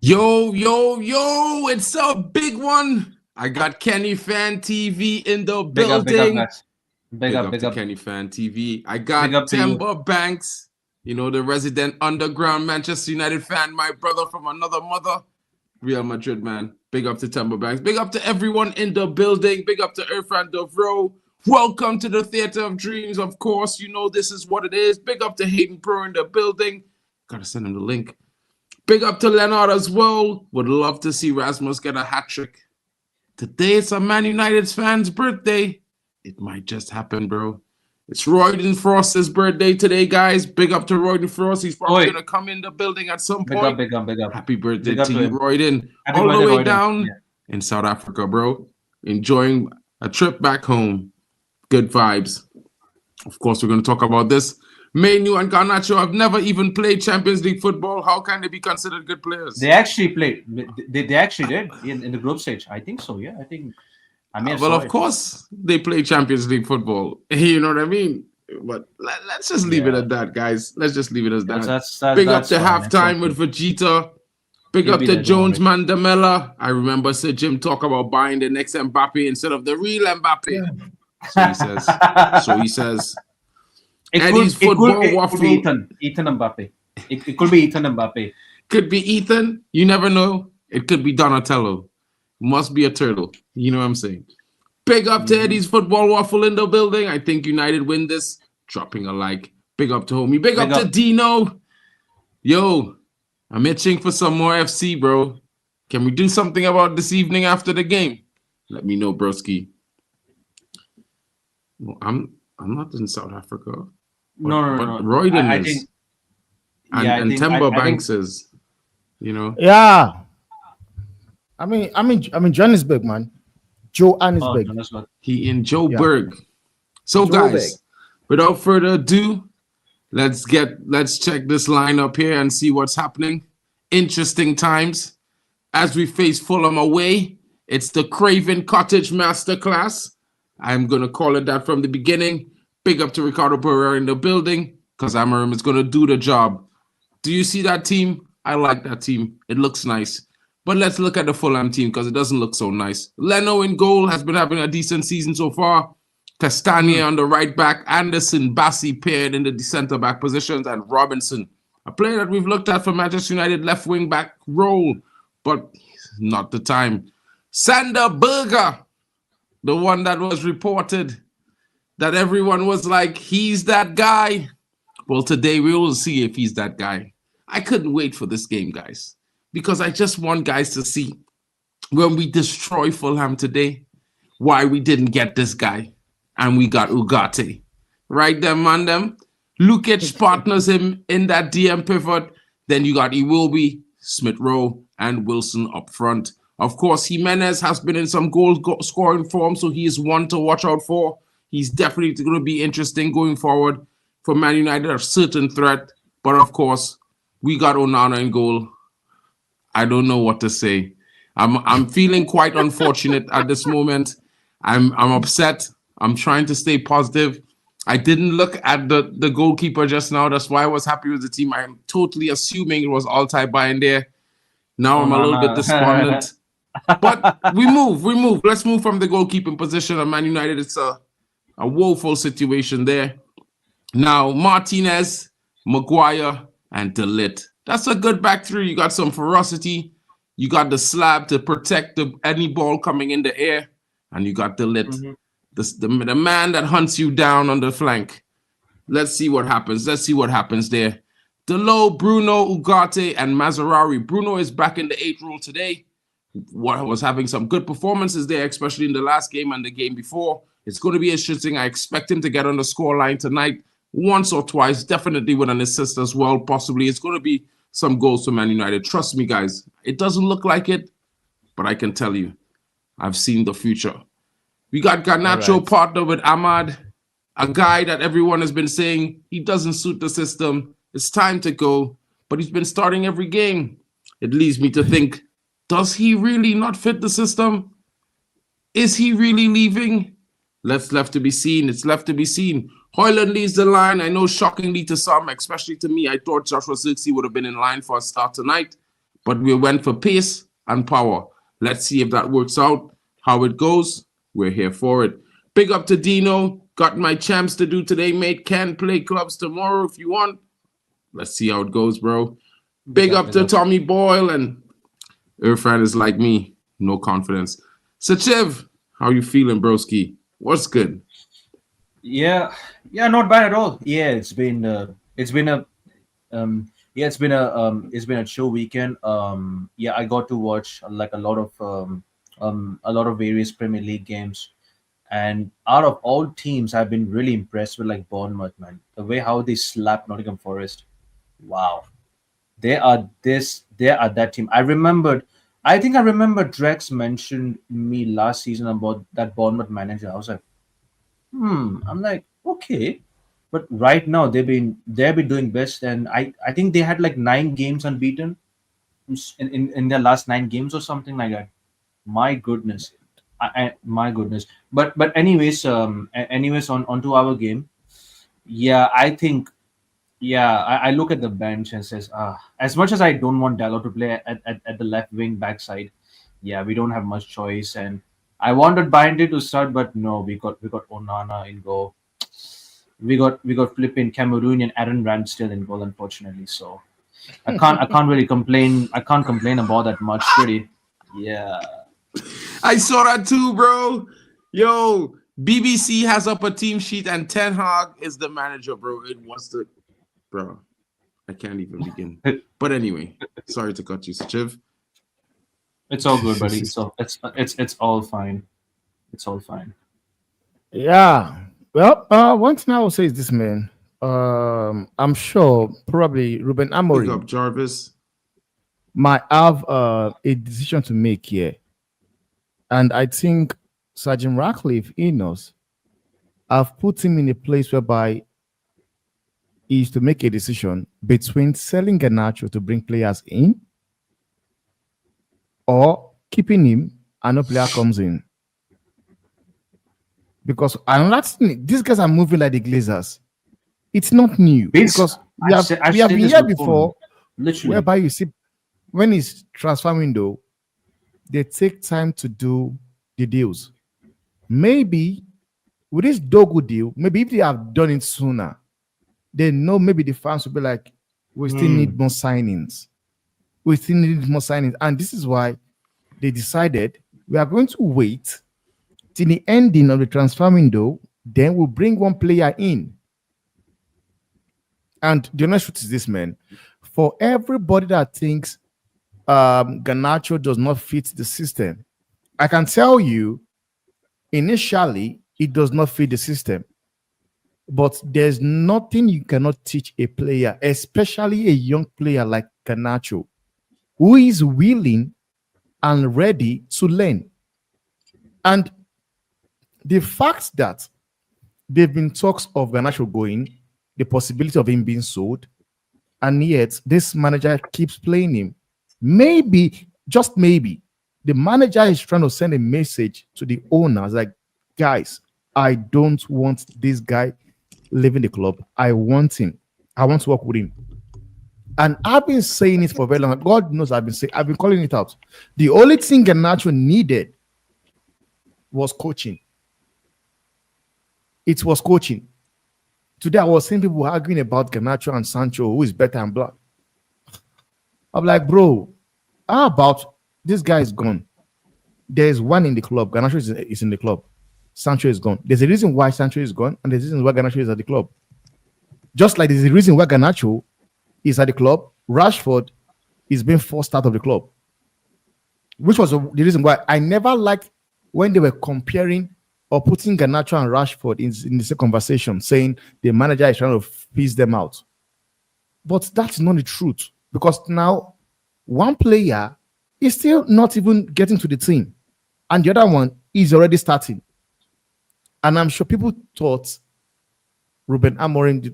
Yo, it's a big one. I got Kenny Fan TV in the building. Big up, guys. Big up to Kenny Fan TV. I got Timber Banks, the resident underground Manchester United fan, my brother from another mother, Real Madrid man. Big up to Timber Banks. Big up to everyone in the building. Big up to Irfan Dovro. Welcome to the Theater of Dreams. Of course, this is what it is. Big up to Hayden Pro in the building. Gotta send him the link. Big up to Leonard as well. Would love to see Rasmus get a hat trick. Today it's a Man United's fan's birthday. It might just happen, bro. It's Royden Frost's birthday today, guys. Big up to Royden Frost. He's probably going to come in the building at some point. Big up. Happy birthday to you, Royden. All the way down in South Africa, bro. Enjoying a trip back home. Good vibes. Of course, we're going to talk about this. Menu and Garnacho have never even played Champions League football. How can they be considered good players? They actually played. They actually did in the group stage. I think so, yeah. Well, of course, they play Champions League football. You know what I mean? But let's just leave it at that, guys. Let's just leave it as that. Big up to halftime with Vegeta. Big up to Jones Mandamela. I remember Sir Jim talk about buying the next Mbappe instead of the real Mbappe. Yeah. So he says. It could be Ethan Mbappe. It could be Ethan Mbappe. Could be Ethan. You never know. It could be Donatello. Must be a turtle. You know what I'm saying? Big up to Eddie's Football Waffle in the building. I think United win this. Dropping a like. Big up to homie. Big up to Dino. Yo, I'm itching for some more FC, bro. Can we do something about this evening after the game? Let me know, broski. Well, I'm not in South Africa. No. Royden is. And Timber Banks is. Yeah. I mean Johannesburg, man. Johannesburg. He in Joburg. So guys, without further ado, let's check this lineup here and see what's happening. Interesting times as we face Fulham away. It's the Craven Cottage Masterclass. I'm gonna call it that from the beginning. Big up to Ricardo Pereira in the building because Amarim is gonna do the job. Do you see that team? I like that team. It looks nice. But let's look at the Fulham team because it doesn't look so nice. Leno in goal has been having a decent season so far. Castagne on the right back. Anderson, Bassi paired in the centre back positions. And Robinson, a player that we've looked at for Manchester United left wing back role. But not the time. Sander Berger, the one that was reported that everyone was like, he's that guy. Well, today we will see if he's that guy. I couldn't wait for this game, guys. Because I just want guys to see when we destroy Fulham today, why we didn't get this guy. And we got Ugarte. Right there, man, them. Lukic partners him in that DM pivot. Then you got Iwobi, Smith-Rowe, and Wilson up front. Of course, Jimenez has been in some goal-scoring form, so he is one to watch out for. He's definitely going to be interesting going forward for Man United, a certain threat. But, of course, we got Onana in goal. I don't know what to say. I'm feeling quite unfortunate at this moment. I'm upset. I'm trying to stay positive. I didn't look at the goalkeeper just now. That's why I was happy with the team. I'm totally assuming it was Altay in there. Now I'm a little bit despondent. But we move. Let's move from the goalkeeping position of Man United. It's a woeful situation there. Now, Martinez, Maguire, and De Ligt. That's a good back three. You got some ferocity. You got the slab to protect any ball coming in the air. And you got De Ligt, the man that hunts you down on the flank. Let's see what happens. There. Delo, Bruno, Ugarte, and Mazarari. Bruno is back in the 8 role today. Was having some good performances there, especially in the last game and the game before. It's going to be interesting. I expect him to get on the scoreline tonight once or twice, definitely with an assist as well. Possibly it's going to be some goals for Man United. Trust me, guys. It doesn't look like it, but I can tell you, I've seen the future. We got Garnacho partner with Ahmad, a guy that everyone has been saying he doesn't suit the system. It's time to go, but he's been starting every game. It leads me to think, does he really not fit the system? Is he really leaving? It's left to be seen. Hoyland leads the line. I know, shockingly to some, especially to me, I thought Joshua Zirkzee would have been in line for a start tonight, but we went for pace and power. Let's see if that works out. How it goes, we're here for it. Big up to Dino. Got my champs to do today, mate. Can play clubs tomorrow if you want. Let's see how it goes, bro. Big up to Tommy Boyle, and Irfan is like me, no confidence. Sachiv, how you feeling, broski? What's good? Yeah, not bad at all. Yeah, it's been a chill weekend. I got to watch like a lot of various Premier League games, and out of all teams, I've been really impressed with like Bournemouth, man. The way how they slapped Nottingham Forest. Wow. They are that team. I think I remember Drex mentioned me last season about that Bournemouth manager. I was like, I'm like, okay. But right now they've been doing best, and I think they had like 9 games unbeaten in their last 9 games or something like that. My goodness. My goodness. But anyways, onto our game. Yeah, I think I look at the bench and says, as much as I don't want Dalot to play at the left wing backside, we don't have much choice. And I wanted Binded to start, but no, we got Onana in goal. We got flipping Cameroonian Aaron Ramsdale in goal, unfortunately. So I can't really complain. I can't complain about that much, really. Yeah. I saw that too, bro. Yo, BBC has up a team sheet and Ten Hag is the manager, bro. Bro, I can't even begin. But anyway, sorry to cut you, Sachiv. It's all good, buddy. So it's all fine. It's all fine. Yeah. Well, one thing I will say is this, man. I'm sure probably Ruben Amorim. Big up, Jarvis. Might have a decision to make here. And I think Sergeant Ratcliffe, knows, I've put him in a place whereby is to make a decision between selling Garnacho to bring players in or keeping him and a player comes in. Because I'm not seeing these guys are moving like the Glazers. It's not new. Because we have been here before, literally, whereby you see when it's transfer window, they take time to do the deals. Maybe with this Dogu deal, maybe if they have done it sooner, they know maybe the fans will be like, we still need more signings. And this is why they decided we are going to wait till the ending of the transfer window, then we'll bring one player in. And the honest truth is this, man. For everybody that thinks Garnacho does not fit the system, I can tell you, initially, it does not fit the system. But there's nothing you cannot teach a player, especially a young player like Garnacho, who is willing and ready to learn. And the fact that there have been talks of Garnacho going, the possibility of him being sold, and yet this manager keeps playing him. Maybe, just maybe, the manager is trying to send a message to the owners like, guys, I don't want this guy leaving the club. I want him. I want to work with him. And I've been saying it for very long. God knows I've been calling it out. The only thing Garnacho needed was coaching. It was coaching. Today I was seeing people arguing about Garnacho and Sancho, who is better and blah. I'm like, bro, how about this guy is gone? There's one in the club. Garnacho is in the club. Sancho is gone. There's a reason why Sancho is gone, and there's a reason why Garnacho is at the club. Just like there's a reason why Garnacho is at the club, Rashford is being forced out of the club. Which was the reason why I never liked when they were comparing or putting Garnacho and Rashford in the same conversation, saying the manager is trying to piece them out. But that's not the truth, because now one player is still not even getting to the team, and the other one is already starting. And I'm sure people thought Ruben Amorim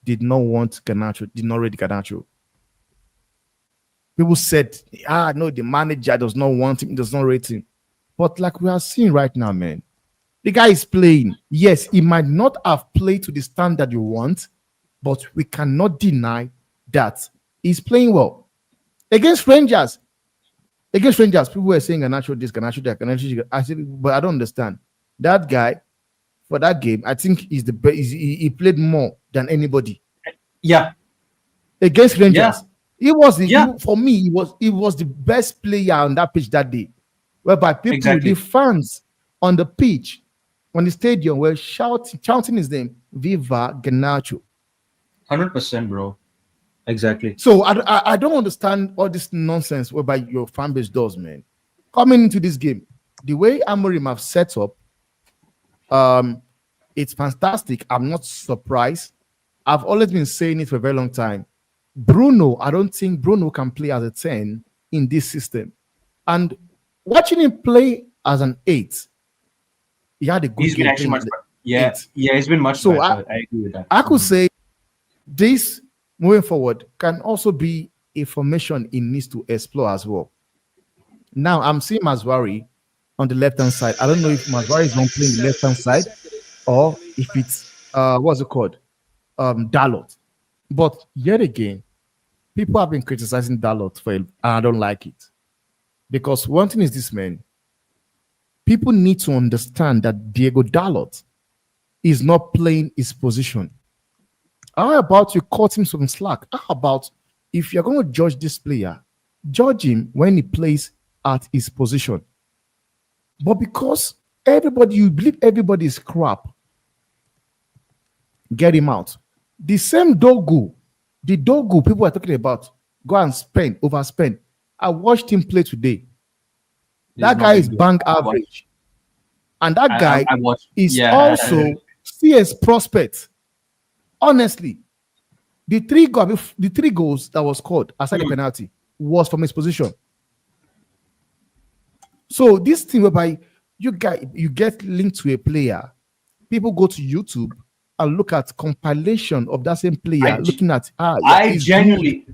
did not want Garnacho, did not rate Garnacho. People said, no, the manager does not want him, does not rate him. But like we are seeing right now, man, The guy is playing. Yes, he might not have played to the standard you want, but we cannot deny that he's playing well. Against Rangers, people were saying Garnacho this, Garnacho that, Garnacho that. I said, but I don't understand. That guy, for that game, I think he's the best. He played more than anybody. Yeah. Against Rangers. Yeah. For me, he was the best player on that pitch that day. Whereby people, the fans on the pitch, on the stadium, were shouting his name, Viva Garnacho. 100%, bro. Exactly. So I don't understand all this nonsense whereby your fan base does, man. Coming into this game, the way Amorim have set up, it's fantastic. I'm not surprised. I've always been saying it for a very long time. I don't think Bruno can play as a 10 in this system. And watching him play as an 8, he had a good He's been actually much better. Yeah, he's been much better. I agree with that. I could say this moving forward can also be a formation he needs to explore as well. Now, I'm seeing Mazwari on the left-hand side. I don't know if Mazwari is not playing the left-hand side or if it's, what's it called? Dalot. But yet again, people have been criticizing Dalot for it, and I don't like it. Because one thing is this, man. People need to understand that Diego Dalot is not playing his position. How about you cut him some slack? How about if you're going to judge this player, judge him when he plays at his position? But because you believe everybody is crap, get him out. The same Dogu people are talking about, go and overspend. I watched him play today. That guy is bang average. And that guy is also CS prospect. Honestly, the three goals that was scored aside the penalty was from his position. So this thing whereby you get linked to a player, people go to YouTube and look at compilation of that same player, looking at I genuinely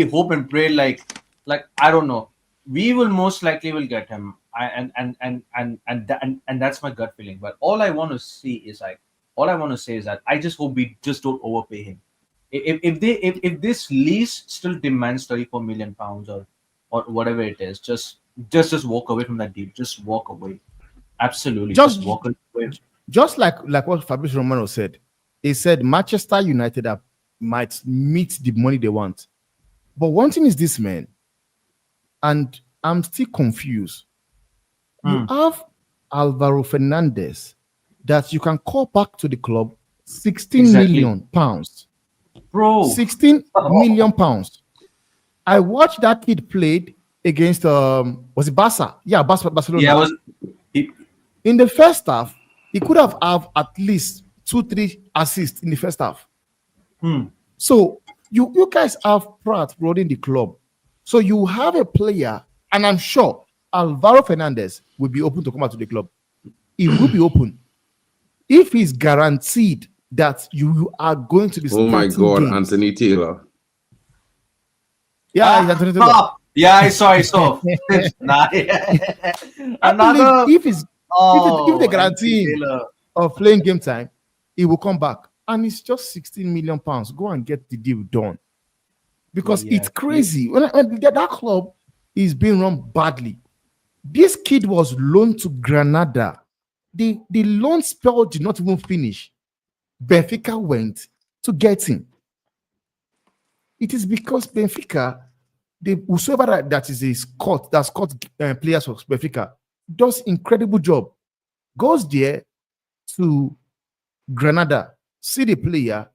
hope and pray like I don't know. We will most likely will get him. And that's my gut feeling. But all I want to say is that I just hope we just don't overpay him. If this lease still demands 34 million pounds or whatever it is, just walk away from that deal. Just walk away. Absolutely. Just walk away. Just like what Fabrizio Romano said. He said Manchester United might meet the money they want. But one thing is this, man, and I'm still confused. You have Alvaro Fernandez that you can call back to the club, 16 million pounds. Bro. 16 million pounds. I watched that kid played against was it Barca? Yeah, Barcelona. Yeah, in the first half, he could have at least 2-3 assists in the first half. So you guys have Pratt running the club. So you have a player, and I'm sure Alvaro Fernandez will be open to come out to the club. He will be open if he's guaranteed that you are going to be. Oh my God, games. Anthony Taylor. Yeah, Anthony Taylor. Yeah, I saw. Another. If they guarantee him of playing game time, he will come back, and it's just 16 million pounds. Go and get the deal done, because it's crazy. When that club is being run badly. This kid was loaned to Granada. The loan spell did not even finish. Benfica went to get him. It is because Benfica, whosoever that is a Scott, that Scott players of Benfica, does incredible job. Goes there to Granada, see the player,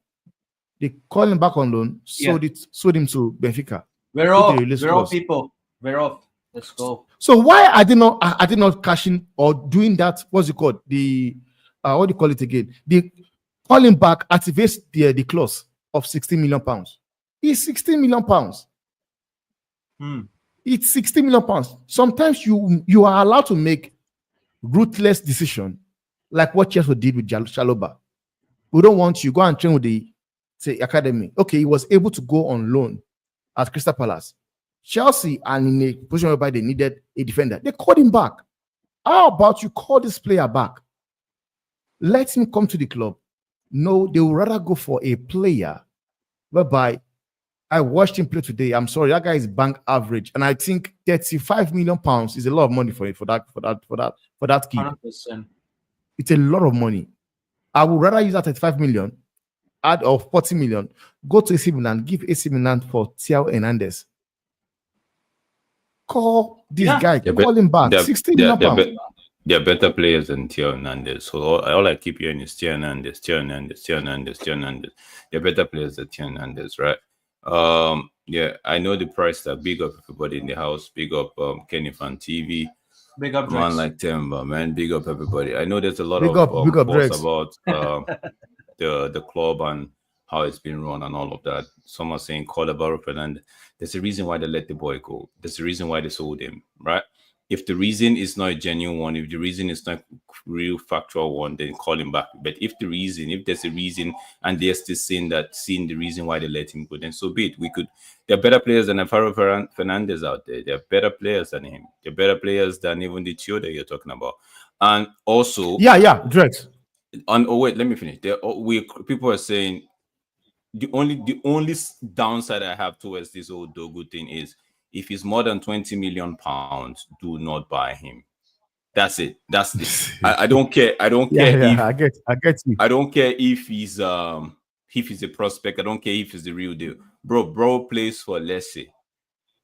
they call him back on loan, sold him to Benfica. We're off, people. We're off. Let's go. So why I did not cash in or doing that? What's it called? The what do you call it again? The calling back activates the clause of 16 million pounds. It's 16 million pounds. It's 16 million pounds. Sometimes you are allowed to make ruthless decision, like what Chelsea did with Chalobah. We don't want you go and train with the academy. Okay, he was able to go on loan at Crystal Palace. Chelsea are in a position whereby they needed a defender. They called him back. How about you call this player back? Let him come to the club. No, they would rather go for a player whereby I watched him play today. I'm sorry, that guy is bank average, and I think 35 million pounds is a lot of money for that kid. 100%. It's a lot of money. I would rather use that 35 million, add of 40 million, go to AC Milan, give AC Milan for Thiago Hernandez. Call this guy, call him back. 60 million pounds. They're better players than Thiago Hernandez. So all I keep hearing is Thiago Hernandez, Thiago Hernandez, Thiago Hernandez, Thiago Hernandez. They're better players than Thiago Hernandez, right? Yeah, I know the price tag. Big up everybody in the house. Big up Kenny Fan TV. Big up man like Timber, man. Big up everybody. I know there's a lot big of up posts about the club and how it's been run and all of that. Some are saying call about Fernandez. There's a reason why they let the boy go. There's a reason why they sold him, right? If the reason is not a genuine one, if the reason is not real factual one, then call him back. But if there's a reason and they're still seeing the reason why they let him go, then so be it. There are better players than Alvaro Fernandez out there. There are better players than him. There are better players than even the Tio that you're talking about. And also, Drex. Let me finish. People are saying the only downside I have towards this old Dogu thing is if he's more than 20 million pounds, do not buy him. That's it. I don't care. I don't care. I get you. I don't care if he's a prospect. I don't care if he's the real deal. Bro plays for Lecce,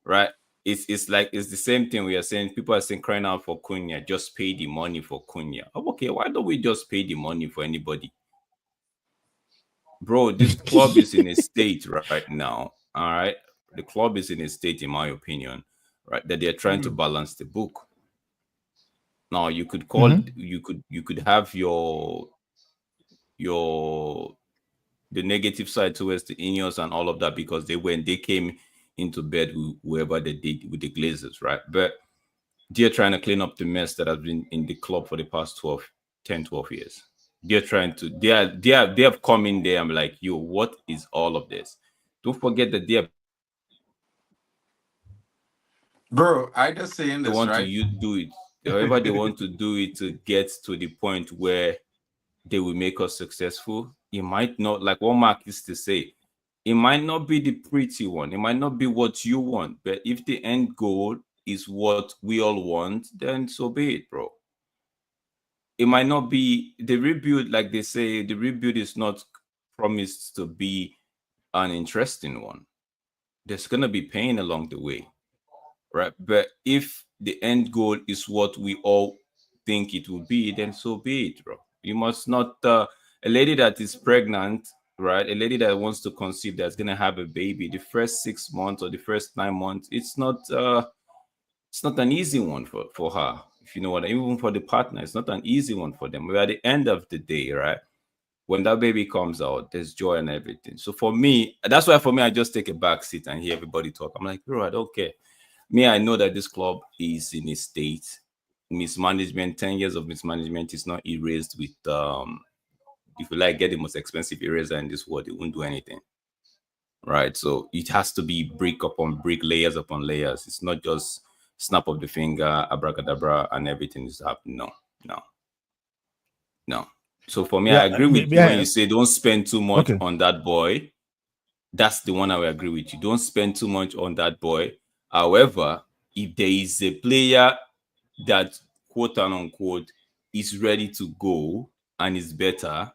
right? It's the same thing we are saying. People are saying crying out for Cunha. Just pay the money for Cunha. Okay, why don't we just pay the money for anybody? Bro, this club is in a state right now. All right. The club is in a state, in my opinion, right, that they're trying to balance the book. Now you could call you could have the negative side towards the Ineos and all of that because they came into bed with whoever they did with the Glazers, right? But they're trying to clean up the mess that has been in the club for the past 10, 12 years. They have come in there and be like, yo, what is all of this? Don't forget that they have. Bro, I just saying this, they want right? to do it. However, they want to do it to get to the point where they will make us successful. It might not, like what Mark used to say, it might not be the pretty one. It might not be what you want. But if the end goal is what we all want, then so be it, bro. It might not be the rebuild, like they say, the rebuild is not promised to be an interesting one. There's going to be pain along the way, right? But if the end goal is what we all think it will be, then so be it, bro. You must not, a lady that is pregnant, right? A lady that wants to conceive, that's going to have a baby, the first 6 months or the first 9 months, it's not an easy one for her. If you know what I mean, even for the partner, it's not an easy one for them. But at the end of the day, right, when that baby comes out, there's joy and everything. So for me, that's why for me, I just take a back seat and hear everybody talk. I'm like, bro, I don't care. Me, I know that this club is in a state. Mismanagement, 10 years of mismanagement is not erased with, if you like, get the most expensive eraser in this world, it won't do anything. Right? So it has to be brick upon brick, layers upon layers. It's not just snap of the finger, abracadabra, and everything is happening. No. So for me, I agree with you when you say don't spend too much on that boy. That's the one I will agree with you. Don't spend too much on that boy. However, if there is a player that, quote and unquote, is ready to go and is better,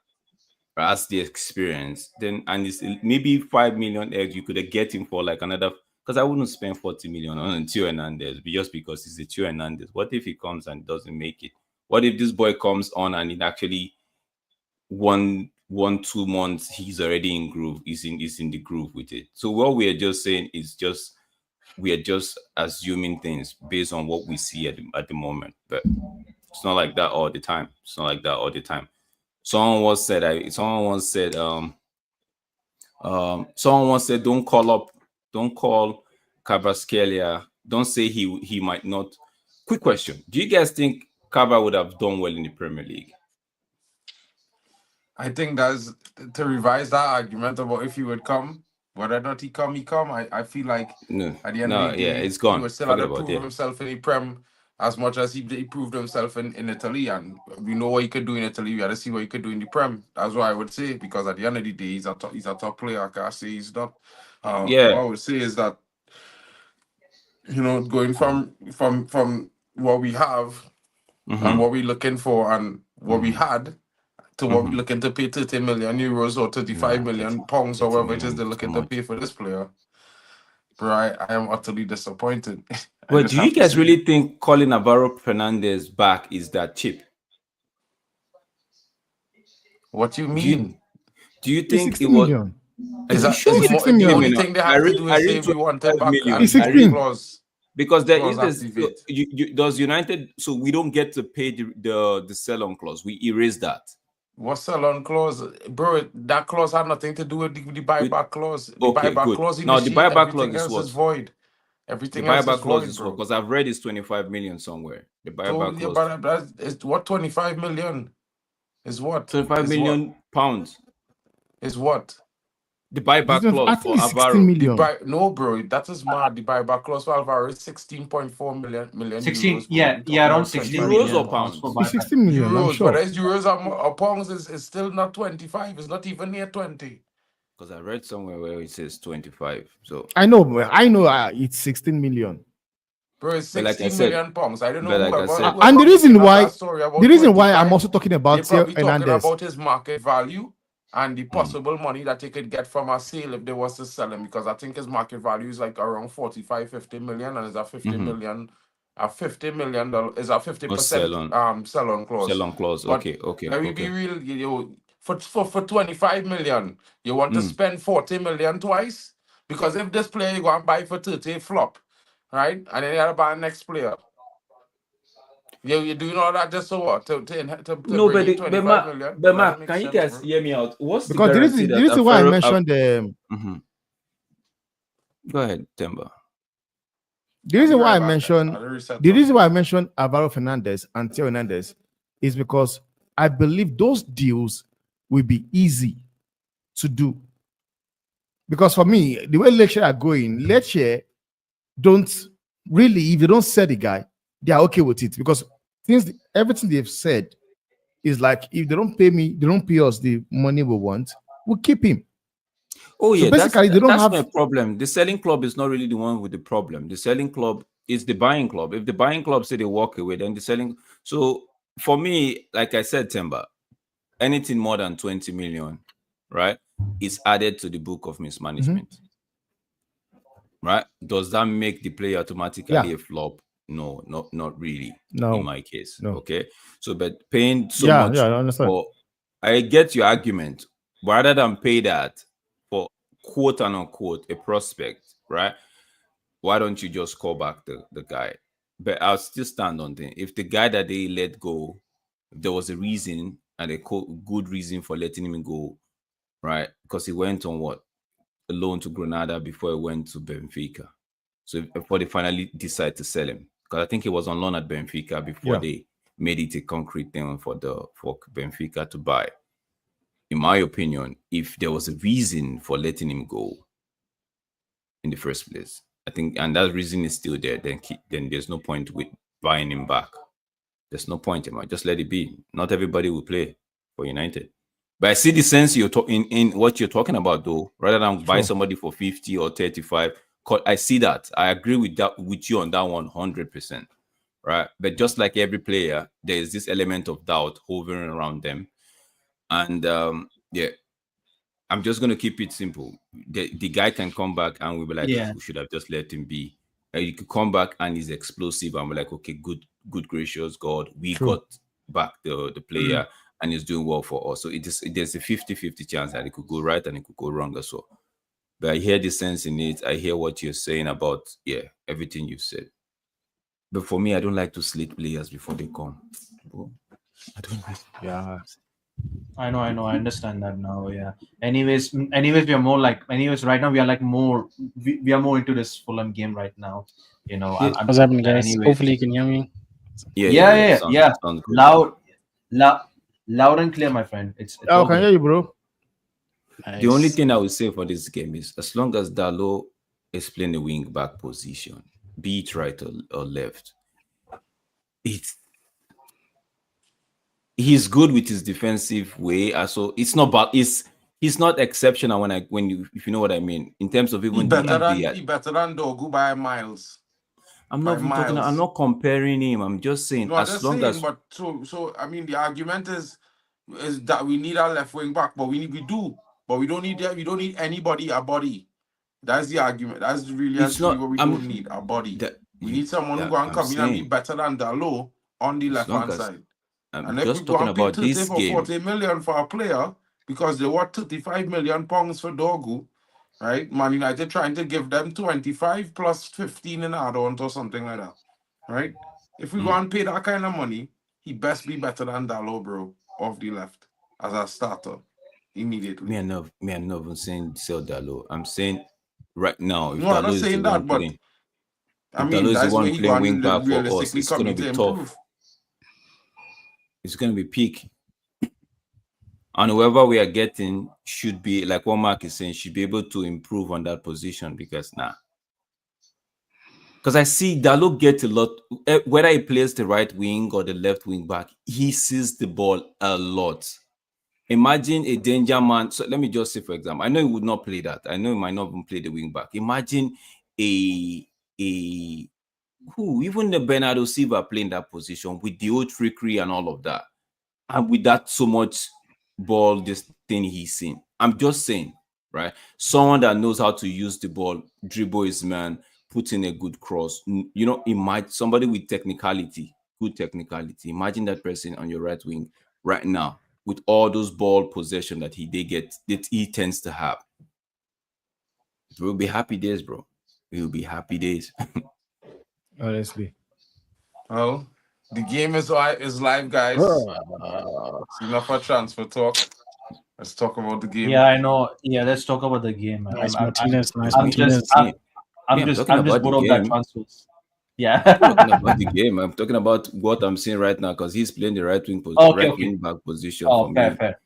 or has the experience, then and it's maybe 5 million eggs, you could get him for like another. Because I wouldn't spend 40 million on Tio Hernandez just because he's a Tio Hernandez. What if he comes and doesn't make it? What if this boy comes on and it actually 1-2 months he's already in groove, is in the groove with it? So what we are just saying is we are just assuming things based on what we see at the moment. But it's not like that all the time. Someone once said don't call Kvaratskhelia. Don't say he might not. Quick question: do you guys think Kava would have done well in the Premier League? I think that's to revise that argument about if he would come. Whether or not he come. I feel like No, at the end no, of the yeah, day, it's gone. he was still Forget had to about prove it. himself in the Prem as much as he proved himself in Italy, and we know what he could do in Italy. We had to see what he could do in the Prem. That's what I would say, because at the end of the day, he's a top player. I can't say he's not. Yeah. What I would say is that, you know, going from what we have and what we're looking for and what we had to what we're looking to pay 30 million euros or 35 million pounds or whatever it is they're looking to pay for this player. Bro, I am utterly disappointed. But do you guys really think calling Alvaro Fernandez back is that cheap? What you mean? Do you It's think 60 it was? million. Is that Sure, is it's the 60 million. only thing they have to do is say we want it back and It's 16. clause? Because there is clause this. activate. Does United? So we don't get to pay the sell-on clause. We erase that. What sell-on clause, bro? That clause had nothing to do with the buyback clause. The Okay, buyback good. clause. Now the initiate, buyback clause everything is else what? is void. The Everything else buyback is clause void, is bro. what? Because I've read it's 25 million somewhere. The buyback So, clause. yeah, but it's what 25 million is what? 25 Is million pounds. Is what? The buyback I clause think for it's 16 Alvaro. million. No, bro, that is mad. The buyback clause for Alvaro is 16.4 million 16, euros. Bro. yeah, We talking around about 16 25 Euros million or million. pounds? for It's buyback. 16 million, I'm Euros, sure. whether it's euros or pounds is still not 25. It's not even near 20. Because I read somewhere where it says 25. So I know it's 16 million. Bro, it's But like I 16 said- million pounds. I don't know but like I whoever, said- whoever And the reason making up why that story about the reason why I'm 25, also talking they're about Theo probably talking Hernandez. about his market value and the possible money that they could get from a sale if they was to sell him, because I think his market value is like around 45, 50 million, and is a 50 million, a $50 million is a 50% sell-on clause. sell-on clause. But Okay. let me be real, for 25 million, you want to spend 40 million twice? Because if this player you go and buy for 30 flop, right? And then you gotta buy the next player. You're doing all that just so what? To No, bring in 25 million? That don't Mark, make can you sense, guys bro. hear me out? What's Because the guarantee the reason why I mentioned Go ahead, Temba. the reason why I mentioned Alvaro Fernandez and Theo Hernandez is because I believe those deals will be easy to do. Because for me, the way Lecture are going, Lecture don't really, if you don't sell the guy, they are okay with it. Because since everything they've said is like, if they don't pay me, they don't pay us the money we want, we'll keep him. Oh, So yeah, basically, they don't that's have my problem. The selling club is not really the one with the problem. The selling club is the buying club. If the buying club say they walk away, then the selling. So for me, like I said, Temba, anything more than 20 million, right, is added to the book of mismanagement. Right? Does that make the player automatically a flop? No, not really. No. In my case. No. Okay. So, but paying so much. I understand. I get your argument. But rather than pay that for quote and unquote a prospect, right? Why don't you just call back the guy? But I'll still stand on thing. If the guy that they let go, if there was a reason and a good reason for letting him go, right? Because he went on what? A loan to Granada before he went to Benfica. So before they finally decide to sell him, because I think he was on loan at Benfica before they made it a concrete thing for Benfica to buy. In my opinion, if there was a reason for letting him go in the first place, I think, and that reason is still there, then there's no point with buying him back. There's no point in it. Just let it be. Not everybody will play for United. But I see the sense you're in what you're talking about, though. Rather than buy somebody for 50 or 35, I see that. I agree with you on that 100%. Right? But just like every player, there is this element of doubt hovering around them. And I'm just gonna keep it simple. The guy can come back and we'll be like, we should have just let him be. You could come back and he's explosive, and we're like, okay, good gracious God, we got back the player. And he's doing well for us. So there's a 50-50 chance that it could go right and it could go wrong as well. But I hear the sense in it. I hear what you're saying about, everything you said. But for me, I don't like to slate players before they come. I don't like. Yeah. I know. I understand that now. Yeah. Anyways, we are more like. Anyways, right now we are like more. We are more into this Fulham game right now. You know. What's happening, guys? Hopefully you can hear me. Yeah. Sounds good. Loud and clear, my friend. It's can hear you, bro. The only thing I would say for this game is as long as Dalo is playing the wing back position, be it right or left, he's good with his defensive way. So it's not bad. He's not exceptional if you know what I mean in terms of even he better than Dogu by miles. I'm not comparing him. I'm just saying but I mean the argument is that we need our left wing back, but we don't need anybody a body. That's the argument. That's really what we don't need a body. We need someone who can come in and be better than Dalo on the left hand side. And if we go and pay 30 or 40 million for a player because they want 35 million pounds for Dogu, right? Man United trying to give them 25 plus 15 in add-ons or something like that, right? If we go and pay that kind of money, he best be better than Dalo, bro, off the left as a starter immediately. Me, I'm not even saying sell Dalo. I'm saying right now, if no, I'm not saying that, but I mean, that's where he going wing back for us. It's going to be tough. It's going to be peak. And whoever we are getting should be, like what Mark is saying, should be able to improve on that position because I see Dalo get a lot, whether he plays the right wing or the left wing back, he sees the ball a lot. Imagine a danger man. So let me just say, for example, I know he would not play that. I know he might not even play the wing back. Imagine even the Bernardo Silva playing that position with the old trickery and all of that. And with that so much ball, this thing he's seen. I'm just saying, right? Someone that knows how to use the ball, dribble his man, put in a good cross. Somebody with technicality, good technicality. Imagine that person on your right wing right now with all those ball possession that he tends to have. It will be happy days, bro. It will be happy days. Honestly. Well, the game is live, guys. It's enough for transfer talk. Let's talk about the game. Yeah, I know. Yeah, let's talk about the game. Nice I'm just bored of that transfers. Yeah. I'm talking about the game. I'm talking about what I'm seeing right now because he's playing the right wing position, wing back position for me. Fair.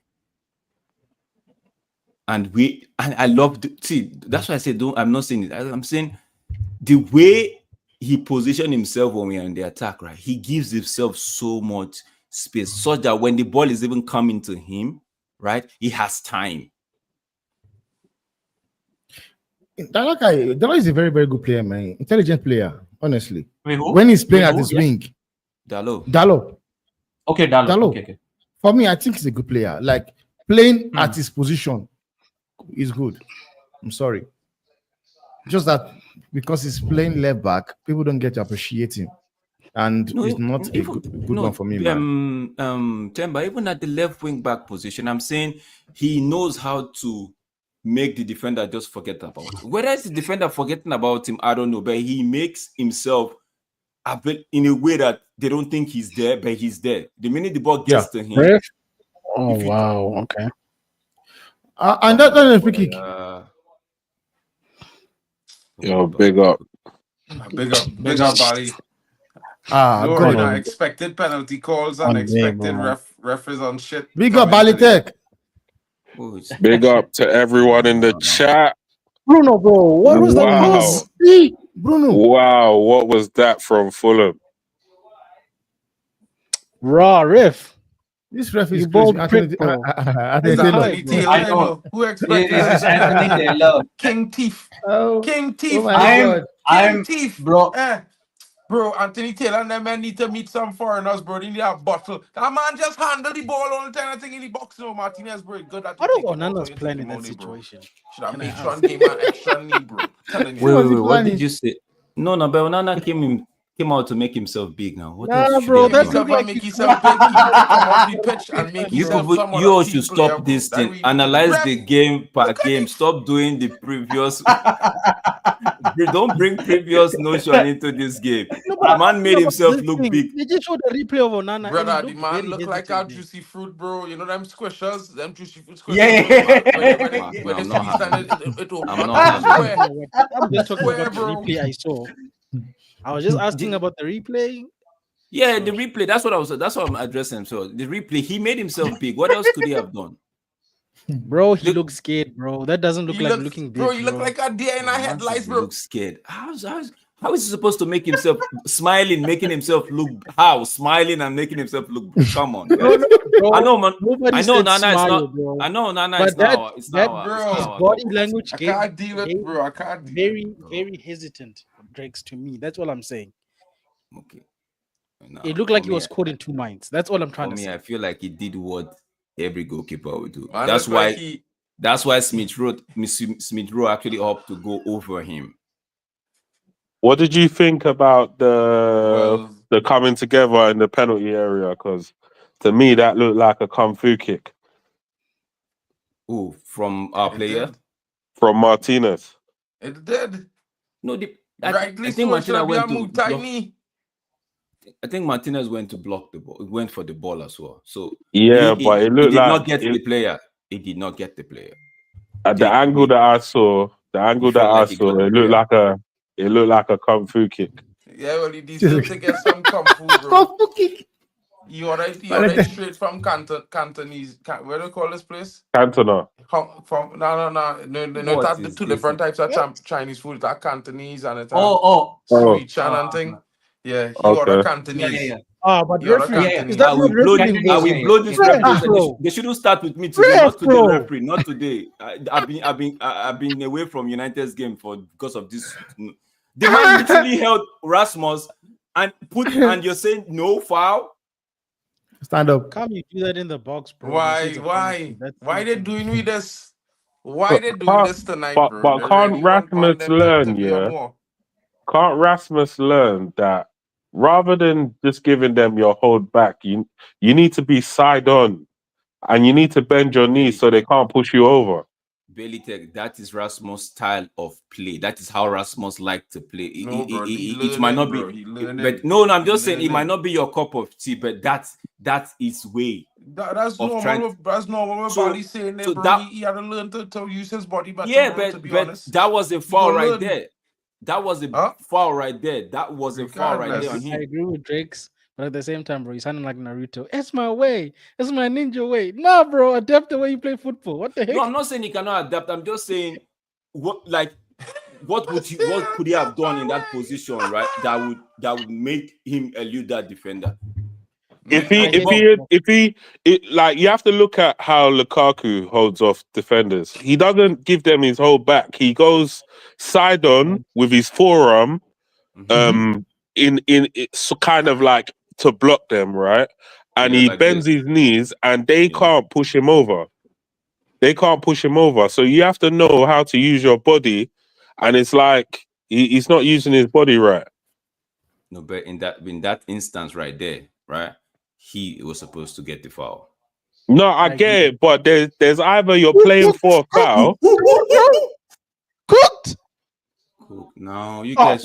And I love that's why I say I'm not saying it. I'm saying the way he positioned himself when we're in the attack, right? He gives himself so much space, so that when the ball is even coming to him, right, he has time. Dalo is a very, very good player, man. Intelligent player, honestly. Wait, who? When he's playing at his wing. Dalo. Okay, Dalo. Okay. For me, I think he's a good player. Like, playing at his position is good. I'm sorry. Just that because he's playing left back, people don't get to appreciate him. And it's not a good one for me, man. Temba, even at the left wing back position, I'm saying he knows how to make the defender just forget about him. Whether it's the defender forgetting about him, I don't know, but he makes himself in a way that they don't think he's there, but he's there. The minute the ball gets to him. Riff? Oh, wow. Okay. And that's a free kick. Yo, big up. Big up, Bali. Good. Expected penalty calls and expected ref is on shit. Big up, Bali Tech. Big up to everyone in the chat. Bruno, bro. What was that? Bruno. Wow, what was that from Fulham? Raw riff. This ref is bold crazy. Who expected It's Anthony Taylor. King Thief. King Thief. I'm Thief. Bro. Bro, Anthony Taylor and them men need to meet some foreigners, bro. They need a bottle. That man just handle the ball all the time. I think in the box, no, Martinez, bro. Good at I don't know. Nana's playing in that situation. Should I make sure game an extra knee, bro? Wait, what did you say? No, but Onana came out to make himself big now. What else bro, that's not make yourself big. Come off the pitch and make yourself you all should stop this thing. Analyze the game per game. Stop doing the previous. Don't bring previous notion into this game. The man made himself look big. They just showed the replay of Onana. Brother, the man look like a juicy fruit, bro. You know them squishers? Them juicy fruit squishers. I'm just talking about the replay I saw. I was just asking about the replay. Yeah, the replay. That's what I'm addressing. So the replay, he made himself big. What else could he have done? Bro, he looks scared, bro. That doesn't look like looking big, bro. You look like a deer in a headlights, bro. Looks scared. How is he supposed to make himself smiling, making himself look smiling and making himself look? Come on, bro. I know, man. Nobody I know said Nana is smile, not. bro. I know Nana But is not. It's not. bro. His body language I can't deal with, bro. I can't deal very hesitant, Drakes, to me. That's all I'm saying. Okay. It looked like he was caught in two minds. That's all I'm trying to say. I feel like he did what every goalkeeper would do. Man, That's why Smith Rowe actually opted to go over him. What did you think about the coming together in the penalty area? Because to me, that looked like a kung fu kick. Ooh, from our player? From Martinez. It did. No, I think Martinez went to tiny. I think Martinez went to block the ball. Went for the ball as well. So yeah, but it looked like not get the player. He did not get the player. At the angle that I saw, it looked like a kung fu kick. Yeah, well, he deserves to get some kung fu, bro. Kung fu kick. You alright straight from Cantonese. Where do you call this place? Cantona. No. That's two different types of Chinese food. That Cantonese and it's sweet chan and thing. Yeah, he ordered Cantonese. Yeah. But referee, is that not referee? I will blow this referee. They shouldn't start with me today, not today, referee, not today. I've been away from United's game because of this. The man literally held Rasmus and you're saying no foul. Stand up. Can't you do that in the box, bro? Why they doing with this? Why they doing this tonight, bro? But can't Rasmus learn? Yeah. Can't Rasmus learn that rather than just giving them your hold back, you need to be side on, and you need to bend your knees so they can't push you over. Bailey Tech, that is Rasmus' style of play. That is how Rasmus like to play. It might not be, but no, I'm just saying it might not be your cup of tea, but that's his way. That's normal. That's normal. Bali saying that, bro. He had to learn to use his body better. Yeah, bro, but that was a foul right there. That was a foul right there. That was a foul right there on him. I agree with Drake's, but at the same time, bro, you sounding like Naruto. It's my way. It's my ninja way. Nah, bro, adapt the way you play football. What the heck? No, I'm not saying he cannot adapt. I'm just saying what could he have done in that position, right? That would make him elude that defender. If he you have to look at how Lukaku holds off defenders. He doesn't give them his whole back. He goes side on with his forearm, in so kind of like to block them, right? And he bends his knees, and they can't push him over. They can't push him over. So you have to know how to use your body, and it's like he's not using his body right. No, but in that instance right there, right? He was supposed to get the foul. No, I get it, but there's either you're playing for a foul. Cooked. No, you guys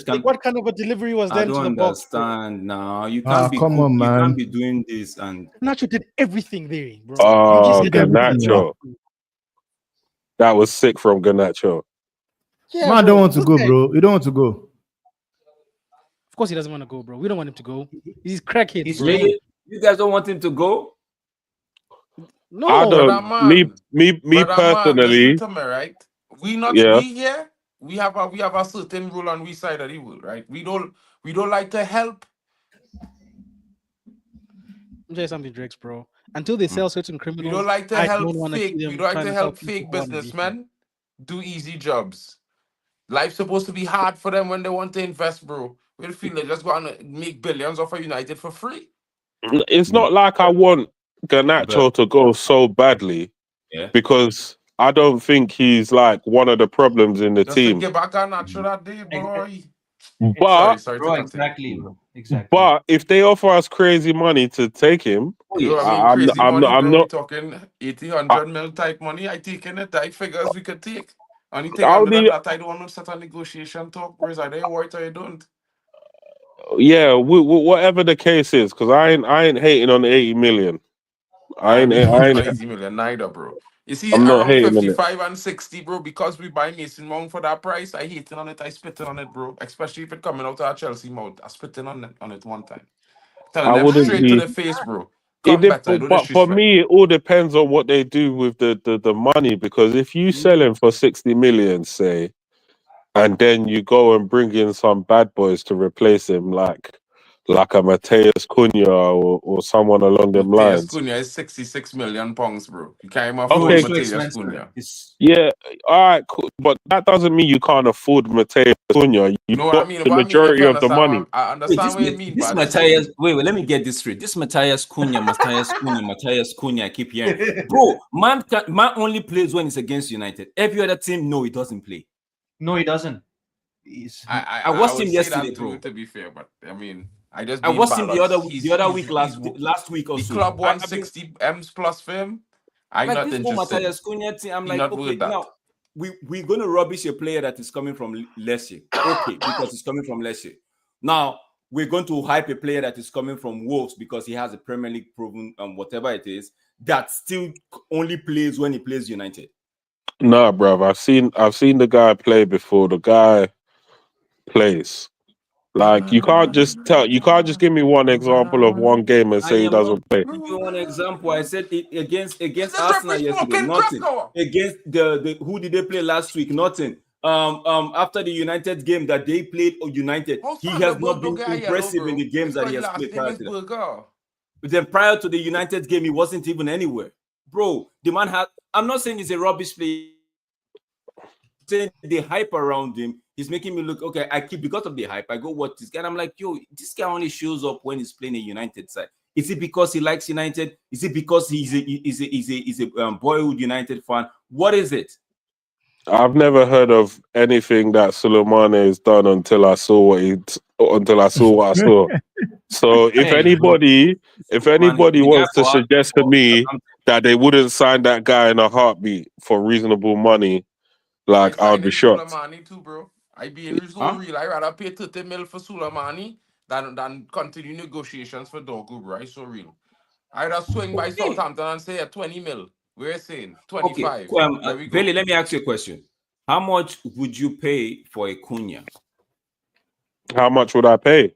can. What kind of a delivery was that? I don't understand. No, you can't be. Come on, man. You can't be doing this. And Nacho did everything there, bro. Oh, Garnacho. That was sick from Garnacho. Yeah, man, don't want to go, bro. You don't want to go. Of course he doesn't want to go, bro. We don't want him to go. He's crackhead. Really? You guys don't want him to go? No, I don't. Me personally. Listen to me, right? We here. We have a certain rule on we side of the world, right? We don't like to help. I'll tell you something, Drex, bro. Until they sell certain criminals, we don't like to help fake. We don't like to help fake businessmen do easy jobs. Life's supposed to be hard for them when they want to invest, bro. We feel they just go and make billions off of United for free. It's not like I want Garnacho to go so badly, because I don't think he's like one of the problems in the team. Get back on Garnacho that day, boy. But sorry bro, exactly. But if they offer us crazy money to take him, I'm not talking 80-100 mil type money. I taking it type figures we could take. Anything other than that, I don't want to set a negotiation talk. Whereas I don't work or you don't. Yeah, whatever the case is, because I ain't hating on the 80 million. I ain't 80 million neither, bro. You see, I'm not hating 55 and 60, bro, because we buy Mason Mount for that price. I hating on it, I spitting on it, bro. Especially if it coming out of our Chelsea mouth. I spitting on it one time. Telling them straight to the face, bro. come better. No But for disrespect. me, it all depends on what they do with the money. Because if you sell him for 60 million, say, and then you go and bring in some bad boys to replace him, like a Mateus Cunha or someone along them Mateus lines. Cunha is 66 million pounds, bro. You can't even Bro, afford Okay, it's too Mateus expensive. Cunha. Yeah, all right, cool. But that doesn't mean you can't afford Mateus Cunha. You've No, got I mean, the if majority you of the understand, money. I understand what you mean. This But Matthias, wait, let me get this straight. This Matthias Cunha, Matthias Cunha, I keep hearing. Bro, man only plays when it's against United. Every other team, no, he doesn't play. No, he doesn't. I watched him would say yesterday, that bro. To be fair, but I mean, I just I being watched him the balanced. other week last week or the so. club won I mean, 60 M's plus for him. I'm like not this interested. Matthias Cunha team, I'm He like, not okay, worth that. now we're gonna rubbish a player that is coming from Leicester. Okay, because he's coming from Leicester. Now we're going to hype a player that is coming from Wolves because he has a Premier League proven whatever it is that still only plays when he plays United. Nah, bruv, I've seen the guy play before. The guy plays. Like you can't just give me one example of one game and say he doesn't play. Give you one example. I said it against This Arsenal referee yesterday. smoking Nothing. crack. Against the who did they play last week? Nothing. After the United game that they played United, he has not been impressive in the games that he has played prior to that. But then prior to the United game, he wasn't even anywhere. Bro, the man had. I'm not saying he's a rubbish player. Saying the hype around him, he's making me look okay. I keep because of the hype. I go watch this guy. And I'm like, yo, this guy only shows up when he's playing a United side. Is it because he likes United? Is it because he's a boyhood United fan? What is it? I've never heard of anything that Suleimane has done until I saw what I saw. So if anybody wants to suggest to me that they wouldn't sign that guy in a heartbeat for reasonable money, like I would be shocked. Suleimane too, bro. I being so real. I rather pay 30 mil for Suleimane than continue negotiations for Dogu, bro. I so real. I just swing by Southampton and say 20 mil. We're saying 25. Okay, Bailey, let me ask you a question. How much would you pay for a Cunha? How much would I pay?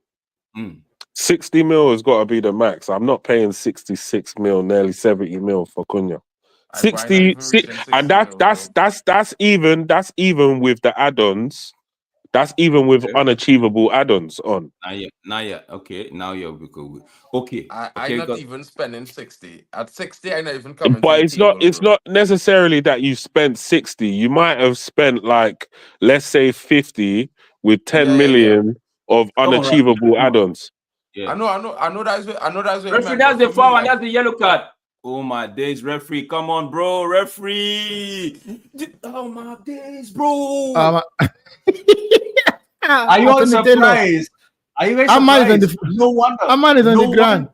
60 mil has got to be the max. I'm not paying 66 mil, nearly 70 mil for Cunha. 60, and that's even with the add-ons. That's even with unachievable add-ons on. Now yeah. Okay, now you're good. Okay. I'm not even spending 60. At 60, I'm not even coming. But it's not necessarily that you spent 60. You might have spent like, let's say 50 with 10 million of unachievable add-ons. Yeah. I know that's what referee, that's the foul and that's the yellow card. Oh my days, referee. Come on, bro. Referee. Oh my days, bro. Are you all surprised? Are you guys surprised? No wonder. Amman is on the ground.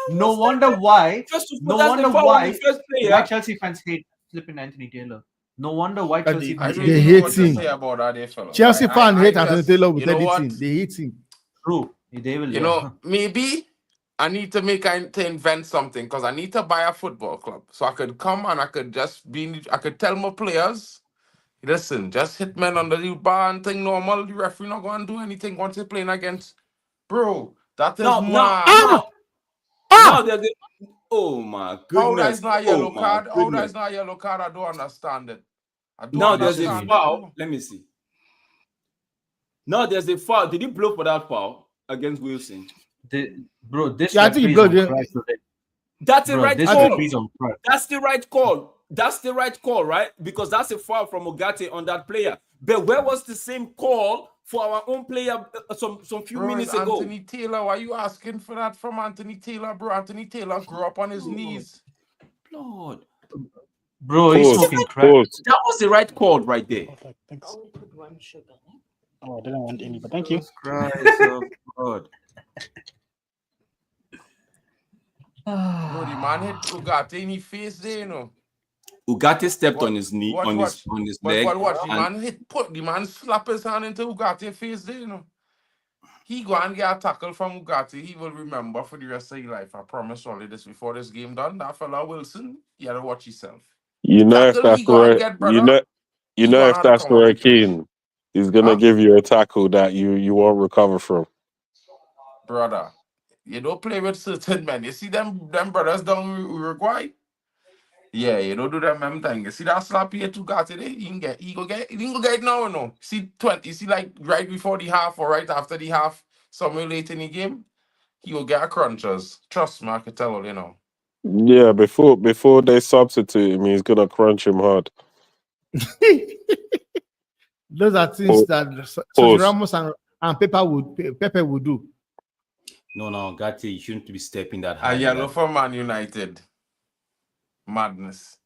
No wonder why. No wonder why Chelsea fans hate flipping Anthony Taylor. No wonder why Chelsea fans hate him. Chelsea fans hate Anthony Taylor with anything. They hate him. True. They will. You know, maybe I need to invent something because I need to buy a football club. So I could come and I could tell my players, listen, just hit men under the bar and think normal. The referee not going to do anything once they're playing against. Bro, that is mad. Oh my goodness. How that's not a yellow card? How that's not a yellow card? I don't understand it. There's a foul. Let me see. No, there's a foul. Did he blow for that foul against Wilson? I think he blowed it. That's the right call. That's the right call. That's the right call, right? Because that's a foul from Ugarte on that player. But where was the same call for our own player some few minutes ago? Anthony Taylor, why are you asking for that from Anthony Taylor, bro? Anthony Taylor grew up on his knees. Lord. Bro, he's talking crap. That was the right call right there. Thanks. Oh, I didn't want any, but thank you. Christ of God. Bro, the man hit Ugarte in his face there, you know. Ugarte stepped on his knee, on his leg. The man slapped his hand into Ugarte's face there, you know. He go and get a tackle from Ugarte. He will remember for the rest of his life. I promise only this before this game done. That fella Wilson, you gotta watch yourself. You know if that's the if that's the right Keane, he's gonna give you a tackle that you won't recover from. Brother, You don't play with certain men. You see them brothers down in Uruguay? Yeah, you don't do them thing. You see that slap here two got today? He can get it now or no? See 20, you see like right before the half or right after the half, somewhere late in the game, he will get a crunchers. Trust me, I can tell you know. Yeah, before they substitute him, he's gonna crunch him hard. Those are things that Sergio Ramos and Pepe would do. No, Gatti, you shouldn't be stepping that high. A yellow for Man United. Madness.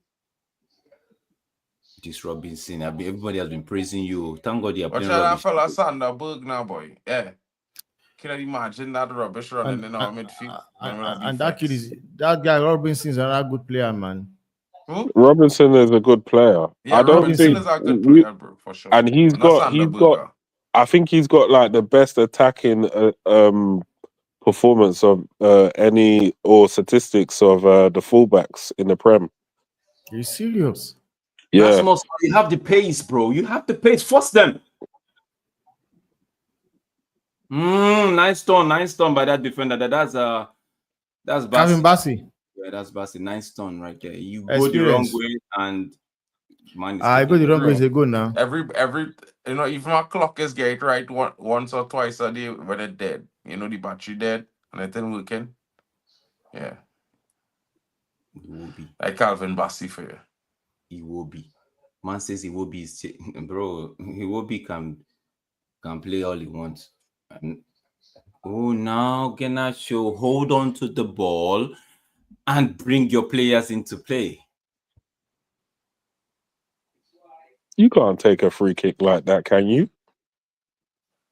This Robinson, everybody has been praising you. Thank God you're playing Watch out that rubbish. fella Sanderberg now, boy. Yeah. Can you imagine that rubbish running in our midfield? And that guy Robinson is another good player, man. Who? Robinson is a good player. Yeah, I don't Robinson think is a good player, bro, for sure. and he's got. I think he's got like the best attacking performance of any or statistics of the fullbacks in the Prem. Are you serious? Yeah. Rasmus, you have the pace, bro. You have the pace. Force them. Nice turn by that defender. That's Bassi. Kevin Bassi. Yeah, that's Bassi. Nice turn right there. You go the wrong way and man. I go the wrong way is a good now. Every you know, if my clock is get right once or twice a day when it's dead, you know the battery dead and it's not working. Yeah. It will be. Like Calvin Bassi for you. He will be. Man says he will be, bro. He will be can play all he wants. And, now Garnacho, hold on to the ball and bring your players into play. You can't take a free kick like that, can you?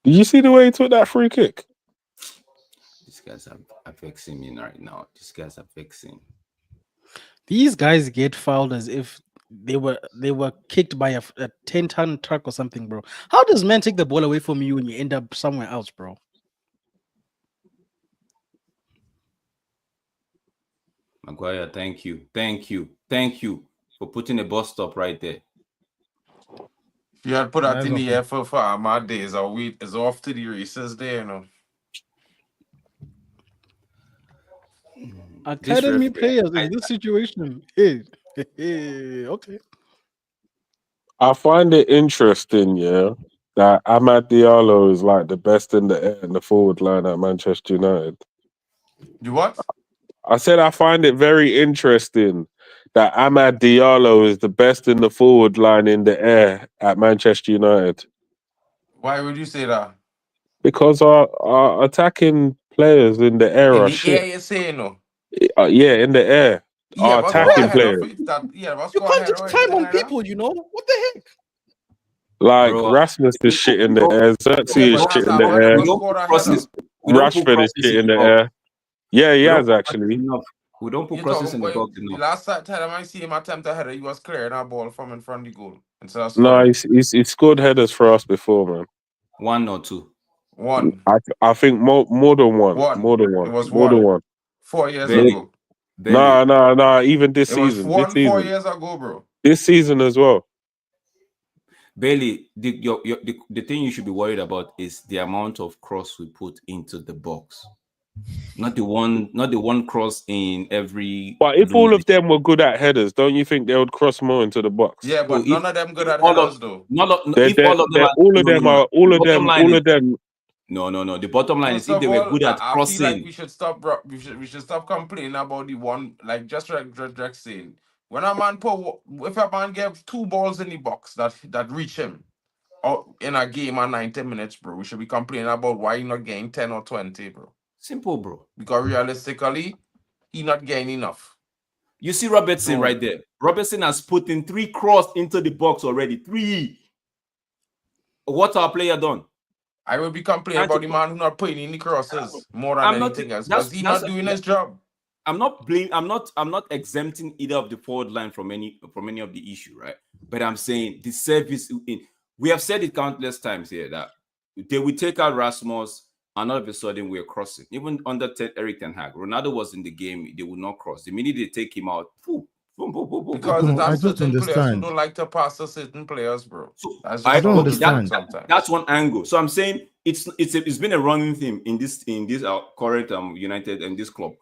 Did you see the way he took that free kick? These guys are vexing me right now. These guys are vexing. These guys get fouled as if they were kicked by a 10-ton truck or something, bro. How does man take the ball away from you and you end up somewhere else, bro? Maguire, thank you for putting a bus stop right there. You had put that in the air for Ahmad days or we is off to the races there, you know. Academy players in this situation. Okay. I find it interesting, that Amad Diallo is like the best in the air in the forward line at Manchester United. You what? I said I find it very interesting that Amad Diallo is the best in the forward line in the air at Manchester United. Why would you say that? Because our attacking players in the air are shit. Air, you say no? Yeah, in the air. Yeah, our attacking players. You can't just climb on people, you know? What the heck? Like, bro, Rasmus is shit in the air. Xerxes is shit in the air. Rashford is shit in the air. Yeah, he has actually. We don't put crosses in the box enough. The last time I see him attempt a header, he was clearing a ball from in front of the goal. No, he scored headers for us before, man. 1 or 2? 1. I think more than one. More than one. It was more than one. 4 years ago. No. Even this season. It was 4 years ago, bro. This season as well. Bailey, the thing you should be worried about is the amount of cross we put into the box. Not the one cross in every. But if all of them were good at headers, don't you think they would cross more into the box? Yeah, but none of them good at headers, though. All of them. No. The bottom line is if they were good at crossing. I feel like we should stop complaining about the one, like just like saying. When a man if a man gave 2 balls in the box that reach him in a game of 90 minutes, bro, we should be complaining about why he not getting 10 or 20, bro. Simple, bro. Because realistically, he not getting enough. You see Robertson right there. Robertson has put in 3 cross into the box already. 3. What our player done? I will be complaining about the man who not putting in the crosses more than anything else because he's not doing his job. I'm not exempting either of the forward line from any of the issue, right? But I'm saying the service. We have said it countless times here that they will take out Rasmus, and all of a sudden we're crossing. Even under Eric Ten Hag, Ronaldo was in the game; they would not cross. The minute they take him out, Because No, I that's don't certain players who understand. don't like to pass to certain players, bro. So That's I just don't how it understand. is sometimes. That's one angle. So I'm saying it's been a running theme in this current United and this club.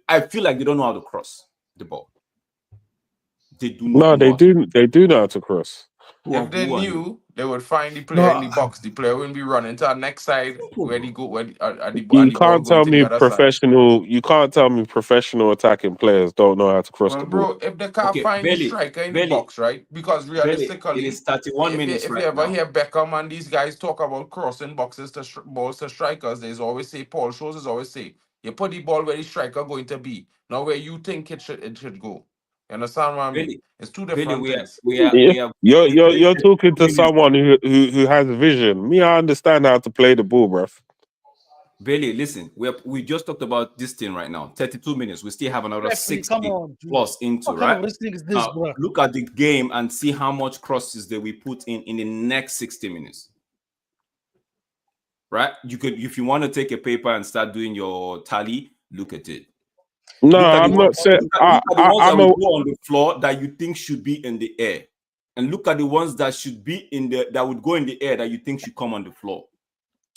I feel like they don't know how to cross the ball. They do not. No, know how to. they do know how to cross. If they knew, they would find the No, player in the box. The player wouldn't be running to the next side where they go, where the You ball can't going tell to the me other side. professional. You can't tell me professional attacking players don't know how to cross Well, the ball. bro, if they can't Okay, find the Bailey, striker in the Bailey, box, right? Because Bailey, realistically, it is 31 minutes if right you ever now. hear Beckham and these guys talk about crossing boxes to balls to strikers, there's always say, Paul Scholes is always say, you put the ball where the striker going to be, not where you think it should go. You understand what I mean? Bailey, It's two Bailey, different we are things. we are Yeah. we are You're talking to 32 minutes. someone who has vision. Me, I understand how to play the ball, bruv. Bailey, listen, we just talked about this thing right now. 32 minutes. We still have another Referee, 60 come on, dude. plus into, What kind right? of wrestling is this, bro? Look at the game and see how much crosses that we put in the next 60 minutes. Right? You could, if you want to take a paper and start doing your tally, look at it. No, Look at I'm the not ones, saying. look at the ones that I'm will a, go on the floor that you think should be in the air, and look at the ones that should be that would go in the air that you think should come on the floor.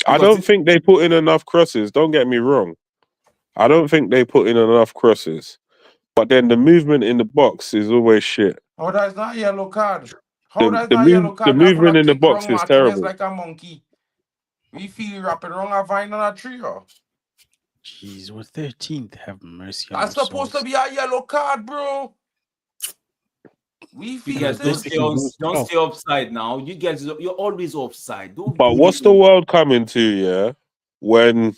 I don't think they put in enough crosses. Don't get me wrong. I don't think they put in enough crosses. But then the movement in the box is always shit. How that's not a yellow card? How that's The not a yellow card? the movement in the box is Martinez terrible. like a monkey. We feel rapping wrong a vine on a tree. Jeez, we're 13th. Have mercy on That's our supposed souls. to be a yellow card, bro. We You feel guys this. don't stay offside now. You guys, you're always offside. Don't But do what's this. the world coming to, yeah? When,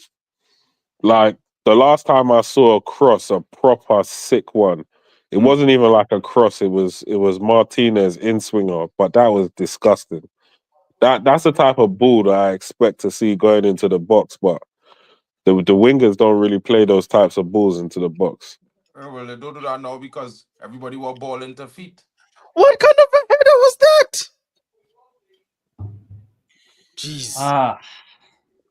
like, the last time I saw a cross, a proper sick one, it wasn't even like a cross. It was Martinez in swinger, but that was disgusting. That's the type of ball that I expect to see going into the box, but the wingers don't really play those types of balls into the box. Well, they don't do that now because everybody will ball into feet. What kind of a header was that? Jeez.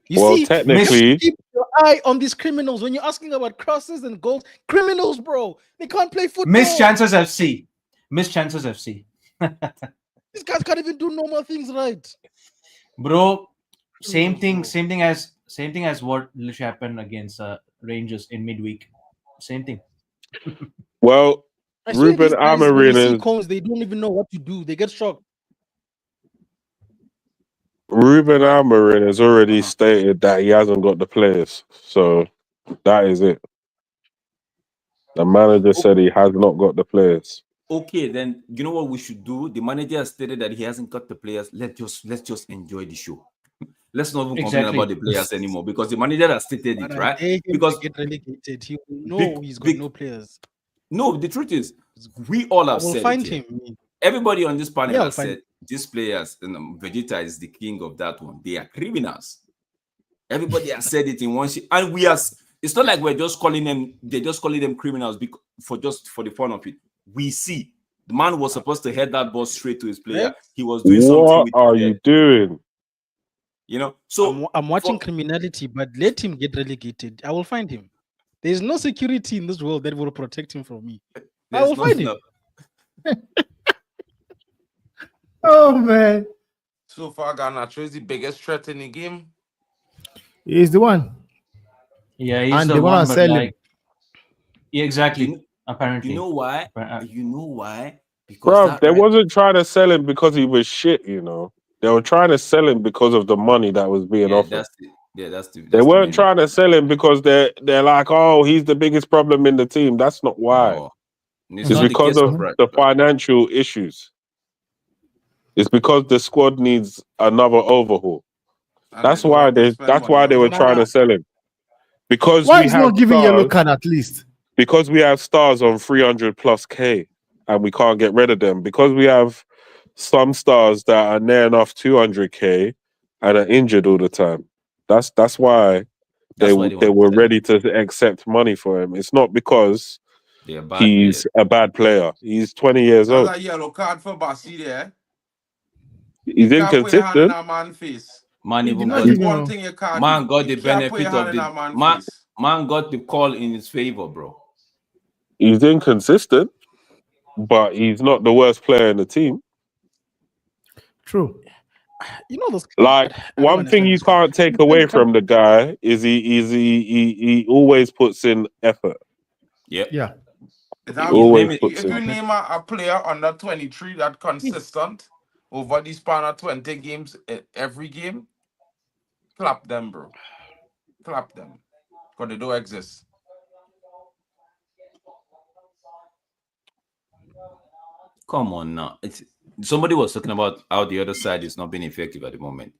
You Well, see, technically, keep your eye on these criminals when you're asking about crosses and goals. Criminals, bro. They can't play football. Missed chances FC. Missed chances FC. These guys can't even do normal things right. Bro, same thing as what literally happened against Rangers in midweek. Same thing. well, I swear Ruben these guys, when they see Amorim cones, they don't even know what to do. They get shocked. has already stated that he hasn't got the players, so that is it. The manager said he has not got the players. Okay, then you know what we should do? The manager has stated that he hasn't got the players. Let's just enjoy the show. Let's not even complain about the players anymore because the manager has stated it, right? Because get relegated, he will know he's got no players. No, the truth is, we all have said find it. him. Everybody on this panel Yeah, has said these players, and Vegeta is the king of that one. They are criminals. Everybody has said it in one shit, and we are. It's not like we're just calling them. They're just calling them criminals for the fun of it. We see the man was supposed to head that ball straight to his player. He was doing something. What are you doing? You know, so I'm watching criminality, but let him get relegated. I will find him. There's no security in this world that will protect him from me. I will find him. Oh man! So far, Garnacho is the biggest threat in the game. He's the one. Yeah, he's and the they one. want to sell him. Like, yeah, exactly. Apparently, you know why? You know why? Because bro, they wasn't trying to sell him because he was shit. You know, they were trying to sell him because of the money that was being offered. They weren't trying to sell him because they're like, oh, he's the biggest problem in the team. That's not why. No, it's because of the financial issues. It's because the squad needs another overhaul. That's why they were trying to sell him. Because why is not giving yellow card at least? Because we have stars on 300+K and we can't get rid of them. Because we have some stars that are near enough 200K and are injured all the time. That's why they were ready to accept money for him. It's not because he's a bad player. He's 20 years old. That's a yellow card for Bassi there. He's inconsistent. Man, even got the benefit of the man got the call in his favor, bro. He's inconsistent. but he's not the worst player in the team. True. You know those. Like I don't one thing understand you this, bro. can't take away from the guy is he always puts in effort. Yep. Yeah. Always If puts you in. name a player under 23 that consistent over the span of 20 games every game, clap them, bro. Clap them. Because they don't exist. Come on now. Somebody was talking about how the other side is not being effective at the moment.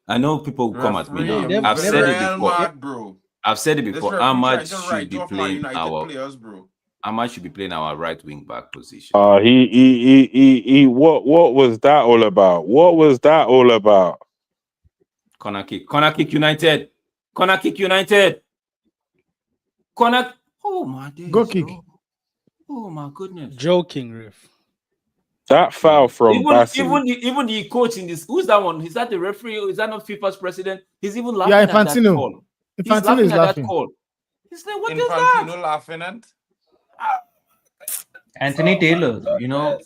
I know people will come at me now. Referee, I've said it Real before. mad, bro. I've said it This before. referee Ahmad trying to should write be off Man playing United players, bro. Ahmad should be playing our right wing back position. He what was that all about? What was that all about? Corner kick United. Corner kick United. Corner. Oh my days. Go kick. Bro. Oh my goodness. Joking, ref. That foul from Bassi. Even the coach in this. Who's that one? Is that the referee? Or is that not FIFA's president? He's even laughing Yeah, at that Infantino. call. Infantino is laughing. That call. He's like, what is that? Infantino laughing at? Anthony Taylor, you know,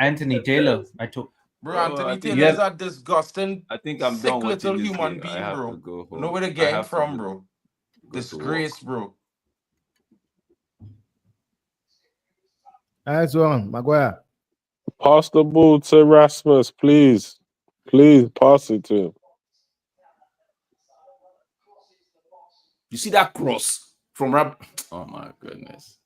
Anthony Taylor. I told. Bro, Anthony I think- Taylor is a disgusting, I think I'm sick done watching little this human game. being, I have bro. to go home. Know where the I game have to from, go- bro. go to Disgrace, bro. Nice one, Maguire. Pass the ball to Rasmus, please. Please pass it to him. You see that cross from Rab? Oh my goodness.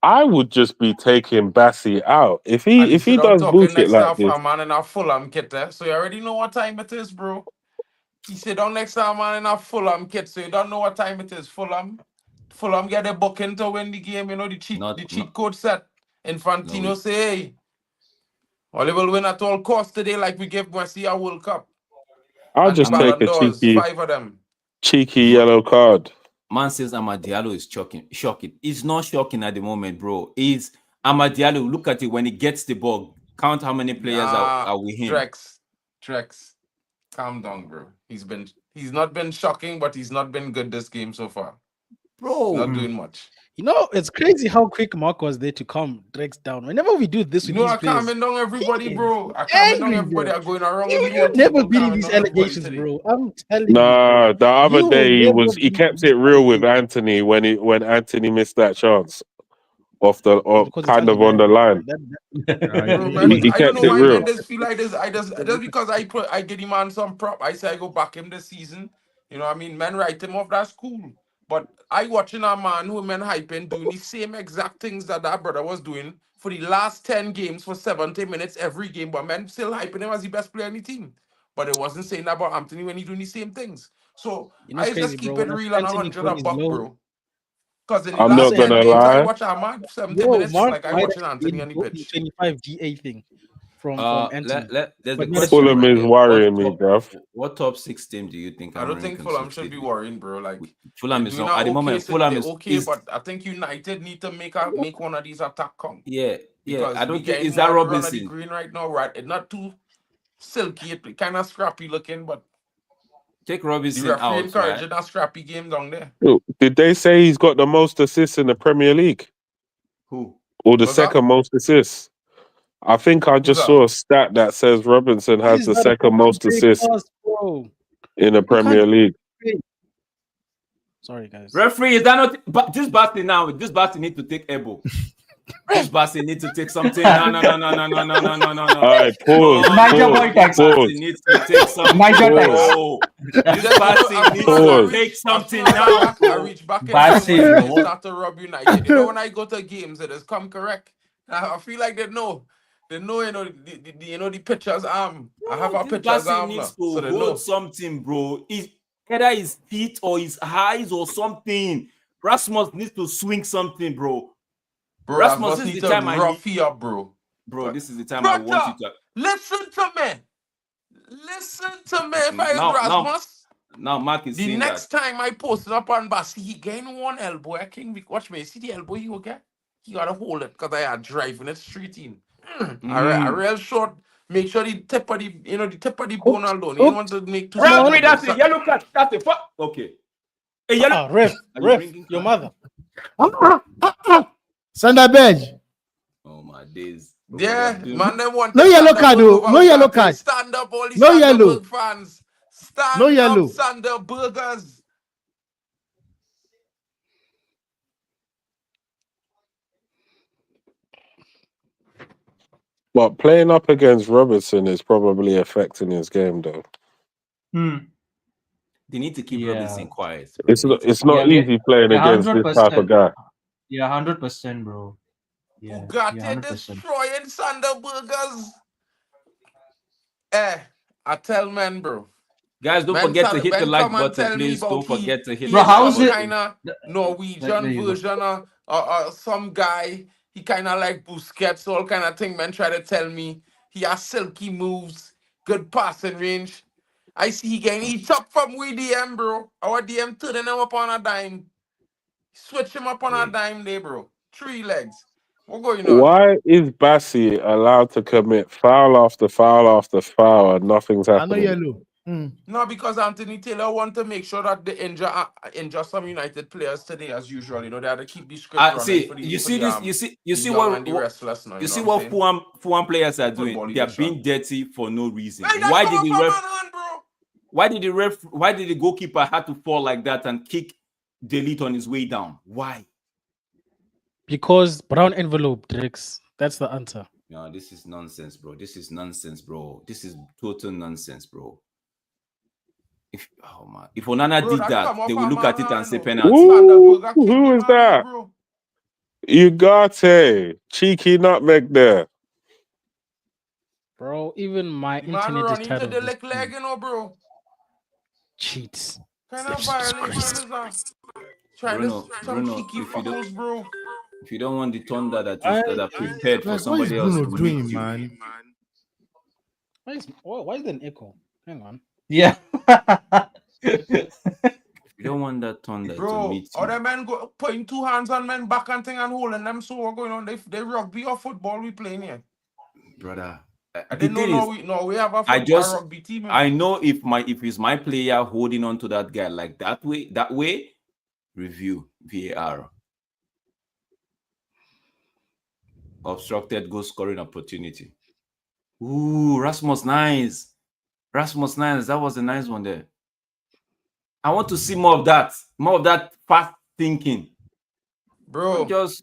I would just be taking Bassi out. If And he sit down does talking bullshit next like to this. a man in a Fulham kit, so you already know what time it is, bro. He sit down next to a man in a Fulham kit, so you don't know what time it is. Fulham get a booking to win the game, you know, the cheat code set. Infantino say, hey, well, they will win at all costs today, like we gave Messi a World Cup. I'll And just the take Ballon a d'Ors, cheeky 5 of them. yellow card. Man says Amad Diallo is shocking. It's not shocking at the moment, bro. It's Amad Diallo. Look at it when he gets the ball. Count how many players are with him. Trex, calm down, bro. He's not been shocking, but he's not been good this game so far. Bro, Not doing much. You know, it's crazy how quick Mark was there to calm Drex down. Whenever we do this, You with know, these I players, calming down everybody, bro. I angry, calming down everybody. bro. Are going around. you never been in these allegations, bro. I'm telling you. Nah, the other You day will never he be kept in it real with these Anthony when Anthony missed that chance off because it's kind of on the line. Bro, man, He I don't kept know it why real. men just feel like this. Just because I get him on some prop, I say I go back him this season. You know what I mean? Men write him off, that's cool. But I watching a man who men hyping doing the same exact things that brother was doing for the last 10 games for 70 minutes every game, but men still hyping him as the best player in the team. But it wasn't saying that about Anthony when he doing the same things. So You know, I it's just crazy, keep bro. it When real and Anthony 100 a got his buck, low- bro. Because in the I'm last not 10 gonna games, I lie. watch Ahmad 70 Yo, minutes Mark like I might watching have Anthony been on the the pitch. 25 DA thing from Anthony. There's But a not question Fulham right is there. worrying me, bruv. What top 6 team do you think I are don't think Fulham should be worrying, bro. Like Fulham they're is doing not at the okay, moment. so Fulham they're is okay, but I think United need to make one of these attack count. yeah. Because I we don't think getting is that more run of the Robinson. green right now, right? It's not too silky, it kind of scrappy looking, but Take the Robinson referee out, encouraging right? that scrappy game down there. Did they say he's got the most assists in the Premier League? Who? Or the What's that? second most assists? I think I just that? saw a stat that says Robinson How has is the that a second most great assists pass, bro? in the Premier can't- League. Sorry, guys. Referee, is that not? But this Basti now. This Basti need to take elbow. This Basti need to take something. No. All right, pause. Niger boy tax. Basti needs to take something. Niger tax. Oh, this Basti needs Pause. to take something I now. reach back in Basti, and bro. start to rub United. You know, when I go to games, it has come correct. I feel like they know, you know, the pitcher's arm. I have a This pitcher's Basti arm, needs so to they hold know. something, bro. Either his feet or his eyes or something. Rasmus needs to swing something, bro. Bro, Rasmus, Rasmus this is need the to time I rough you up, bro. Bro, this is the time I want you to. Listen to me. Listen to me. If I Now- Rasmus, Now Mark is the saying next that. time I posted up on Basti, he gained one elbow. I can't watch me. See the elbow he will get? He gotta hold it because I had driving it straight in. A real short. Make sure the tip of the bone alone. You don't want to make too Referee, much. that's it. Yellow card. That's it. Fuck. Okay. Hey, yellow. Ref, Are you ref, bringing your flag? mother. Sander Bedge. Oh my days. Yeah, man, they want No to yellow Sanderberg card, though. without No yellow that. card. Stand up, all these No yellow. Sanderberg fans. Stand No up, yellow. Sanderbergers. But playing up against Robertson is probably affecting his game, though. They need to keep Robinson quiet. Bro. It's not easy playing against this type of guy. Yeah, 100%, bro. Yeah, Bugatti destroying Sanderbergers. I tell men, bro. Guys, don't forget to hit the like button, please. Don't forget to hit the like button. button. Kind of Norwegian version of some guy. He kind of like Busquets, all kind of thing. Men try to tell me he has silky moves, good passing range. I see he getting eat up from we DM, bro. Our DM turning him up on a dime. Switch him up on a dime day, bro. 3 legs. What going on? Why is Bassi allowed to commit foul after foul after foul and nothing's happening? I know yellow. No, because Anthony Taylor want to make sure that they injure some United players today, as usual. You know, they have to keep the script running. See, for the, you for see the, this. You see what the restless now, you see what Fulham players are doing. They are being dirty for no reason. Why did the ref? Why did the ref? Why did the goalkeeper have to fall like that and kick Delete on his way down? Why? Because brown envelope, Drix. That's the answer. No, this is nonsense, bro. This is nonsense, bro. This is total nonsense, bro. If Onana did that, they will look at it and say penalty. Who is that? You got a cheeky nutmeg there. Bro, even my internet is tired of the this. leg, you know, bro. Cheats. Kind of violation is that? Bruno, if you don't want the thunder that are prepared for somebody else, to doing, man? Why is there an echo? Hang on. Yeah. You don't want that thunder to meet you. Other men go putting 2 hands on men back and thing and holding them. So what's going on? They rugby or football we playing here, brother. I didn't know we have a rugby team. I know if it's my player holding on to that guy like that way, review VAR. Obstructed goal scoring opportunity. Ooh, Rasmus nice. That was a nice one there. I want to see more of that fast thinking. Bro, just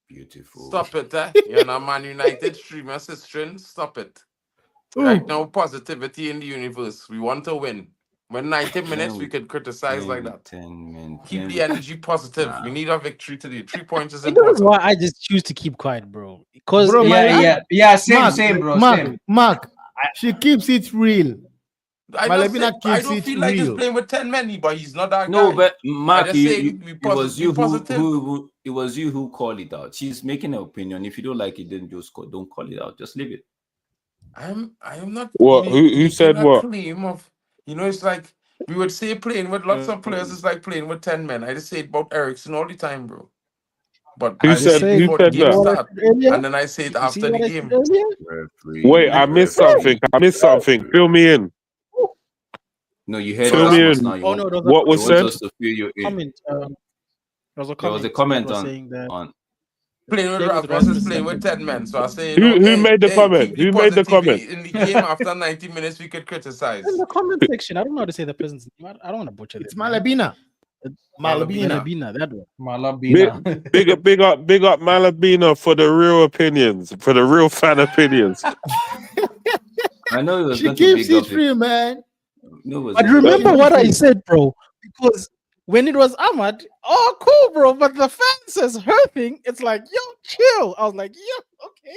beautiful. Stop it, You're not Man United streamer, sister. Stop it. Right now, positivity in the universe. We want to win. When 90 minutes, we could criticize like that. Keep the energy positive. We need a victory today. 3 points is important. That's why I just choose to keep quiet, bro. Because same, bro. Mark, she keeps it real. I don't feel like he's playing with 10 men, but he's not that guy. No, but Mark, it was you who called it out. She's making an opinion. If you don't like it, then just don't call it out. Just leave it. I am not. What? Who said what? Claim of, it's like we would say playing with lots of players is like playing with 10 men. I just say it about Ericsson all the time, bro. But who said that? Start, and then I say it after the game. Wait, I missed something. Fill me in. No, you heard Fill me in. What was said? Comment. There was a comment on playing with Rap versus playing with 10 men. So I say, who made the comment? Who made the comment? In the game after 90 minutes, we could criticize. In the comment section, I don't know how to say the person's name. I don't want to butcher it. It's Malabina. Malabina, that one. Malabina. Big up Malabina for the real opinions, for the real fan opinions. I know it was she keeps it real, man. No, but remember what I said, bro, because when it was Ahmad, cool, bro. But the fan says her thing. It's like, yo, chill. I was like, yo, okay.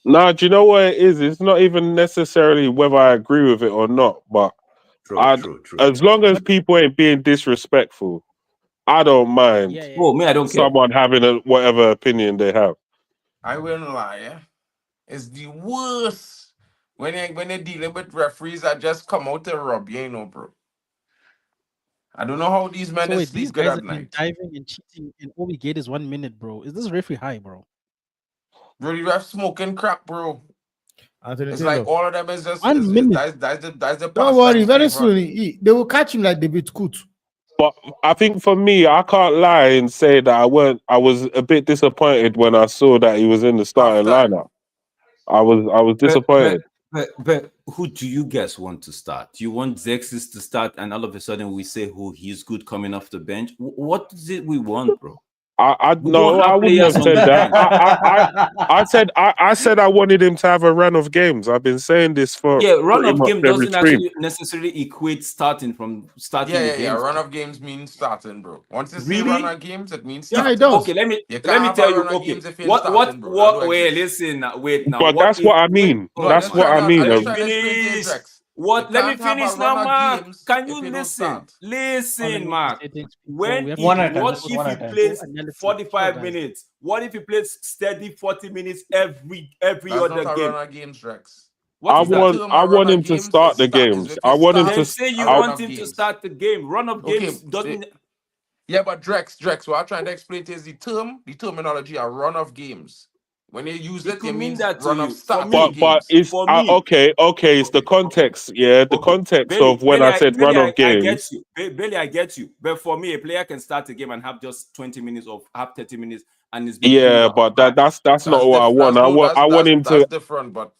Nah, do you know what it is? It's not even necessarily whether I agree with it or not. But true. As long as people ain't being disrespectful, I don't mind. Yeah. Oh, me, I don't care. Someone having whatever opinion they have. I wouldn't lie. Yeah? It's the worst when you're dealing with referees that just come out to rub you, bro. I don't know how these men sleep these good guys at night. Diving and cheating, and all we get is 1 minute, bro. Is this referee high, bro? Bro, you have smoking crap, bro. It's like all of them is just 1 minute. That's the don't worry, very soon they will catch him like David Kut. But I think for me, I can't lie and say that I was a bit disappointed when I saw that he was in the starting lineup. I was disappointed. But who do you guys want to start? Do you want Zexis to start, and all of a sudden we say, "Oh, he's good coming off the bench"? What is it we want, bro? I wouldn't have said that. I said I wanted him to have a run of games. I've been saying this for run of game game doesn't actually necessarily equate starting. Yeah. Run of games means starting, bro. Once you say run of games, it means starting. Yeah, it does. Okay, let me tell you. Okay, what? Wait, listen. Wait now. But that's what I mean. That's what I mean. Finish. What? Let me finish now, Mark. Can you listen? Listen, Mark. What if he plays 45 minutes? What if he plays steady 40 minutes every other game? Run of games, Rex. I want him to start the games. I want him to say you want him to start the game. Run of games doesn't. Yeah, but Drex, what I'm trying to explain is the terminology are run of games. When you use it means that run of start. But it's okay. It's the context. Yeah, the context Bailey, of when I said run of games. I get you, Bailey. I get you. But for me, a player can start a game and have just 20 minutes or have 30 minutes, and it's but that's not what I want. I want him to. That's different, but.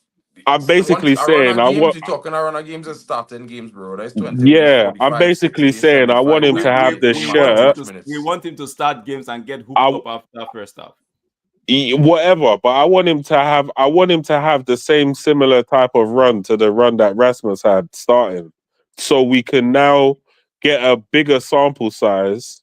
I'm basically saying you're talking around games and starting games, bro. That's 20. Yeah, I'm basically saying I want him to have the shirt. We want him to start games and get hooked up after first half. Whatever, but I want him to have the same similar type of run to the run that Rasmus had starting, so we can now get a bigger sample size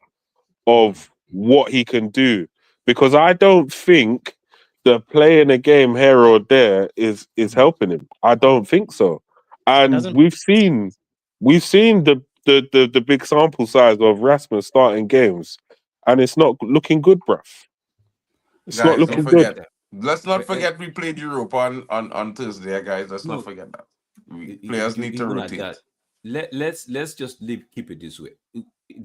of what he can do. Because I don't think the playing a game here or there is helping him. I don't think so. And we've seen the big sample size of Rasmus starting games, and it's not looking good, bruv. It's not looking good. Let's not forget we played Europa on Thursday, guys. Let's not forget that. Players need to rotate. Let's just keep it this way.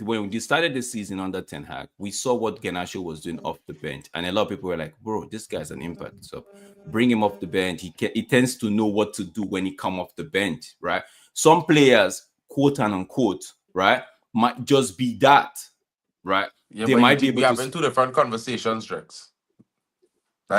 When we started the season under Ten Hag, we saw what Garnacho was doing off the bench, and a lot of people were like, "Bro, this guy's an impact. So bring him off the bench. He tends to know what to do when he come off the bench, right?" Some players, quote and unquote, right, might just be that, right? Yeah, they might be able to. We have two different conversations, Drex.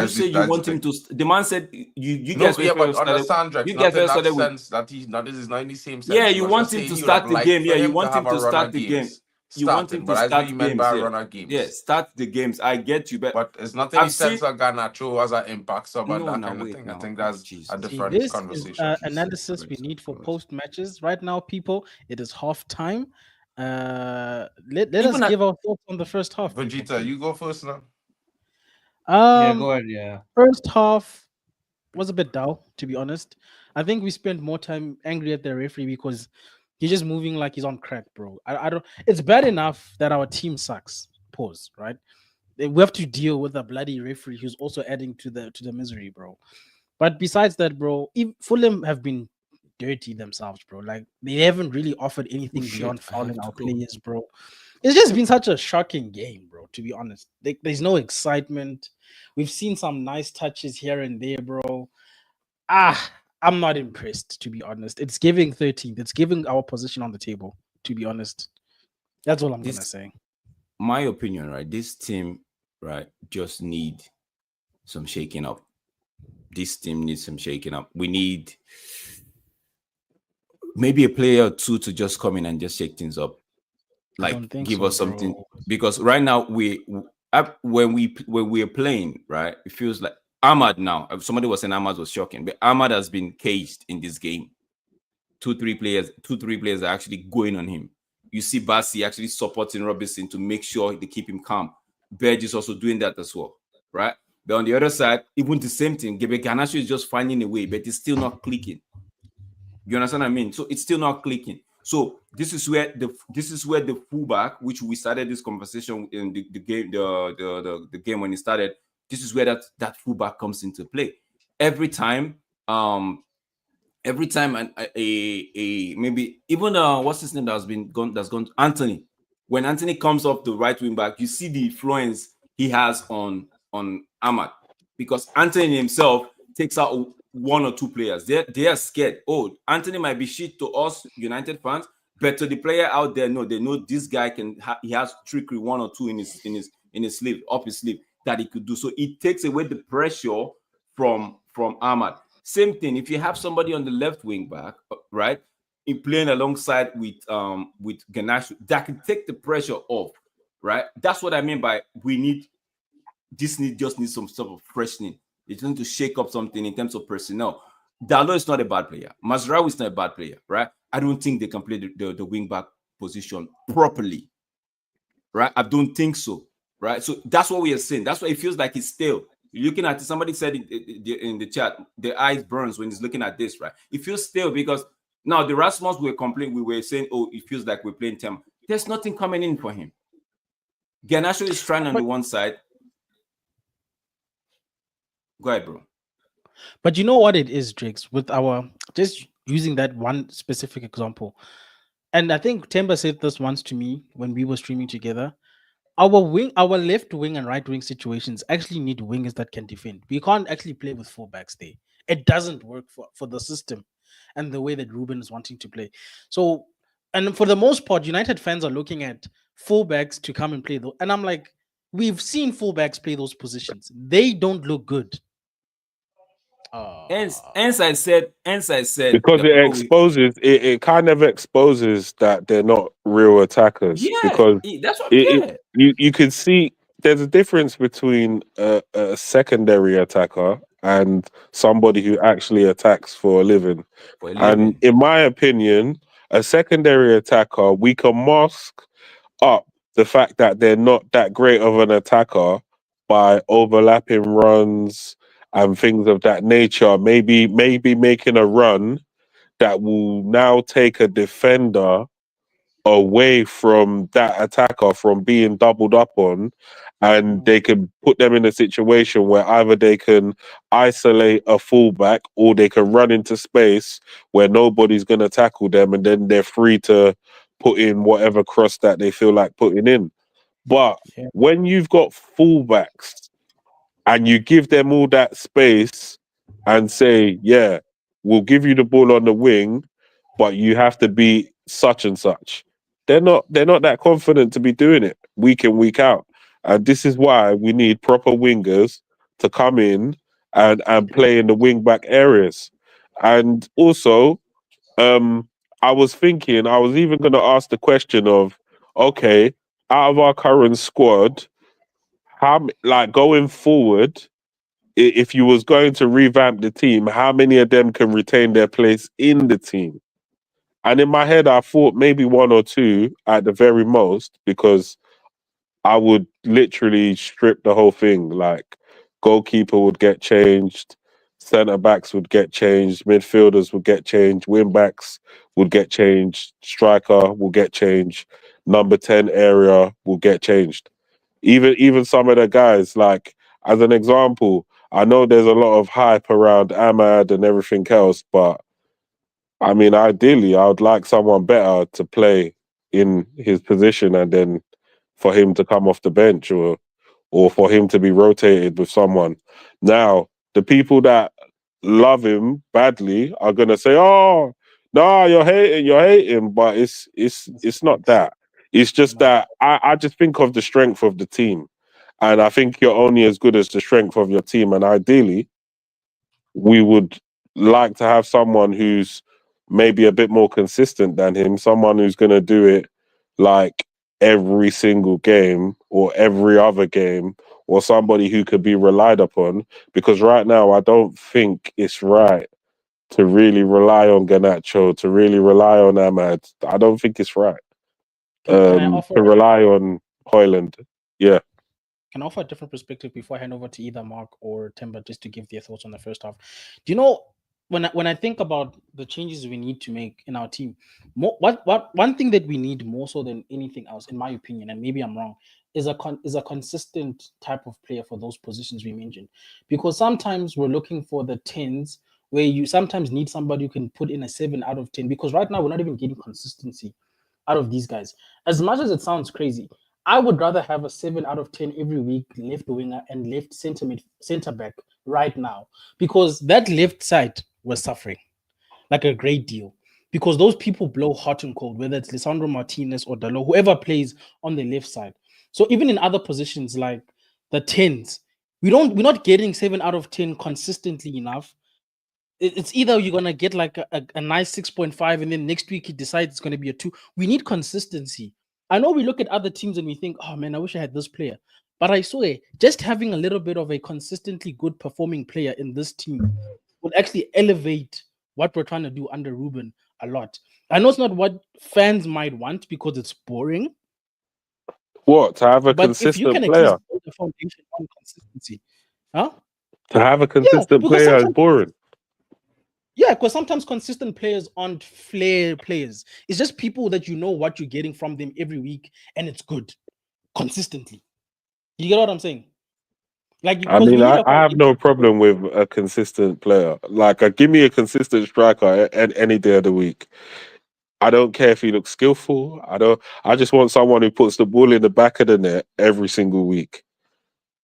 You say you want him to. The man said you guys. Yeah, but understand, Drex. You guys not in that sense that he's not. This is not in the same sense. Yeah, you want him to start the game. Yeah, you want him to start the game. You want him to start games. Yeah, start the games. I get you, but it's not in the sense of Garnacho as an impact sub and that kind of thing. I think that's a different conversation. This is analysis we need for post matches. Right now, people, it is half time. Let us give our thoughts on the first half. Vegeta, you go first now. Go ahead. Yeah. First half was a bit dull, to be honest. I think we spent more time angry at the referee because he's just moving like he's on crack, bro. I don't. It's bad enough that our team sucks. Pause. Right. We have to deal with a bloody referee who's also adding to the misery, bro. But besides that, bro, Fulham have been dirty themselves, bro. Like they haven't really offered anything beyond fouling our players, bro. It's just been such a shocking game, bro, to be honest. There's no excitement. We've seen some nice touches here and there, bro. I'm not impressed, to be honest. It's giving 13th. It's giving our position on the table, to be honest. That's all I'm going to say. My opinion, right? This team, right, just need some shaking up. This team needs some shaking up. We need maybe a player or two to just come in and just shake things up. Like give us something, bro. Because right now when we are playing, right, it feels like Ahmad now. Somebody was saying Ahmad was shocking, but Ahmad has been caged in this game. Two, three players are actually going on him. You see Bassi actually supporting Robinson to make sure they keep him calm. Berge is also doing that as well, right? But on the other side, even the same thing. Garnacho is just finding a way, but it's still not clicking. You understand what I mean? So it's still not clicking. So this is where the fullback, which we started this conversation in the game, the game when it started. This is where that fullback comes into play. Every time maybe even what's his name that's gone Anthony. When Anthony comes off the right wing back, you see the influence he has on Ahmad, because Anthony himself takes out one or two players. They are scared. Oh, Anthony might be shit to us United fans, But to the player out there, no, they know this guy he has trickery 1 or 2 in his sleeve, up his sleeve, that he could do. So it takes away the pressure from Ahmad. Same thing, if you have somebody on the left wing back, right, in playing alongside with Garnacho, that can take the pressure off, right? That's what I mean by just needs some sort of freshening. It's going to shake up something in terms of personnel. Dalot is not a bad player. Mazraoui is not a bad player, right? I don't think they can play the wing back position properly, right? I don't think so, right? So that's what we are saying. That's why it feels like it's stale. You're looking at it, somebody said in the chat, the eyes burns when he's looking at this, right? It feels stale because now the Rasmus we were saying, oh, it feels like we're playing 10. There's nothing coming in for him. Garnacho is trying on the one side. Go ahead, bro. But you know what it is, Jakes, with just using that one specific example. And I think Temba said this once to me when we were streaming together. Our left wing and right wing situations actually need wingers that can defend. We can't actually play with fullbacks there. It doesn't work for the system and the way that Ruben is wanting to play. So, and for the most part, United fans are looking at fullbacks to come and play those. And I'm like, we've seen fullbacks play those positions. They don't look good. Hence I said because it kind of exposes that they're not real attackers. Yeah, because that's what you can see there's a difference between a secondary attacker and somebody who actually attacks for a living. And in my opinion, a secondary attacker, we can mask up the fact that they're not that great of an attacker by overlapping runs and things of that nature. Maybe making a run that will now take a defender away from that attacker from being doubled up on, and they can put them in a situation where either they can isolate a fullback or they can run into space where nobody's going to tackle them, and then they're free to put in whatever cross that they feel like putting in. But when you've got fullbacks and you give them all that space and say, yeah, we'll give you the ball on the wing, but you have to be such and such. They're not that confident to be doing it week in, week out. And this is why we need proper wingers to come in and play in the wing back areas. And also, I was even going to ask the question of, okay, out of our current squad, how, like, going forward, if you was going to revamp the team, how many of them can retain their place in the team? And in my head, I thought maybe 1 or 2 at the very most, because I would literally strip the whole thing. Like, goalkeeper would get changed, centre backs would get changed, midfielders would get changed, wing backs would get changed, striker will get changed, number 10 area will get changed. Even some of the guys, like, as an example, I know there's a lot of hype around Ahmad and everything else, but I mean, ideally, I would like someone better to play in his position, and then for him to come off the bench, or for him to be rotated with someone. Now, the people that love him badly are gonna say, "Oh, no, you're hating," but it's not that. It's just that I just think of the strength of the team, and I think you're only as good as the strength of your team. And ideally, we would like to have someone who's maybe a bit more consistent than him, someone who's going to do it like every single game or every other game, or somebody who could be relied upon. Because right now, I don't think it's right to really rely on Garnacho, to really rely on Ahmad. I don't think it's right to rely on Højlund. Yeah. Can offer a different perspective before I hand over to either Mark or Timber just to give their thoughts on the first half. Do you know, when I think about the changes we need to make in our team, one thing that we need more so than anything else, in my opinion, and maybe I'm wrong, is a consistent type of player for those positions we mentioned. Because sometimes we're looking for the 10s where you sometimes need somebody who can put in a 7 out of 10. Because right now we're not even getting consistency out of these guys. As much as it sounds crazy, I would rather have a 7 out of 10 every week, left winger and left center back right now, because that left side was suffering like a great deal. because those people blow hot and cold, whether it's Lisandro Martinez or Dalot, whoever plays on the left side. So even in other positions like the 10s, we're not getting 7 out of 10 consistently enough. It's either you're gonna get like a nice 6.5, and then next week he decides it's gonna be a 2. We need consistency. I know we look at other teams and we think, oh man, I wish I had this player. But I swear, just having a little bit of a consistently good performing player in this team would actually elevate what we're trying to do under Ruben a lot. I know it's not what fans might want because it's boring. What, to have a But if you consistent can at player? least build the foundation on consistency, huh? To have a consistent because player is sometimes- boring. Yeah, because sometimes consistent players aren't flair players. It's just people that you know what you're getting from them every week, and it's good consistently. You get what I'm saying? Like, I because we mean, need I a have no problem with a consistent player. Like, give me a consistent striker any day of the week. I don't care if he looks skillful. I just want someone who puts the ball in the back of the net every single week.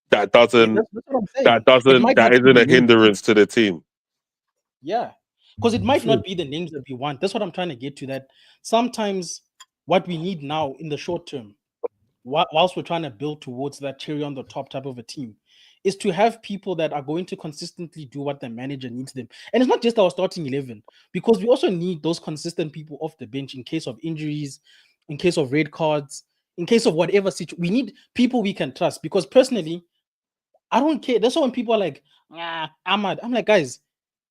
That doesn't. That's what I'm saying. That isn't a hindrance to the team. Yeah, because it might not be the names that we want. That's what I'm trying to get to. That sometimes what we need now in the short term, whilst we're trying to build towards that cherry on the top type of a team, is to have people that are going to consistently do what the manager needs them. And it's not just our starting 11, because we also need those consistent people off the bench in case of injuries, in case of red cards, in case of whatever situation. We need people we can trust, because personally, I don't care. That's why when people are like, Ahmad, I'm like, guys,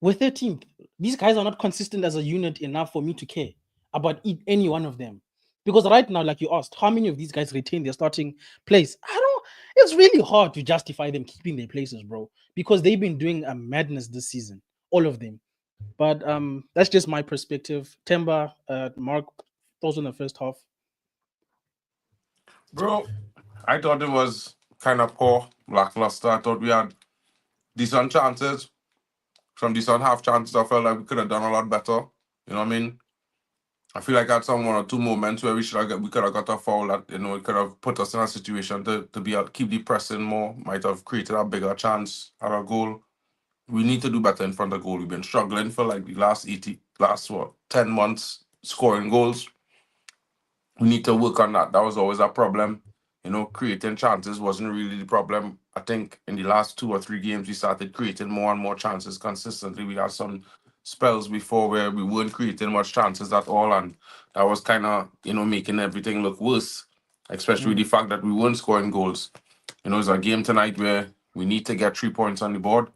we're 13th. These guys are not consistent as a unit enough for me to care about any one of them. Because right now, like you asked, how many of these guys retain their starting place? It's really hard to justify them keeping their places, bro, because they've been doing a madness this season, all of them. But that's just my perspective. Temba, Mark, those in the first half. Bro, I thought it was kind of poor, lackluster. I thought we had decent chances. Some decent half chances. I felt like we could have done a lot better. You know what I mean? I feel like I had some 1 or 2 moments where we could have got a foul that, you know, it could have put us in a situation to be able to keep the pressing more, might have created a bigger chance at a goal. We need to do better in front of goal. We've been struggling for like the last 10 months scoring goals. We need to work on that. That was always a problem. You know, creating chances wasn't really the problem. I think in the last 2 or 3 games, we started creating more and more chances consistently. We had some spells before where we weren't creating much chances at all, and that was kind of, you know, making everything look worse, especially the fact that we weren't scoring goals. You know, it's a game tonight where we need to get 3 points on the board.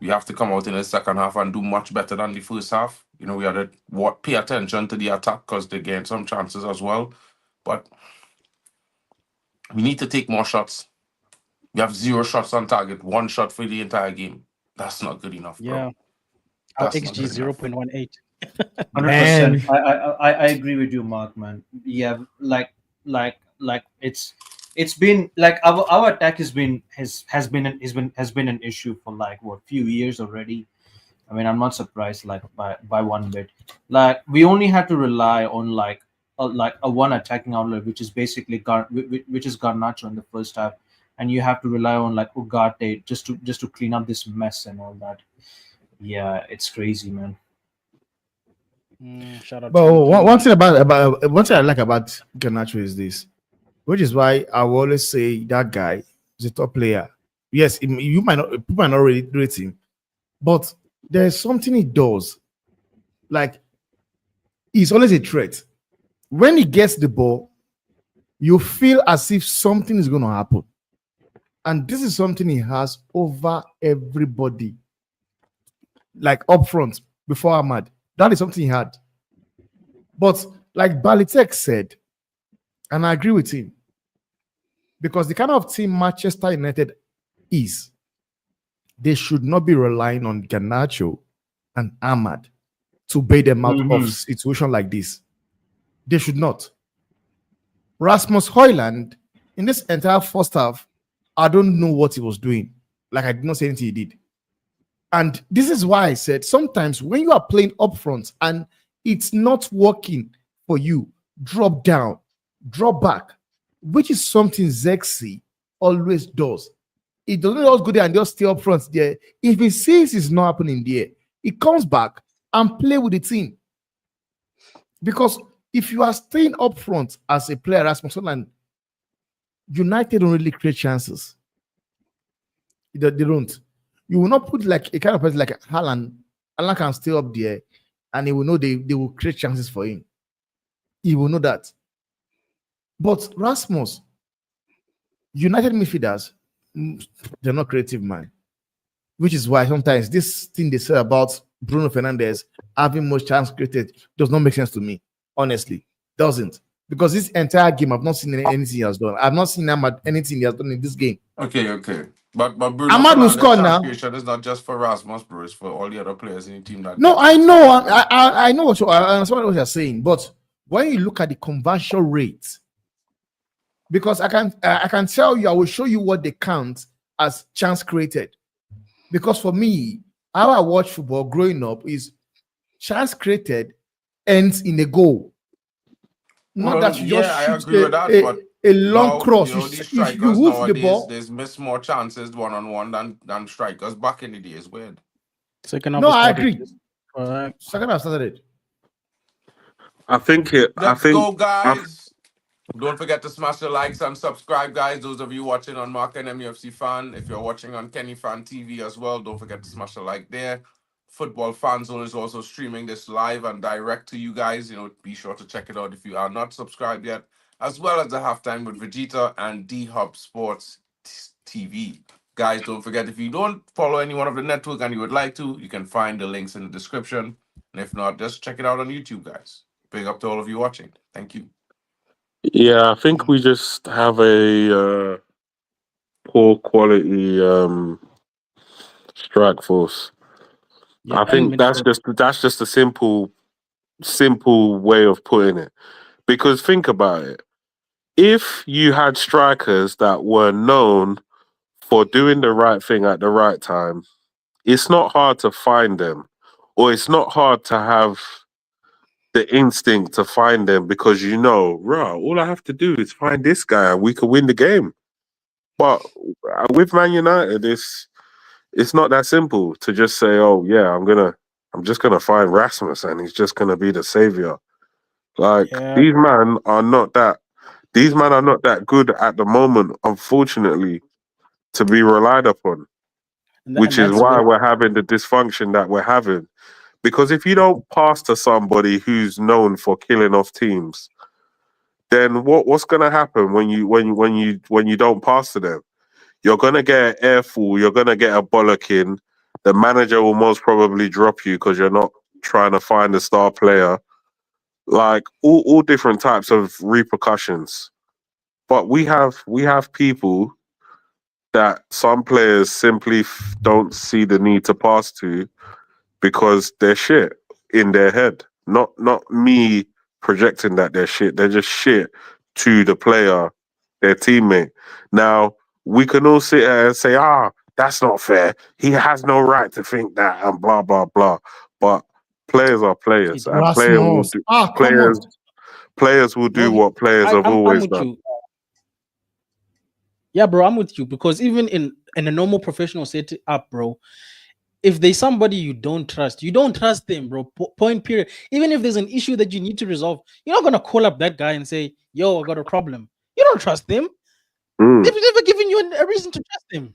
We have to come out in the second half and do much better than the first half. You know, we had to pay attention to the attack because they gained some chances as well. But we need to take more shots. We have 0 shots on target, 1 shot for the entire game. That's not good enough, bro. Yeah. Our That's not XG good enough. 0.18. 100%. I agree with you, Mark, man. Yeah, like it's been like our attack has been an issue for like few years already. I mean, I'm not surprised by one bit. Like, we only had to rely on like a one attacking outlet, which is basically Garnacho in the first half, and you have to rely on like Ugarte just to clean up this mess and all that. Yeah, it's crazy, man. Shout out But to one thing one thing I like about Garnacho is this, which is why I will always say that guy is a top player. Yes, people might not really rate him, but there's something he does. Like, he's always a threat. When he gets the ball, you feel as if something is going to happen. And this is something he has over everybody. Like up front, before Ahmad. That is something he had. But like Balitek said, and I agree with him, because the kind of team Manchester United is, they should not be relying on Garnacho and Ahmad to bail them out of situation like this. They should not. Rasmus Højlund, in this entire first half, I don't know what he was doing. Like, I did not say anything he did. And this is why I said sometimes when you are playing up front and it's not working for you, drop down, drop back, which is something Zexi always does. He doesn't always go there and just stay up front there. If he sees it's not happening there, he comes back and play with the team. Because if you are staying up front as a player, as Sunderland, United don't really create chances. They don't. You will not put like a kind of person like Haaland. Haaland can stay up there, and he will know they will create chances for him. He will know that. But Rasmus, United midfielders, they're not creative, man. Which is why sometimes this thing they say about Bruno Fernandes having most chance created does not make sense to me. Honestly, doesn't. Because this entire game, I've not seen anything he has done. I've not seen anything he has done in this game. Okay. But Bruno Ahmad will score Fernandes' now. creation is not just for Rasmus, bro. It's for all the other players in the team. No, I know. I know I understand what you're saying. But when you look at the conversion rate, because I can tell you, I will show you what they count as chance created. Because for me, how I watch football growing up is chance created ends in a goal. Not that you just I shoot agree with that, but a long cross. these You strikers hoof nowadays, the ball. there's miss more chances one-on-one than strikers back in the day. It's weird. Second No, I agree. Second half started it. I think it. Let's go, guys. Don't forget to smash the likes and subscribe, guys. Those of you watching on Mark and MUFC Fan, if you're watching on Kenny Fan TV as well, don't forget to smash the like there. Football Fan Zone is also streaming this live and direct to you guys. Be sure to check it out if you are not subscribed yet, as well as the halftime with Vegeta and D-Hub Sports TV. Guys, don't forget, if you don't follow any one of the network and you would like to, you can find the links in the description. And if not, just check it out on YouTube, guys. Big up to all of you watching. Thank you. Yeah, I think we just have a poor quality strike force. Yeah, I think that's just a simple way of putting it. Because think about it. If you had strikers that were known for doing the right thing at the right time, it's not hard to find them. Or it's not hard to have the instinct to find them because all I have to do is find this guy and we can win the game. But with Man United, it's not that simple to just say, oh yeah, I'm just gonna find Rasmus and he's just gonna be the savior. These men are not that good at the moment, unfortunately, to be relied upon. Which is why we're having the dysfunction that we're having. Because if you don't pass to somebody who's known for killing off teams, then what's gonna happen when you don't pass to them? You're gonna get an airful, you're gonna get a bollocking. The manager will most probably drop you because you're not trying to find a star player. Like all different types of repercussions. But we have people that some players simply don't see the need to pass to because they're shit in their head. Not me projecting that they're shit. They're just shit to the player, their teammate. Now, we can all sit here and say, that's not fair. He has no right to think that and blah, blah, blah. But players are players. And players will do what players have always done. Yeah, bro, I'm with you because even in a normal professional setup, bro, if there's somebody you don't trust them, bro. Point period. Even if there's an issue that you need to resolve, you're not gonna call up that guy and say, "Yo, I got a problem." You don't trust them. They've never given you a reason to trust them.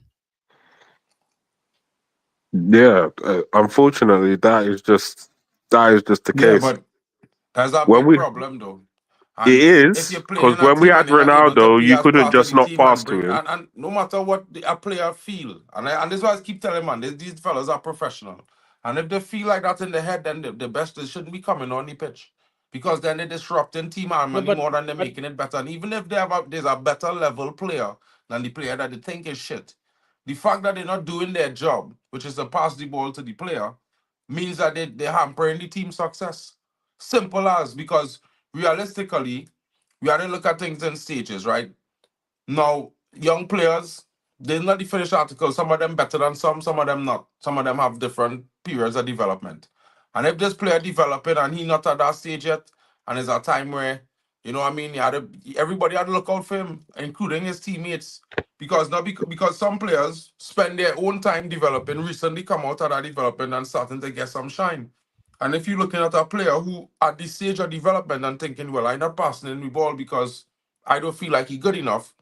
Yeah, unfortunately, that is just the case. But that's a big problem, though. And it is because when we had Ronaldo, you couldn't just not pass to him. And no matter what a player feel, and this is why I keep telling man, these fellas are professional. And if they feel like that in the head, then the best they shouldn't be coming on the pitch, because then they're disrupting team harmony more than they're making it better. And even if there's a better level player than the player that they think is shit, the fact that they're not doing their job, which is to pass the ball to the player, means that they're hampering the team's success. Simple as, because realistically, we have to look at things in stages, right? Now, young players, they're not the finished article. Some of them better than some of them not. Some of them have different periods of development. And if this player developing and he not at that stage yet, and there's a time where, everybody had to look out for him, including his teammates. Because some players spend their own time developing, recently come out of that development and starting to get some shine. And if you're looking at a player who at this stage of development and thinking, well, I'm not passing in the ball because I don't feel like he's good enough,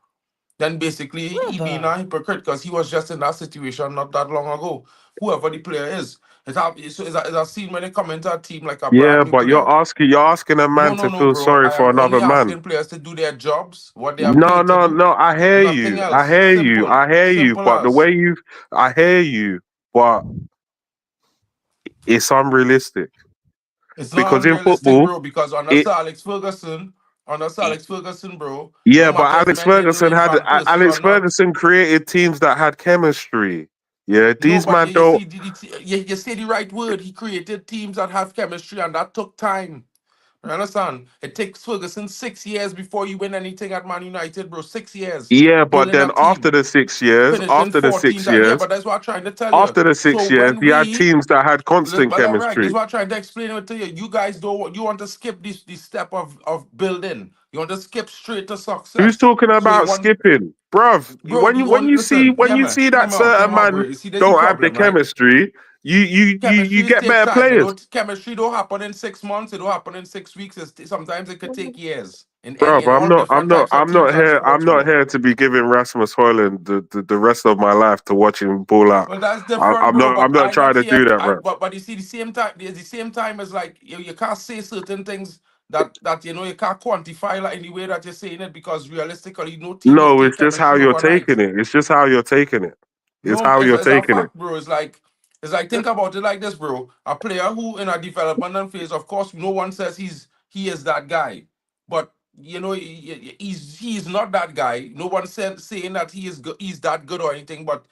then basically he being a hypocrite because he was just in that situation not that long ago. Whoever the player is. It's a scene when they come into a team like a Yeah, brand new but player. you're asking a man to No, feel bro. sorry I for am another only man. asking players to do their jobs, what they are No, paid to no, do. no. I hear Nothing you. I else. hear you. Simple. I hear you. Simple But the as. way you, I hear you. But it's unrealistic It's not because in unrealistic, football, bro, because under it. Sir Alex Ferguson, bro, no Yeah, but matter his Alex men didn't Ferguson rate had Van Persie or Alex not. Ferguson created teams that had chemistry. Yeah, No, these but man you don't. see, you say the right word. He created teams that have chemistry, and that took time. You understand? It takes Ferguson 6 years before you win anything at Man United, bro. 6 years Yeah, but building then a team, after the 14th. six Yeah, years, but that's what I'm trying to tell you. after the So 6 years, when he had we teams that had constant But all right, this is chemistry. what I'm trying to explain it to you. You guys don't you want to skip this step of building. You want to skip straight to Who's success. talking So you about want, skipping, bruv? bro, the When only you see listen, when you see that hear certain me out, bro. man You see, there's a don't have the problem, right? chemistry, you Chemistry get take better time. players, Chemistry don't happen in 6 months. It don't happen in 6 weeks. Sometimes it could take years bruv. in all different types of teams and I'm sports, not bro. here to be giving Rasmus Højlund the rest of my life to watch him ball out. Well, that's different, bro. I'm But not I trying not to here. do that, bruv. But you see, the same time as like you can't say certain things that you can't quantify like in the way that you're saying it because realistically, no team will No, take it's just how chemistry you're overnight. taking it. It's just how you're taking it. It's No, how you're it's a taking it. fact, bro. It's like think about it like this, bro. A player who in a developmental phase, of course, no one says he is that guy, but he's not that guy. No one said saying that he's that good or anything, but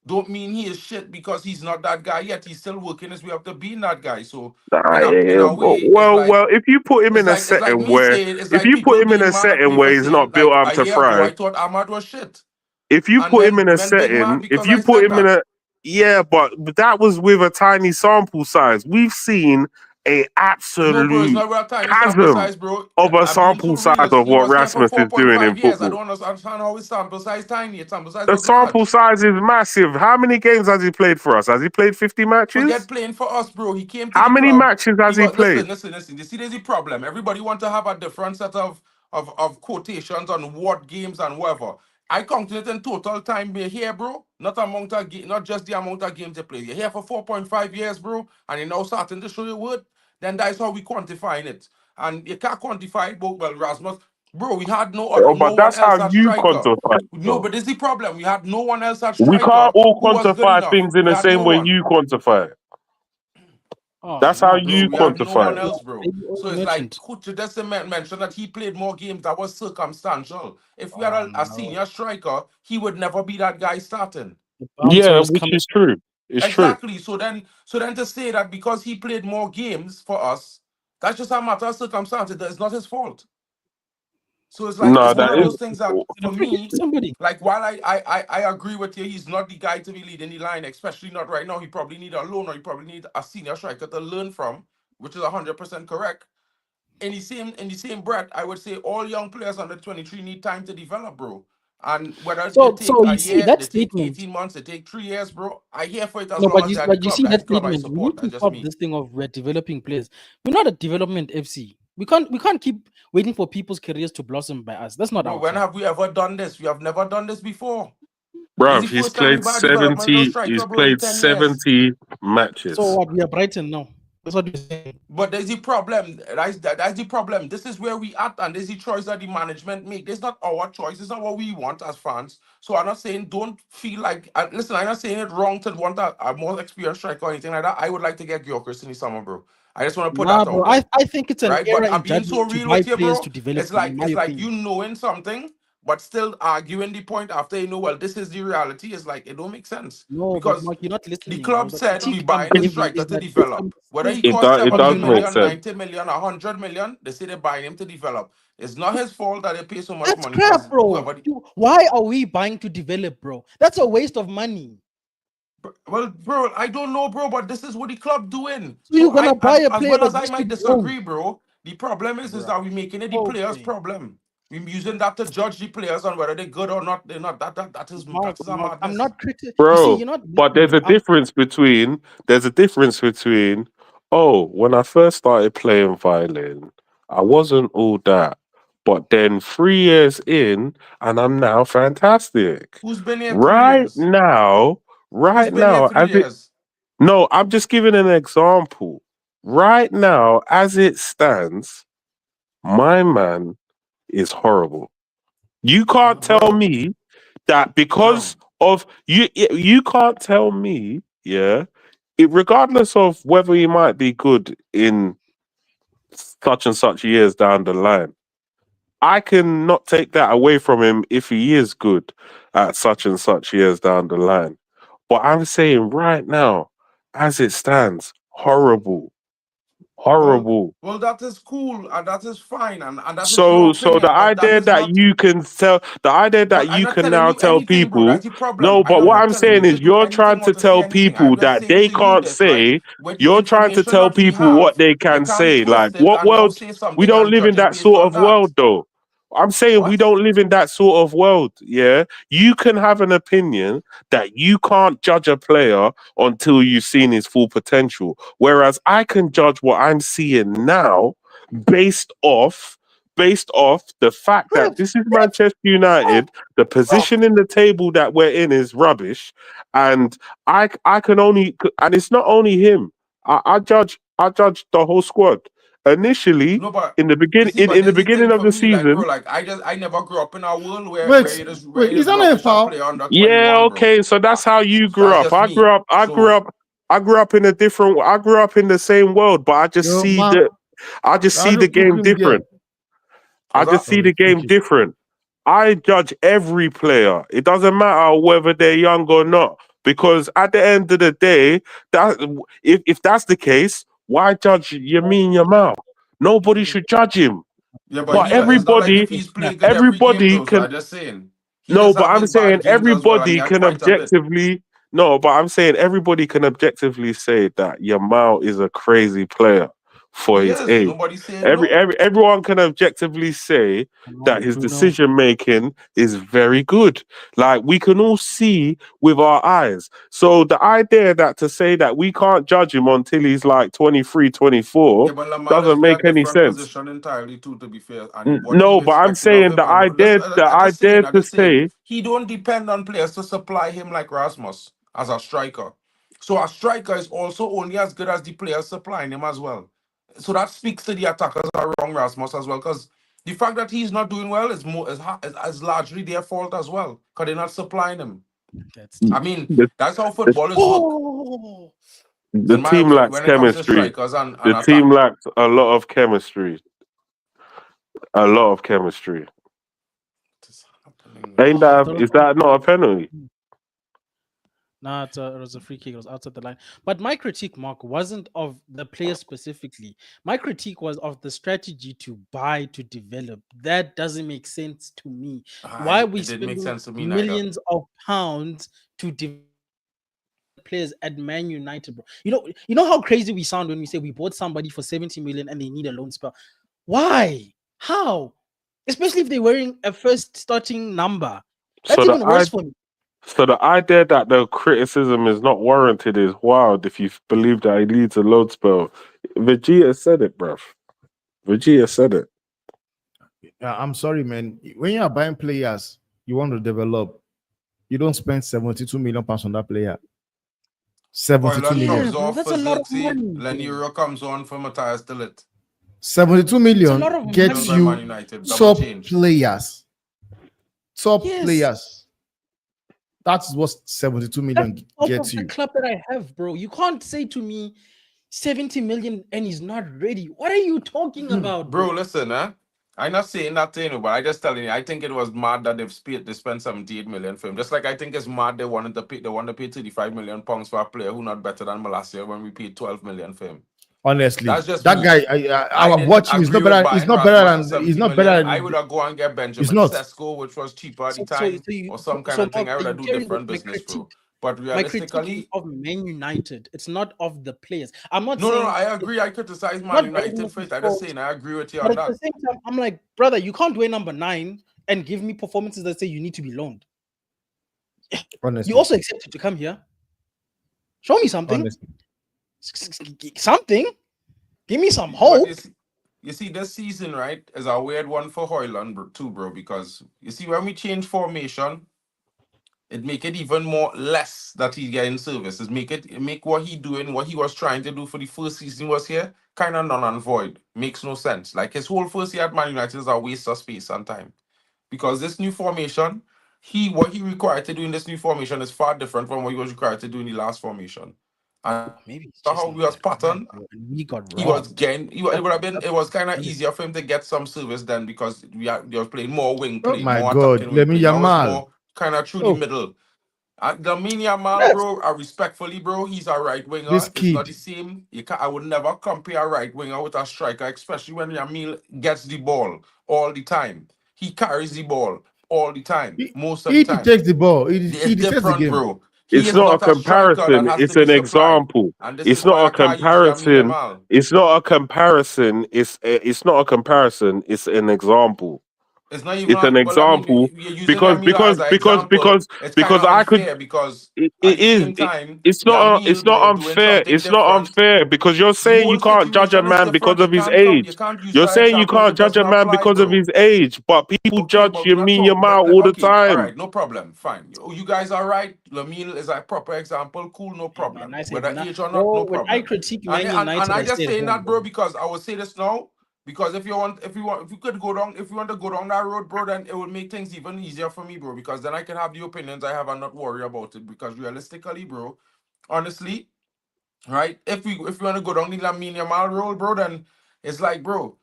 don't mean he is shit because he's not that guy yet. He's still working his way up to being that guy. So in a way, Well, if you put him in a it's like setting me where, saying it's if like you put people him in being a mad at setting me where for he's saying not built like up a to year ago I thrive, thought Ahmad was shit. if you And put him then in a men get mad setting, if because you I put said him in that. a, yeah, but that was with a tiny sample size. We've seen a No, bro, it's absolute not about tiny sample chasm size, bro. of a I'm being sample so size real. of He what was here for Rasmus is doing in 4.5 years. I football. don't understand how his sample size tiny. His sample size The was sample large. size is massive. How many games has he played for us? Has he played 50 Forget matches? playing for us, bro. He came to How the many club. matches He has he was played? listen. You see, there's a problem. Everybody want to have a different set of quotations on what games and whatever. I counted it in total time we're here, bro. Not just the amount of games they play. You're here for 4.5 years, bro, and you're now starting to show your worth. Then that's how we quantifying it. And you can't quantify it, but well, Rasmus, bro, we had Oh, no but one that's how else at you striker. quantify it, No, though. but this is the problem. We had no one else at We can't striker all who was good quantify enough. things in We the had no same way one. you quantify it. Oh, That's how mad. Bro, you we had no quantify one it. else, bro. Maybe So it's like merchant. who just mentioned that he played more games. That was circumstantial. If we had Oh a no, senior striker, he would never be that guy starting. the bouncer Yeah, is which coming. is true. It's true. Exactly. So then to say that because he played more games for us, that's just a matter of circumstance. It's not his fault. So it's like No, it's one that of Somebody, those things that the for free kick me, to somebody. like while I agree with you, he's not the guy to be leading the line, especially not right now. He probably need a loan or he probably need a senior striker to learn from, which is 100% correct. In the same breath, I would say all young players under 23 need time to develop, bro. And whether they take So a you see year, that they take statement. 18 months, they take 3 years, bro. I here for it as No, long as they're at the but you club. see That's that the club I statement. We support. need That's to just stop me. this thing of we're developing players. We're not a development FC. We can't keep waiting for people's careers to blossom by us. That's not Bro, our when time. have we ever done this? We have never done this before. This is bruv, the first time we buy a developmental striker, he's bro, in played 10 years. 70 So matches. what? We are Brighton now. That's what we're saying. But there's the problem. That's the problem. This is where we at, and there's the choice that the management make. This is not our choice. It's not what we want as fans. So I'm not saying don't feel like. Listen, I'm not saying it wrong to want a more experienced striker or anything like that. I would like to get Gyökeres in the summer, bro. I just want to put Nah, that bro. out there, I think it's an right? But error I'm in being so judgment to real buy with you, players bro. to develop It's them, like in my it's like opinion. you knowing something, but still arguing the point after you know. Well, this is the reality. It's like it don't make sense No, but because Mark, you're not the listening, bro. club The said we critique I'm buying a giving striker is to that it's a develop. Whether he mistake costs It 70 does make million, sense. 90 million, 100 million, they say they're buying him to develop. It's not his fault that they pay so much That's money crap, because bro. whoever. Why are we buying to develop, bro? That's a waste of money. Well, bro, I don't know, bro, but this is what the club doing. So you're gonna buy a As player well that as I just to might be owned, disagree, bro, the problem is that bro. we're making it the players' Okay, problem. We're using that to judge the players on whether they're good or not. They're not. That is a Mark. I'm madness. not critical. You see, Bro, you're not but listening. there's a difference between Oh, when I first started playing violin, I wasn't all that. But then 3 years in, and I'm now fantastic. Who's been here 3 Right years? now, Who's right been here now, 3 years? no, I'm just giving an example. Right now, as it stands, my man is horrible. You can't tell Bro, me that bro. because of you. You can't tell me, yeah. Regardless of whether he might be good in such and such years down the line, I can not take that away from him if he is good at such and such years down the line. But I'm saying right now, as it stands, horrible, Well, horrible. well, that is cool and that is fine and that is your So the opinion, but that idea is that not. you can tell, the idea But that I'm you not can telling now you tell anything, bro. people, That's the problem. no, I but am what not I'm telling you saying to is do you're trying anything or to to say tell anything. I'm people just that saying they to you can't this, right? say, With the you're trying to information tell that we people what have, they you can can't say. Like, twist it what and now world? say We something don't and live in judge it that based sort on of that. world, though. I'm saying we What? don't live in that sort of world, yeah? You can have an opinion that you can't judge a player until you've seen his full potential. Whereas I can judge what I'm seeing now based off the fact that this is Manchester United, the position in the table that we're in is rubbish, and I can only, and it's not only him. I judge the whole squad. Initially, No, but in the you beginning see, but in the there's the beginning thing of for the me, like, bro, season. like I never grew up in a world where Wait, it is is that not a rubbish a foul? player under Yeah, 21, bro. okay, so that's how you grew That's up. just me. So I grew up in a different. I grew up in the same world, but Yo, man, I just see the look game him there. different. I what's just that? see Sorry, the game okay. different. I judge every player. It doesn't matter whether they're young or not, because at the end of the day, that if that's the case, why judge Yamin Yamal? Nobody should judge him. Yeah, but But it's not like if everybody, he's playing good every game everybody though. So can. I'm just saying he No, just but have I'm his saying bad games as well, and he everybody had can quite a bit. objectively. No, but I'm saying everybody can objectively say that Yamal is a crazy player for He his is. age. Nobody saying no. Everyone can objectively say that his Bruno. decision making is very good. Like we can all see with our eyes. So the idea that to say that we can't judge him until he's like 23, 24 Yeah, but Lamar is doesn't play a make any different sense. position entirely too, to be fair. And what No, you but I'm expecting of saying him, and the I idea just to saying, say. he don't depend on players to supply him like Rasmus as a striker. So a striker is also only as good as the players supplying him as well. So that speaks to the attackers around Rasmus as well, because the fact that he's not doing well is largely their fault as well, because they're not supplying him. That's deep. I mean, The, that's how the, footballers work, Oh, the in my team opinion, lacks when it comes to chemistry. strikers and The team attack. lacks a lot of chemistry. A lot of chemistry. What is happening, Ain't man? I that thought is that not a penalty? nah, it was a free kick. It was outside the line. But my critique, Mark, wasn't of the player specifically. My critique was of the strategy to buy, to develop. That doesn't make sense to me. Why are we It didn't make spending sense to me neither. millions of pounds to develop players at Man United, bro? You know how crazy we sound when we say we bought somebody for 70 million and they need a loan spell. Why? How? Especially if they're wearing a first starting number. So That's the even I worse for me. so the idea that the criticism is not warranted is wild if you believe that he needs a load spell. Vegeta said it, bruv. Vegeta said it. I'm sorry, man. When you are buying players, you want to develop. You don't spend 72 million pounds on that player. 72 Hoyler million. Yeah, subs bro, off that's for a lot of Zirkzee. money, bro. Leniero comes on for Matthias Delit. 72 It's a lot of million Done gets by money. Man you United. Double top change. players. Top Yes. players. That's what 72 million That's off gets of the you. club that I have, bro. You can't say to me 70 million and he's not ready. What are you talking about, Bro, bro? listen, I'm not saying that to you, but I just telling you, I think it was mad that they spent 78 million for him. Just like I think it's mad they wanted to pay 35 million pounds for a player who not better than Malacia when we paid 12 million for him. Honestly, That's just that me. guy, I I've didn't watched him. He's agree not with better. He's buying not better Rasmus for than. He's 70 not million. better I than. would have go and get He's Benjamin not. Sesko, which was cheaper at the So, time, or some kind of thing. Mark, I would are have you do hearing different my business, critique? bro. But My critique is realistically, of Man United. It's not of the players. I'm not no, saying I agree. I criticize Man not United for Bournemouth's it. I just fault, saying I agree with you but on at that. the same time, I'm like, brother, you can't wear number 9 and give me performances that say you need to be loaned. Honestly, You also accepted to come here. Show me something. honestly. Something. Give me some But hope. you see, this season, right, is a weird one for Hoyland too, bro, because you see, when we change formation, it make it even more less that he's getting services. Make what he doing, what he was trying to do for the first season was here, kind of null and void. Makes no sense. Like his whole first year at Man United is a waste of space and time. Because this new formation, what he required to do in this new formation is far different from what he was required to do in the last formation. And Maybe it's how he was patterned, we got he wrong. was getting. It was kind of easier for him to get some service then because he was playing more wing play, my more God, attacking wing play. Now it's Yamal. more kind of through Oh. the middle. Lamine Yamal, bro, respectfully, bro, he's a right winger. This It's not kid. the same. I would never compare a right winger with a striker, especially when Yamil gets the ball all the time. He carries the ball all the time, most of the He time. takes the ball. He It's dictates the different, game. bro. He It's is not a a striker that comparison. has It's to be an supplied. example. And this It's is why not a I can't use Lamine comparison. Yamal. It's not a comparison. It's not a comparison. It's an example. It's not even. It's an Well, I mean, example you're using because Yamil as an example. It's kind of I could. unfair because It at the is. same time, It's Yamil, not bro, doing unfair. something It's not different. unfair because you're The saying you whole can't judge a situation is man because different. of You his can't come. You age. can't use You're that saying you example. can't It judge a doesn't man apply, because of bro. his age, but people Okay, judge but we're not Yamal talking. all the Okay, all time. right, no problem. Fine. You guys are right. Lamine is a proper example. Cool, no problem. Man, I said Whether nah. age or Bro, not, no when I problem. critique And, Man and, United, I I just stay at saying home, that, bro, because I will say this now. Because if you want to go down that road, bro, then it will make things even easier for me, bro. Because then I can have the opinions I have and not worry about it. Because realistically, bro, honestly, right? If we want to go down the Lamine Yamal road, bro, then it's like, bro.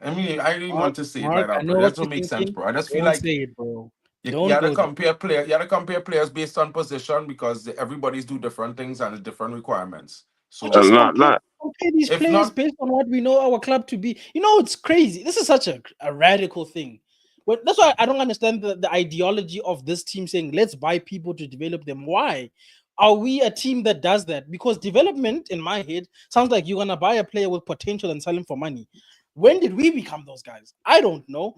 I mean, I didn't want to say it like Mark, I that, know bro. what That you're don't make sense, thinking. bro. I just feel Don't like say it, bro. you Don't gotta go there. compare player. You gotta compare players based on position because everybody's do different things and different requirements. So Just Like, compare these if players not, based on what we know our club to be. You know, it's crazy. This is such a radical thing. But that's why I don't understand the ideology of this team saying, let's buy people to develop them. Why? Are we a team that does that? Because development, in my head, sounds like you're going to buy a player with potential and sell him for money. When did we become those guys? I don't know.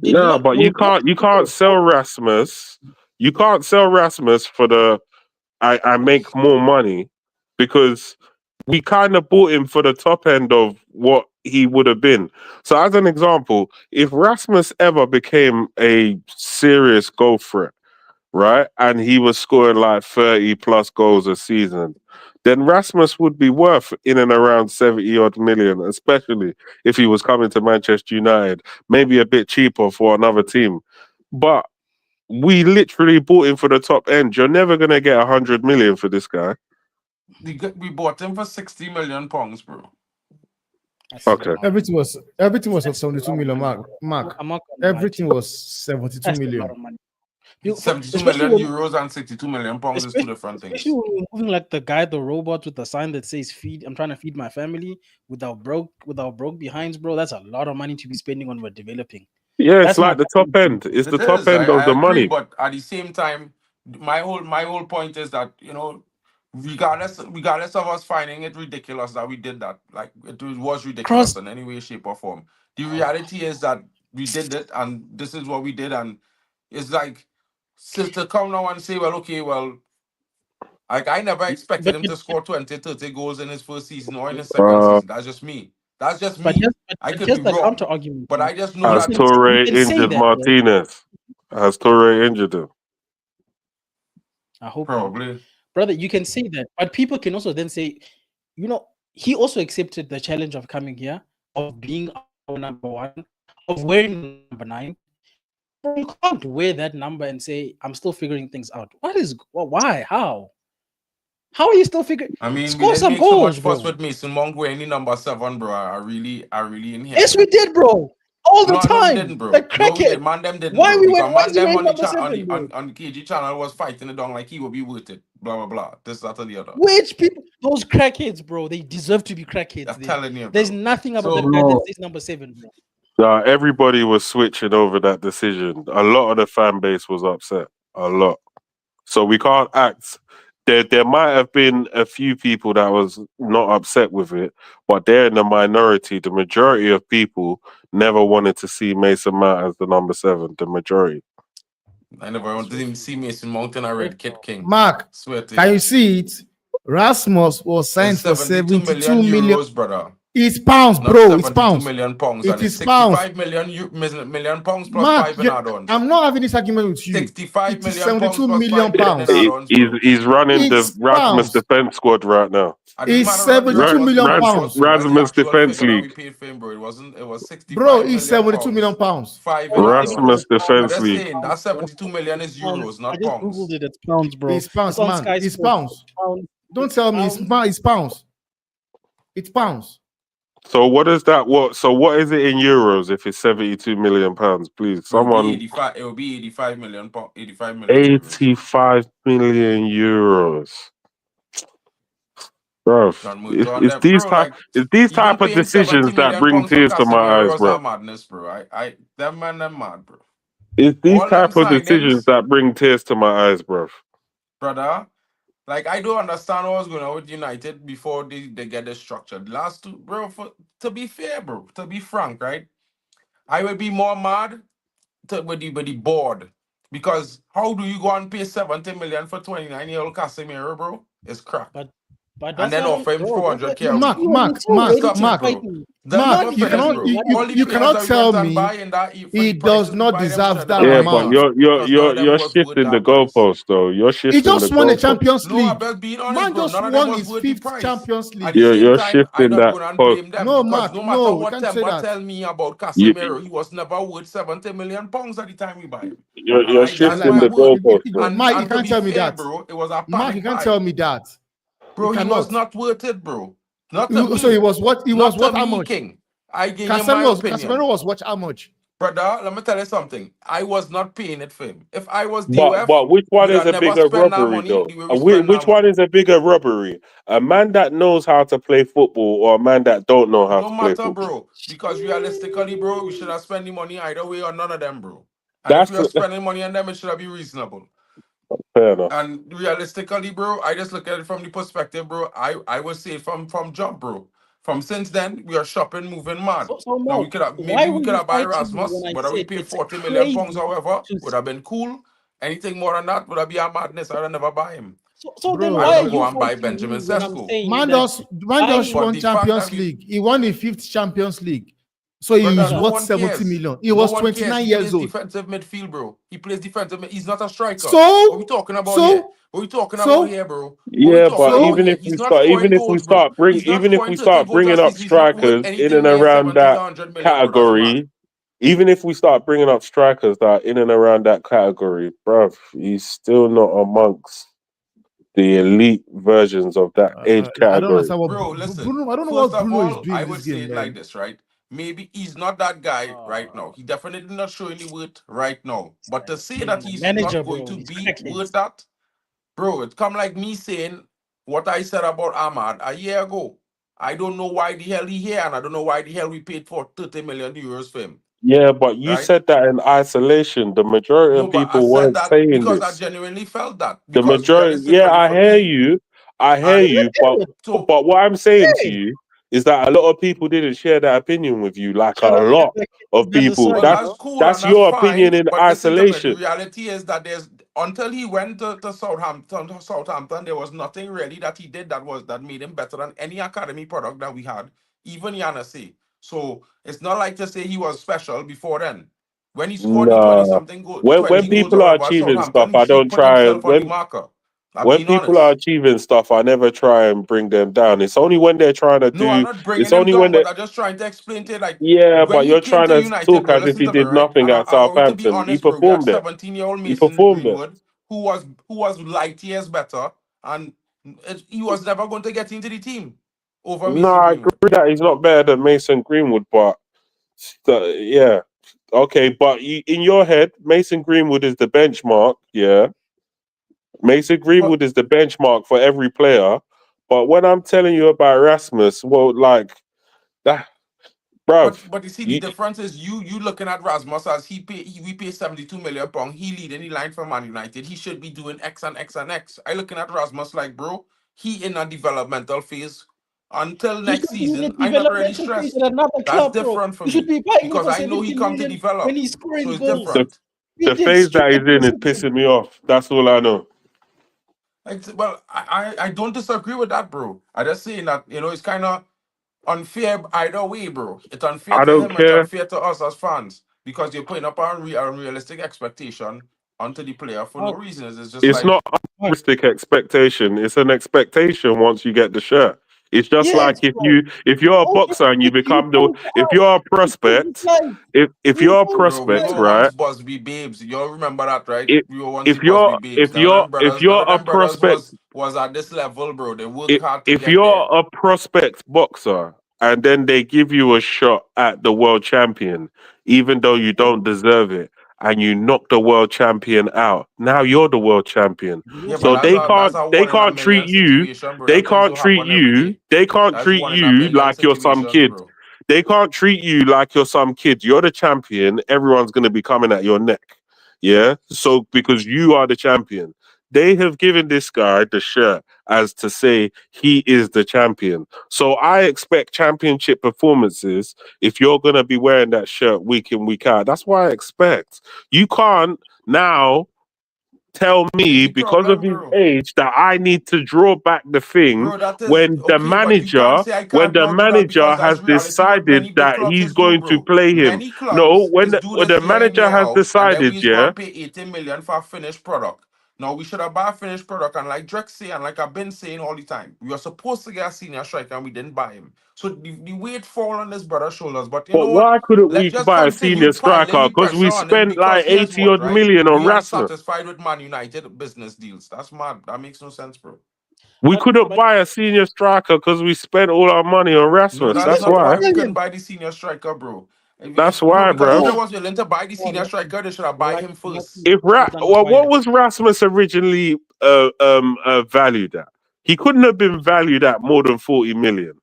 no, but you can't sell Rasmus. You can't sell Rasmus for the I make more money because we kind of bought him for the top end of what he would have been. So as an example, if Rasmus ever became a serious goal threat, right, and he was scoring like 30 plus goals a season, then Rasmus would be worth in and around 70 odd million, especially if he was coming to Manchester United, maybe a bit cheaper for another team. But we literally bought him for the top end. You're never gonna get 100 million for this guy. we bought him for 60 million pounds, bro. Okay. Everything was 72 million, Mark. Everything was 72 million. 72 million euros and 62 million pounds is two different things. Especially when we're moving like the robot with the sign that says "feed." I'm trying to feed my family without broke behinds, bro. That's a lot of money to be spending on we're developing. Yeah, it's like the top end. It's the top end of the money. But at the same time, my whole point is that, you know, regardless of us finding it ridiculous that we did that, like it was ridiculous in any way, shape, or form. The reality is that we did it, and this is what we did, and it's like to come now and say, well, okay, well, like I never expected him to score 20, 30 goals in his first season or in his second season. That's just me. That's just me. I could be wrong, counter argument, but I just know Has that Torre injured Martinez? Has Torre injured him? I hope probably, brother. You can say that, but people can also then say, you know, he also accepted the challenge of coming here, of being our number one, of wearing number 9. Bro, you can't wear that number and say I'm still figuring things out. Why? How are you still figuring? I mean, score we didn't some make goals, so much fuss bro. with Mason Mount wearing the number 7, bro. I really in here. Yes, we did, bro. All the time. No, we didn't, bro. Like No, we crackhead. didn't. Man, them didn't. Why bro. we Because went? Why man, is he them wearing on the number 7, bro? on the KG channel was fighting it down like he would be worth it. Blah blah blah. This, that, and the other. Which people? Those crackheads, bro. They deserve to be crackheads. I'm telling you, bro. There's nothing about that guy that says number 7, bro. Nah, everybody was switching over that decision. A lot of the fan base was upset. A lot. So we can't act. There might have been a few people that was not upset with it, but they're in the minority. The majority of people never wanted to see Mason Mount as the number 7. The majority. I never wanted to even see Mason Mount in a red kit king. Mark, Swear to can you. you see it? Rasmus was signed for 72 million euros, brother. It's pounds, Not bro. It's 72 pounds. million pounds. It And is it's pounds. 65 million pounds plus Mark, 5 in add-ons. I'm not having this argument with you. 65 It is million 72 pounds million plus 5 pounds. in add-ons, bro. He's running It's the Rasmus pounds. defense squad right now. It's 72 million pounds. Rasmus defense league. It was 65 Bro, million it's 72 pounds, million pounds. 5 in Rasmus add-ons. I'm defense just league. saying that 72 million is euros, not I just pounds. googled it. It's pounds, bro. It's pounds, on man. Sky It's Sports. pounds. Don't tell me it's pounds. It's pounds. So what is that? So what is it in euros if it's 72 million pounds? Please, someone. It will be 85 million pounds. 85 million. 85 million euros. Bro, it's these type of decisions that bring tears to my eyes, bro. Madness, bro. Them mad, bro. It's these type of decisions that bring tears to my eyes, bro. Brother, like I don't understand what was going on with United before they get this structured. Last two, bro. To be fair, bro. To be frank, right? I would be more mad with the board, because how do you go and pay 70 million for 29-year-old Casemiro, bro? It's crap. But and then offer him 400k. Mark, you cannot tell me he does not deserve that amount. Yeah, but you're shifting the goalpost, though. You're shifting. He just won the Champions League. Man just won his 5th Champions League. You're shifting that post. No, Mark, no matter what Temba tell me about Casemiro, he was never worth 70 million pounds at the time we buy him. You're shifting the goalpost. Mark, you can't tell me that. It was a Mark, you can't tell me that. Bro, he was not worth it, bro. Not so he was what? He was what? How much? I gave you my opinion. Casemiro was what? How much? Brother, let me tell you something. I was not paying it for him. If I was DOF, but which one is a bigger robbery, though? Which one is a bigger robbery? A man that knows how to play football or a man that don't know how to play football? Bro. Because realistically, bro, we should have spent the money either way or none of them, bro. And if we are spending money on them, it should be reasonable. Fair enough. And realistically, bro, I just look at it from the perspective, bro. I would say from jump, bro. From since then, we are shopping, moving mad. So now we could have buy Rasmus, but we pay 40 million pounds, however, would have been cool. Anything more than that would have been a madness. I would never buy him. So then why are you go and buy Benjamin Sesko? Man just won Champions League. He won the 5th Champions League. So he is worth 70 million. He was 29 years old. Defensive midfield, bro. He plays defensive. He's not a striker. So what are we talking about here? What are we talking about here, bro? Yeah, but even if we start bringing up strikers in and around that category, even if we start bringing up strikers that are in and around that category, bruv, he's still not amongst the elite versions of that age category. Bro, listen. I don't know what Bruno is doing. I would say it like this, right? Maybe he's not that guy right now. He definitely not showing the worth right now. But to say that he's not going to be worth that, bro, it come like me saying what I said about Ahmad a year ago. I don't know why the hell he here, and I don't know why the hell we paid for 30 million euros for him. Yeah, but you said that in isolation. The majority of people weren't saying this. Because I genuinely felt that. The majority, I hear you. But what I'm saying to you is that a lot of people didn't share that opinion with you, like a lot of people. That's your opinion in isolation. The reality is that until he went to Southampton, there was nothing really that he did that made him better than any academy product that we had, even Yanase. So it's not like to say he was special before then. When he scored 20-something goals, when people are achieving stuff, I don't try. When people are achieving stuff, I never try and bring them down. It's only when they're trying to do. No, I'm not bringing them down, but I'm just trying to explain to you, like. Yeah, but you're trying to talk as if he did nothing at Southampton. He performed there. 17-year-old Mason Greenwood, who was light years better, and he was never going to get into the team over Mason Greenwood. I agree that he's not better than Mason Greenwood, but yeah, okay. But in your head, Mason Greenwood is the benchmark, yeah. Mason Greenwood is the benchmark for every player, but when I'm telling you about Rasmus, well, like that, bro. But you see, the difference is you looking at Rasmus as we pay 72 million pounds. He leading the line for Man United. He should be doing X and X and X. I looking at Rasmus like, bro, he in a developmental phase. Until next season, I'm not really stressed. That's different from me because I know he come to develop. When he's scoring so it's goals. different. The phase that he's in is pissing me off. That's all I know. Well, I don't disagree with that, bro. I just saying that it's kind of unfair either way, bro. It's unfair I to don't him. It's care. unfair to us as fans because you're putting up an unrealistic expectation onto the player for no Mark, reason. It's just It's like not unrealistic expectation. It's an expectation once you get the shirt. It's just like yes, bro. if you're a Okay, boxer and you you become the point it if out. you're a You point it prospect, out. if You you're a point bro, we prospect, were it right? once supposed to be babes. You all remember that, right? If We were once if supposed to be you're babes. if you're if None you're of a them brothers prospect, was at this level, bro. They worked hard to if get there. you're a prospect boxer and then they give you a shot at the world champion, even though you don't deserve it, and you knock the world champion out, now you're the world champion. Yeah, but So that's a they one in a can't treat million you, situation, bro. they Them things can't don't treat happen every you, day. they can't That's treat one in a you million like you're some situations, kid. bro. They can't treat you like you're some kid. You're the champion. Everyone's going to be coming at your neck. Yeah. So because you are the champion, they have given this guy the shirt as to say he is the champion. So I expect championship performances if you're going to be wearing that shirt week in, week out. That's what I expect. You can't now tell Here's me the because of problem, his bro. age that I need to draw back the thing Bro, that is okay, but you can't say I when can't the now do that because manager has that's reality what decided many big that clubs he's is do, going to bro. play him. Many No, clubs is do when this the year in, manager year has out, and then we decided, is going yeah, to pay 80 million for a finished product. Now we should have bought a finished product, and like Drex say, and like I've been saying all the time, we were supposed to get a senior striker and we didn't buy him. So the weight fall on this brother's shoulders. But you but know what? why couldn't Let's we just buy a continue senior piling striker? the Because pressure we on him spent because like here's 80 what, odd right? million on We ain't Rasmus. satisfied with Man United business deals. That's mad. That makes no sense, bro. We But couldn't buy a senior striker because we spent all our money on No, Rasmus. we that's That's spent not why. why 80 we couldn't million. buy the senior striker, bro. That's Bro, why, because if bro. they No, was willing to buy the no, senior striker, they should have buy him first. What was Rasmus originally valued at? He couldn't have been valued at more than 40 million.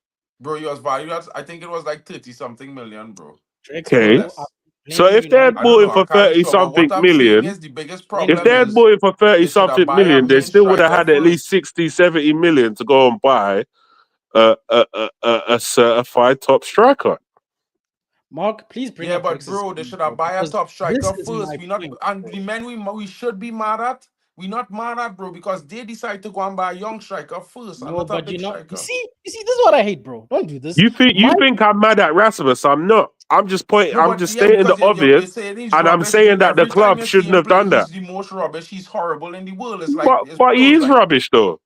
Bro, he was valued at, I think it was like 30 something million, bro. Drax, Or Okay. bro, less. So blaming if they had I don't bought United. him know, I for can't be 30 sure. But something what I'm saying million, is the biggest Blame if problem they had is bought him for 30 they should have something buy a million, they main still would have striker had at least first. 60, 70 million to go and buy a certified top striker. Mark, please bring Yeah, up but Drax's bro, they point, should have bro, buy a because top this striker is first. my We not point, and bro. the men we should be mad at. We not mad at, bro, because they decide to go and buy a young striker first and No, not a but big you're not. striker. You see, this is what I hate, bro. Don't do this. You My think I'm mad at Rasmus? I'm not. No, I'm but just yeah, stating the because you're obvious, saying he's and I'm rubbish. saying that the Every time club you see shouldn't him have play, done that. he's the most rubbish. He's horrible in the world. It's like it's But he pros is like. rubbish though.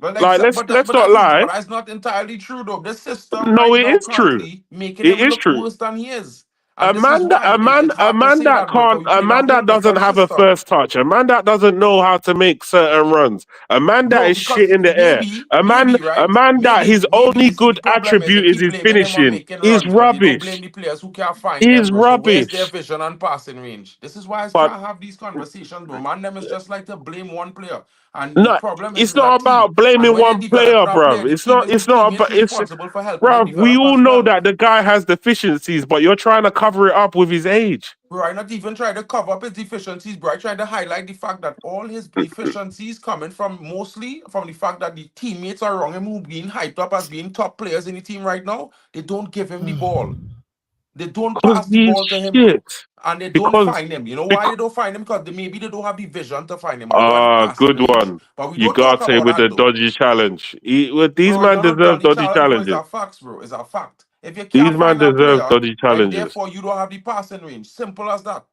But Like let's not lie. that's not entirely true though. The system No, right it now is true. currently making It him is look true. worse than he is. And this is why it's A hard to man say that that, bro, because can't, we a play in a man whole that doesn't different have a system. first touch, a man that doesn't know how to make certain runs, a man that Bro, is shit because in the air, maybe, a right? man that his Maybe only this is the good problem is they attribute is keep his blaming him on finishing making is runs, but they don't blame rubbish. the players who can't find them, Is bro. So where's their rubbish. vision and passing range? This is why I But try to have these conversations, bro. Man, them is just like to blame one player. And the no, problem it's is a not team. about And blaming when you're one player, developing a player, bruv. the team is the It's not teammates about it's responsible for helping you bruv, we develop all as know well. that the guy has deficiencies, but you're trying to cover it up with his age. Bro, I not even try to cover up his deficiencies, bro. I try to highlight the fact that all his deficiencies coming from mostly from the fact that the teammates around him who being hyped up as being top players in the team right now, they don't give him the ball. They don't Because pass the he's ball to him, shit. bro. And they don't Because find him. You know why because they don't find him? Because maybe they don't have the vision to find him or they don't have the passing good range. one. But we You don't talk got about with the that though. dodgy challenge. These Bro, you man don't deserve done the dodgy challenge, bro. It's challenges. a fact, bro. It's a fact. If you These can't man find a deserve player, dodgy then challenges. therefore you don't have the passing range. Simple as that.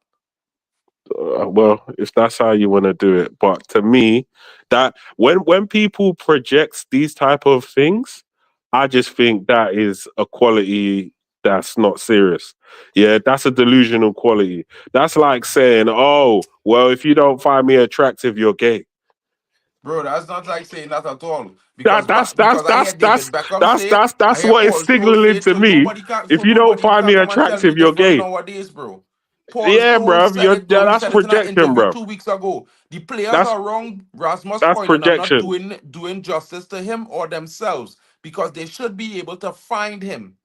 Well, if that's how you want to do it, but to me, that when people project these type of things, I just think that is a quality that's not serious. Yeah, that's a delusional quality. That's like saying, "Oh, well, if you don't find me attractive, you're gay." Bro, that's not like saying that at all. That Because I hear David Beckham say it. I that's hear what it's Paul Scholes say signaling it. to So me. nobody can If you don't find me come and tell me attractive, you're different gay. nowadays, bro. Paul Yeah, Scholes bruv. said it, bro. He That's said it in an projection, interview bruv. 2 weeks ago. The players That's are wrong. Rasmus that's Højlund are not projection. doing justice to him or themselves because they should be able to find him,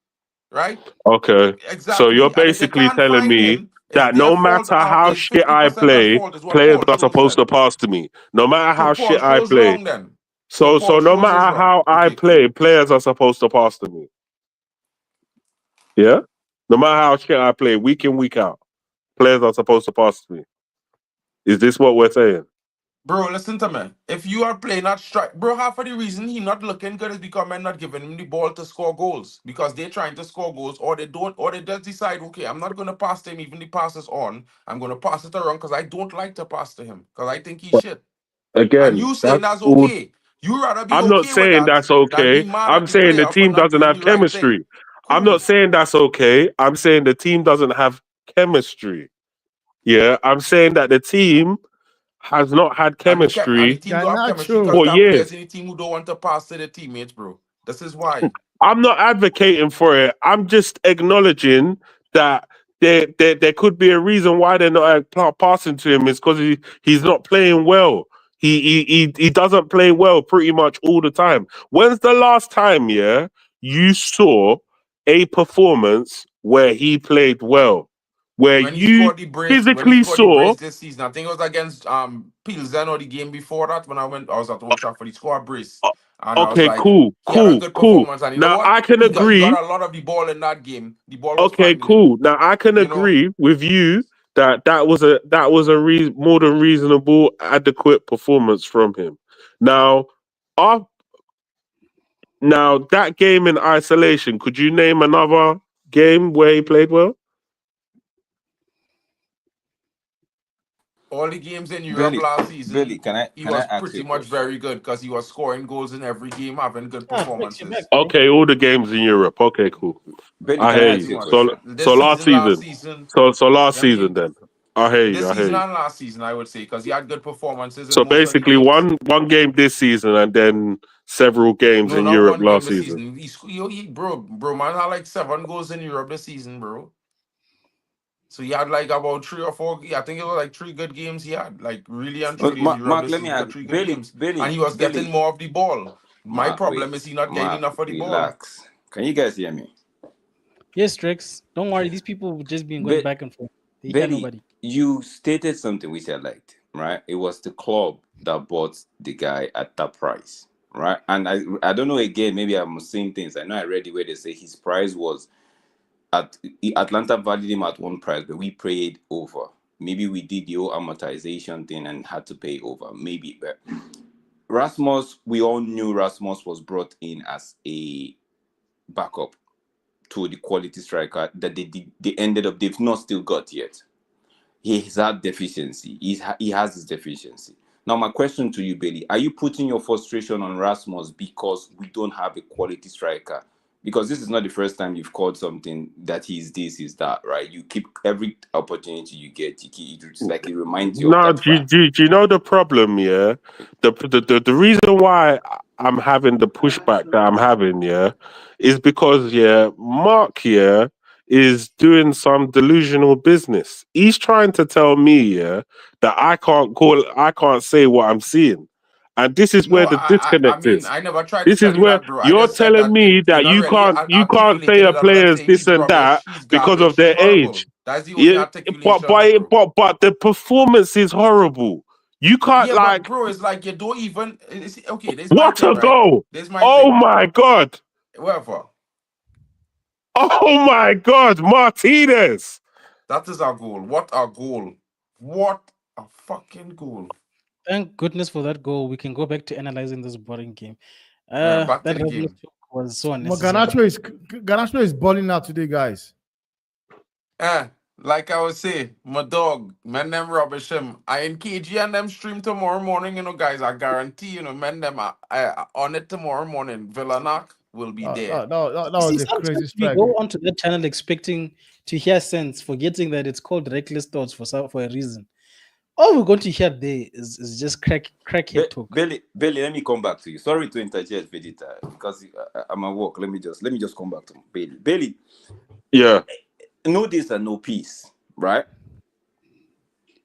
right? Okay. So you're Exactly. And if they basically can't telling find me him, it's that their no fault. matter how It's shit I 50% at play, fault, is what players Paul are Scholes supposed said. to pass to me. No matter So how Paul shit I Scholes play. wrong then. So So Paul no Scholes is matter wrong. how I Okay, cool. play, players are supposed to pass to me. Yeah? No matter how shit I play, week in, week out, players are supposed to pass to me. Is this what we're saying? Bro, listen to me. If you are playing that strike, bro, half of the reason he not looking good is because men not giving him the ball to score goals. Because they're trying to score goals, or they don't, or they just decide, okay, I'm not gonna pass to him, even the pass is on. I'm gonna pass it around because I don't like to pass to him. Because I think he's shit. And Again, you saying that's that's all. okay. You rather be I'm not okay with saying that that's than okay. be mad I'm at the saying the player for team not doesn't doing have the right thing. chemistry. I'm Cool. not saying that's okay. I'm saying the team doesn't have chemistry. Yeah, I'm saying that the team has not had And the chemistry team don't have chemistry because Garnacho. for there are players years. in the team who don't want to pass to their teammates, bro. This is why. I'm not advocating for it. I'm just acknowledging that there could be a reason why they're not passing to him is because he's not playing well. He doesn't play well pretty much all the time. When's the last time, yeah, you saw a performance where he played well? Where When he you scored the brace, physically saw this season, I think it was against Pilsen or the game before that when I was at Old Trafford. He scored a brace, and I was okay, like, cool, he had a cool, good cool. performance. And you know Now what? I can He agree. got a lot of the ball in that game. The ball was Okay, finding him. cool. Now I can You know, agree with you that that was a more than reasonable, adequate performance from him. Now, uh, now that game in isolation, could you name another game where he played well? all the games in Europe last season, Billy, he can I was ask you pretty a much question? very good because he was scoring goals in every game, having good Ah, Flex, you're back, performances. bro. Okay, all the games in Europe. Okay, cool. Billy, I can I hear Pretty ask you. you a much. question? This So season, last season, last let me. season then. I hear you. This I hear season you. and last season, I would say, because he had good performances in So most of the basically, games. one game this season and then several games No, in not Europe one game last this season. season. Bro, man had like 7 goals in Europe this season, bro. So he had like about 3 or 4. I think it was like 3 good games he had, like really and truly in Europe Mark, this let me season. He got ask 3 good Billy, games, and he was getting Billy. more of the ball. My Mark, problem is wait. he not getting Mark, enough of the ball. relax. Can you guys hear me? Yes, Strex. Don't worry. These people just been going Bi- back and forth. They hear Billy, nobody. you stated something which I liked, right? It was the club that bought the guy at that price, right? And I don't know, again, maybe I'm saying things. I know I read it where they say his price was at Atlanta valued him at one price, but we paid over. Maybe we did the whole amortization thing and had to pay over. Maybe, but Rasmus, we all knew Rasmus was brought in as a backup to the quality striker that they ended up, they've not still got yet. He's had deficiency. He has his deficiency. Now, my question to you, Billy, are you putting your frustration on Rasmus because we don't have a quality striker? Because this is not the first time you've called something that he's this, he's that, right? You keep every opportunity you get, it's like it reminds you of No, that fact. do you know the problem? Yeah, the reason why I'm having the pushback that I'm having, yeah, is because Mark is doing some delusional business. He's trying to tell me, that I can't say what I'm seeing, and this is No, where the I disconnect mean, is. I never tried to This tell is you where that, bro. I you're just said telling that me you're that not really you can't say articulating a it other than player's saying this he's and rubbish, that he's because of garbage, he's their horrible. age. That's the only Yeah, articulation of it, bro. but the performance is horrible. You can't Yeah, but like bro, it's like you don't even. Okay, this is my what thing, a right? goal! This is my Oh thing. my god! Whatever. Oh my god, Martinez! That is our goal. What a goal! What a fucking goal! Thank goodness for that goal. We can go back to analyzing this boring game. Back to That the Rebel game. was so unnecessary. Garnacho is balling out today, guys. Like I was saying, my dog, man, them rubbish him. I in KG and them stream tomorrow morning, guys. I guarantee, man, them on it tomorrow morning. Villanak will be there. That You see, was a crazy sometimes we strike. go onto that channel expecting to hear sense, forgetting that it's called reckless thoughts for a reason. All we're going to hear there is just crackhead talk. Billy, let me come back to you. Sorry to interject, Vegeta, because I'm at work. Let me just come back to Billy. Billy, Yeah. no this and no peace, right?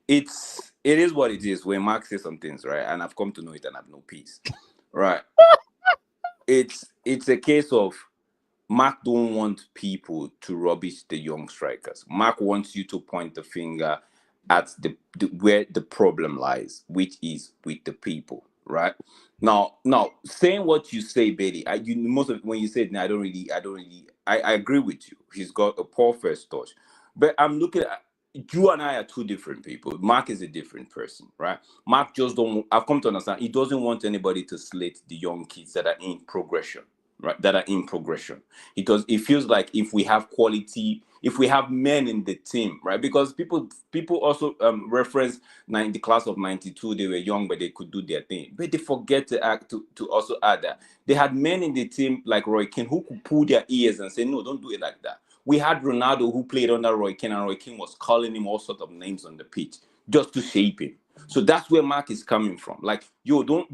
It is what it is when Mark says some things, right? And I've come to know it and have no peace. Right. It's a case of Mark don't want people to rubbish the young strikers. Mark wants you to point the finger at the where the problem lies, which is with the people, right? Now, saying what you say, Betty, most of when you said, I agree with you. He's got a poor first touch, but I'm looking at you and I are two different people. Mark is a different person, right? Mark just don't. I've come to understand he doesn't want anybody to slate the young kids that are in progression, right? That are in progression. It feels like if we have quality, if we have men in the team, right? Because people also reference the class of '92. They were young, but they could do their thing. But they forget to also add that they had men in the team like Roy Keane who could pull their ears and say, "No, don't do it like that." We had Ronaldo who played under Roy Keane, and Roy Keane was calling him all sorts of names on the pitch just to shape him. So that's where Mark is coming from. Like, yo, don't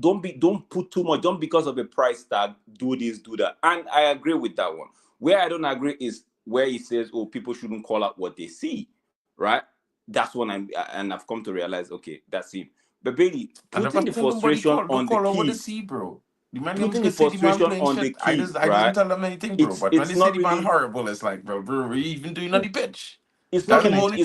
put too much. Don't because of a price tag do this, do that. And I agree with that one. Where I don't agree is where he says, "Oh, people shouldn't call out what they see," right? That's when I've come to realize, okay, that's him. But Bailey, putting the frustration on the kids, bro. The man putting the frustration on the kids, I right? didn't tell them anything, bro. But when they say the man horrible, it's like, bro, we're even doing on the pitch. It's not really Can I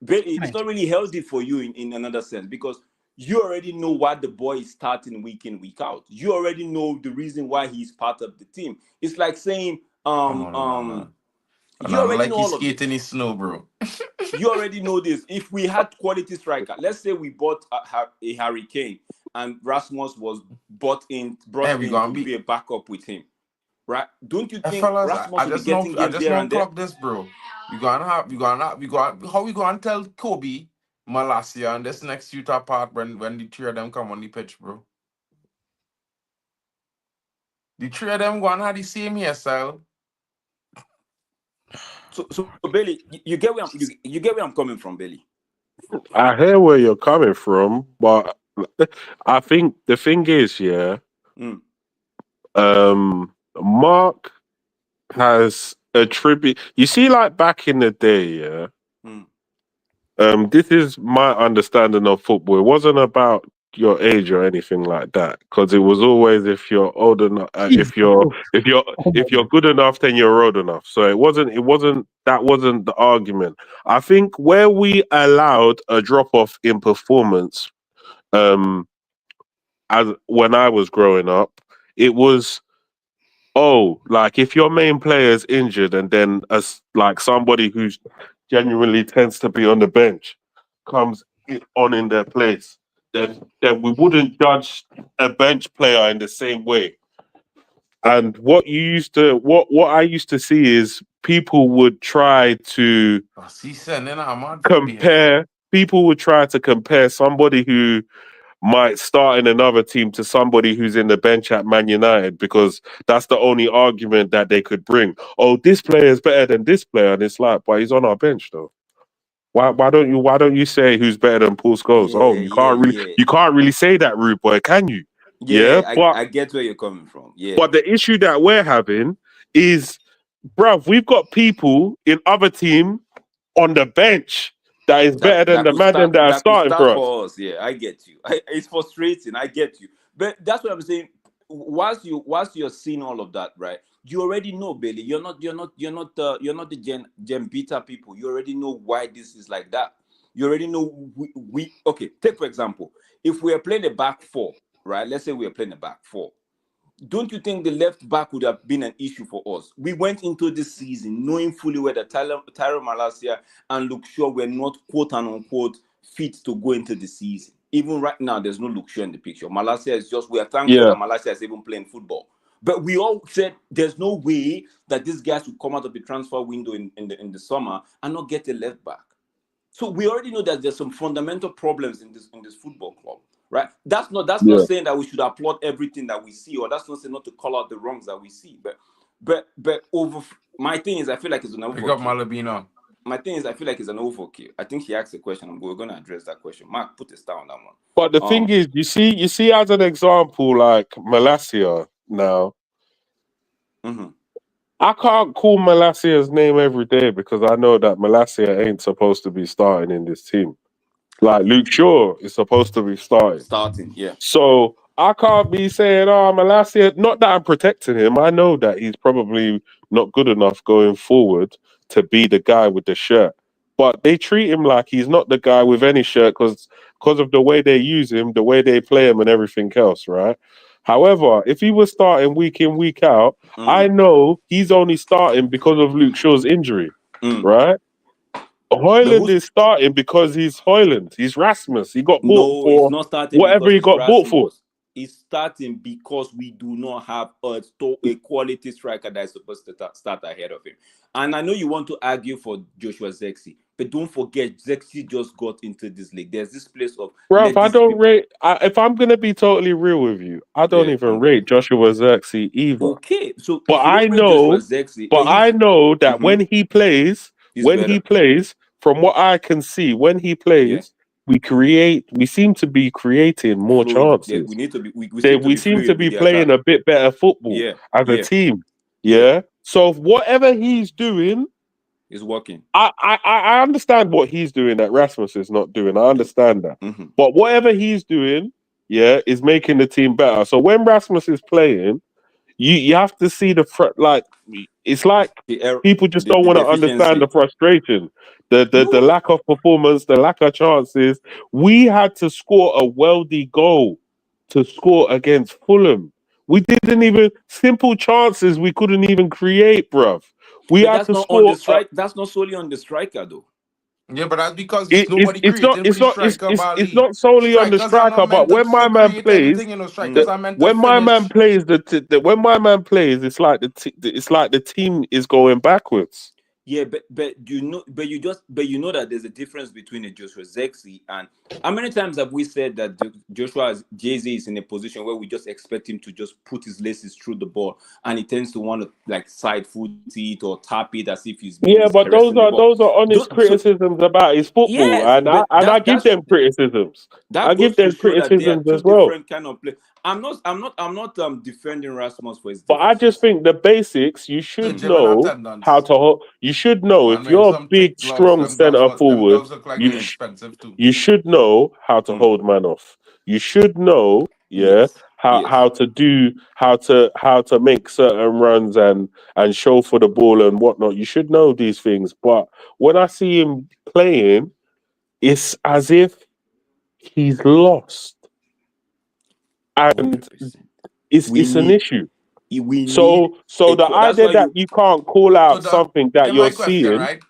it's not really healthy for you in another sense, because you already know why the boy is starting week in, week out. You already know the reason why he's part of the team. It's like saying, you already know all of this. In the snow, bro. You already know this. If we had quality striker, let's say we bought a Harry Kane and Rasmus was brought in to be a backup with him, right? Don't you think Rasmus will be getting games there and there? This, bro. How we gonna tell Kobe, Malasia, and this next Utah part when the three of them come on the pitch, bro? The three of them gonna have the same hairstyle. So Bailey, you get where I'm coming from, Bailey. I hear where you're coming from, but I think the thing is, Mark has a tribute. You see, like back in the day, this is my understanding of football. It wasn't about your age or anything like that, because it was always if you're old enough, if you're good enough, then you're old enough. So that wasn't the argument. I think where we allowed a drop off in performance, as when I was growing up, it was, like if your main player is injured and then like somebody who's genuinely tends to be on the bench comes on in their place, then we wouldn't judge a bench player in the same way. And what I used to see is people would try to compare. People would try to compare somebody who might start in another team to somebody who's in the bench at Man United, because that's the only argument that they could bring. Oh, this player is better than this player, and it's like, but he's on our bench though. Why don't you say who's better than Paul Scholes? You can't really say that, rude boy, can you? I get where you're coming from. Yeah. But the issue that we're having is, bruv, we've got people in other team on the bench that is better than the man that are starting for us. Yeah, I get you. It's frustrating. I get you. But that's what I'm saying. Whilst you're seeing all of that, right? You already know, Bailey. You're not the Gen Beta people. You already know why this is like that. You already know we okay. Take for example, if we are playing a back four, right? Let's say we are playing a back four. Don't you think the left back would have been an issue for us? We went into this season knowing fully well that Tyler Malacia and Luke Shaw were not quote unquote fit to go into the season. Even right now, there's no Luke Shaw in the picture. Malacia is just, we are thankful that Malacia is even playing football. But we all said there's no way that these guys would come out of the transfer window in the summer and not get a left back. So we already know that there's some fundamental problems in this football club. Right, that's not saying that we should applaud everything that we see, or that's not saying not to call out the wrongs that we see. But over my thing is, I feel like it's an overkill. My thing is, I feel like it's an overkill. I think he asked a question. We're going to address that question. Mark, put a star on that one. But the thing is, you see, as an example, like Malacia now, I can't call Malacia's name every day because I know that Malacia ain't supposed to be starting in this team. Like Luke Shaw is supposed to be starting, yeah. So I can't be saying, Malacia. Not that I'm protecting him. I know that he's probably not good enough going forward to be the guy with the shirt. But they treat him like he's not the guy with any shirt because of the way they use him, the way they play him, and everything else, right? However, if he was starting week in, week out, I know he's only starting because of Luke Shaw's injury, right? Højlund is starting because he's Højlund. He's Rasmus. He got bought No, he's for not starting whatever because he he's got bought for. Rasmus. He's starting because we do not have a quality striker that is supposed to start ahead of him. And I know you want to argue for Joshua Zexi, but don't forget, Zexi just got into this league. There's this place of... Bro, I don't rate... if I'm going to be totally real with you, I don't even rate Joshua Zexi either. Okay, so... But I know... Zexi, I know that when he plays... from what I can see, when he plays... We seem to be creating more chances. Yeah, we need to be. We seem to be playing a bit better football as a team. Yeah. So whatever he's doing is working. I understand what he's doing that Rasmus is not doing. I understand that. But whatever he's doing, is making the team better. So when Rasmus is playing, you have to see the it's like people just don't want to understand the frustration, the lack of performance, the lack of chances. We had to score a worldy goal to score against Fulham. We didn't even simple chances we couldn't even create, bruv. We had to score. That's not solely on the striker, though. Yeah, but that's because it's not solely on the striker. But when my man plays, when my man plays, it's like the team is going backwards. Yeah, but you know that there's a difference between a Joshua Zexi and how many times have we said that Joshua Jay-Z is in a position where we just expect him to just put his laces through the ball and he tends to want to like side foot it or tap it as if he's but those are honest criticisms about his football, and I give them criticisms. I give them criticisms as well. Different kind of play. I'm not defending Rasmus for his. But I just think the basics you should know how to hold. You should know if you're a big, strong centre forward. You should know how to hold man off. You should know, how to make certain runs and show for the ball and whatnot. You should know these things. But when I see him playing, it's as if he's lost. And it's an issue. So the idea that you can't call out something that you're seeing. Right?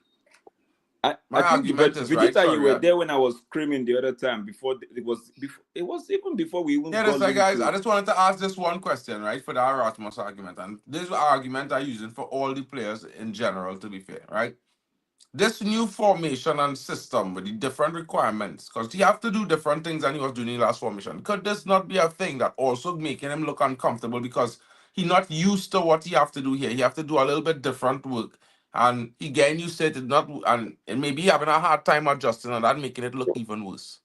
I think Vegeta, you were there when I was screaming the other time it was even before we even. Yeah, that's right, guys. I just wanted to ask this one question, right, for the Rasmus argument, and this argument I use it for all the players in general. To be fair, right. This new formation and system with the different requirements, because he have to do different things than he was doing in the last formation. Could this not be a thing that also making him look uncomfortable because he's not used to what he have to do here? He have to do a little bit different work, and again, you said it not, and maybe having a hard time adjusting, and that making it look even worse.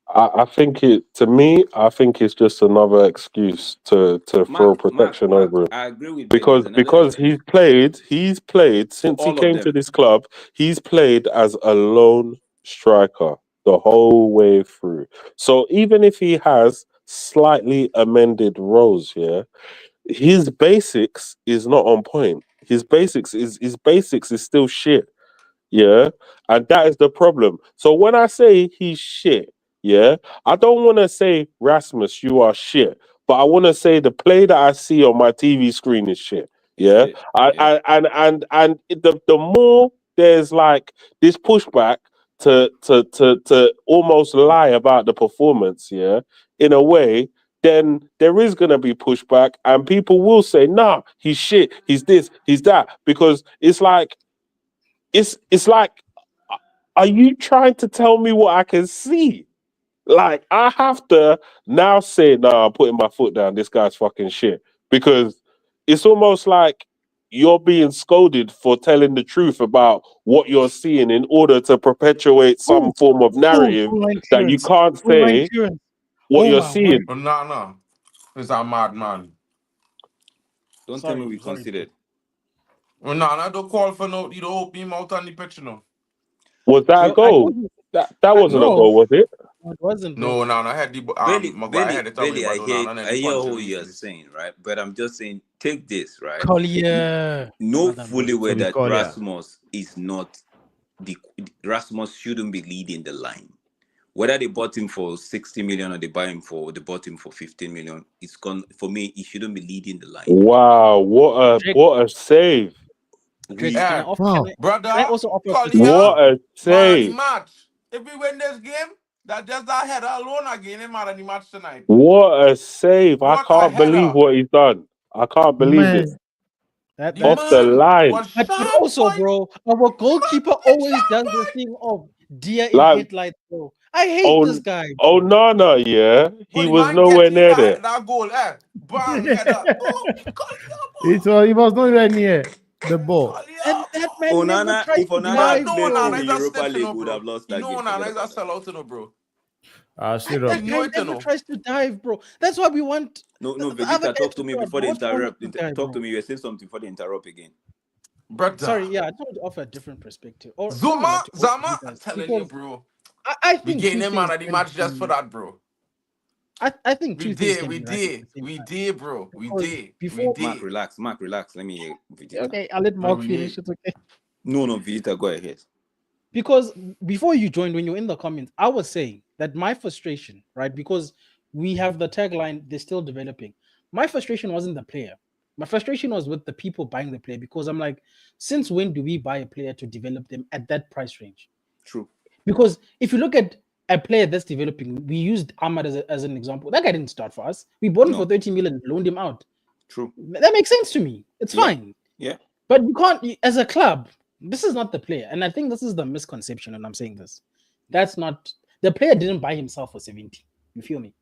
I think it's just another excuse to throw protection over him. I agree with because he's played since he came to this club. He's played as a lone striker the whole way through. So even if he has slightly amended roles, his basics is not on point. His basics is still shit. Yeah, and that is the problem. So when I say he's shit. Yeah, I don't want to say Rasmus, you are shit, but I want to say the play that I see on my TV screen is shit. Yeah, and the more there's like this pushback to almost lie about the performance, in a way, then there is gonna be pushback, and people will say, "Nah, he's shit, he's this, he's that," because it's like, are you trying to tell me what I can see? Like, I have to now say, I'm putting my foot down. This guy's fucking shit. Because it's almost like you're being scolded for telling the truth about what you're seeing in order to perpetuate some form of narrative that you can't say what you're seeing. No. It's a madman. Don't tell me we considered. No, don't call for no. You don't open him out on the pitch, Was that a goal? That wasn't a goal, was it? It wasn't. No. I had the I hear what you're saying, right? But I'm just saying, take this, right? Collier. Know fully well that Rasmus is not Rasmus shouldn't be leading the line. Whether they bought him for 60 million or they bought him for 15 million, it's gone. For me, he shouldn't be leading the line. Wow, what a save! Drakes, can I offer, brother, can I also offer What a save! match. If we win this game, that just that header alone again in man of the match tonight. What a save! I What a can't believe header. what he's done. I can't believe Man, this. that? Off the line. Was But sharp, also, boy. bro, our goalkeeper always does the thing of deer in Like- headlights, bro. I hate this guy. Oh, Nana, yeah. He But was man nowhere gets near that, there. that goal, bang, header. Oh, he was not even near the ball. And that man never Onana, tries if to Onana dive, played bro. in the Europa League, would have lost that game. Onana Forget is a about that. sellout, bro. Straight That up. guy never tries to dive, bro. That's why we want. No, the other Vegeta, guy talk to me score, before bro. they What's wrong interrupt. with this guy, Talk bro? to me. You were saying something before they interrupt again. Brother. Sorry, yeah, I just want to offer a different perspective. Or Zama, similar to I'm guys, telling you, because bro. I We think gained two him out things of the can match just be- for that, bro. I think We two things did, can we be right at did, the same we time. did, bro. We Because did, before- we Mark, did. relax. Mark, relax. Let me hear Vegeta. Okay, I'll let Mark we finish. did. It's okay. No, Vegeta, go ahead. Because before you joined, when you're in the comments, I was saying that my frustration, right? Because we have the tagline, they're still developing. My frustration wasn't the player. My frustration was with the people buying the player, because I'm like, since when do we buy a player to develop them at that price range? True. Because if you look at a player that's developing, we used Ahmad as an example. That guy didn't start for us. We bought him No. for 30 million, loaned him out. True. That makes sense to me. It's Yeah. fine. Yeah. But you can't, as a club, this is not the player. And I think this is the misconception, and I'm saying this. That's not, the player didn't buy himself for 70. You feel me?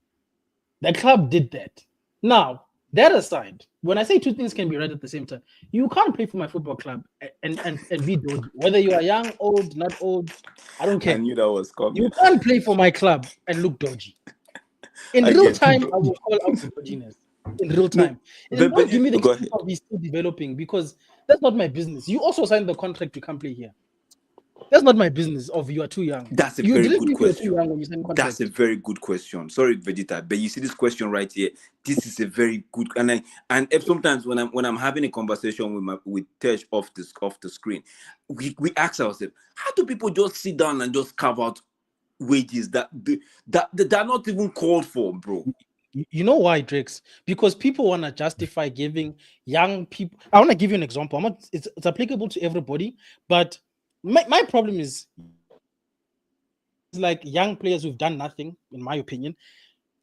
The club did that. Now, that aside, when I say two things can be right at the same time, you can't play for my football club and be dodgy. Whether you are young, old, not old, I don't care. I knew that was coming. You can't play for my club and look dodgy. In I real get time, you. I will call out the dodginess. In real time. but Don't give me the go excuse of he's still developing, because that's not my business. You also signed the contract, you can't play here. That's not my business of you are too young. That's a You very didn't good think you were too question. young when you signed the contract. That's a very good question. Sorry, Vegeta, but you see this question right here. This is a very good, and if sometimes when I'm having a conversation with Tej off the screen, we ask ourselves, how do people just sit down and just carve out wages that are not even called for, bro? You know why, Drakes? Because people want to justify giving young people. I want to give you an example. It's applicable to everybody, but my problem is like young players who've done nothing, in my opinion,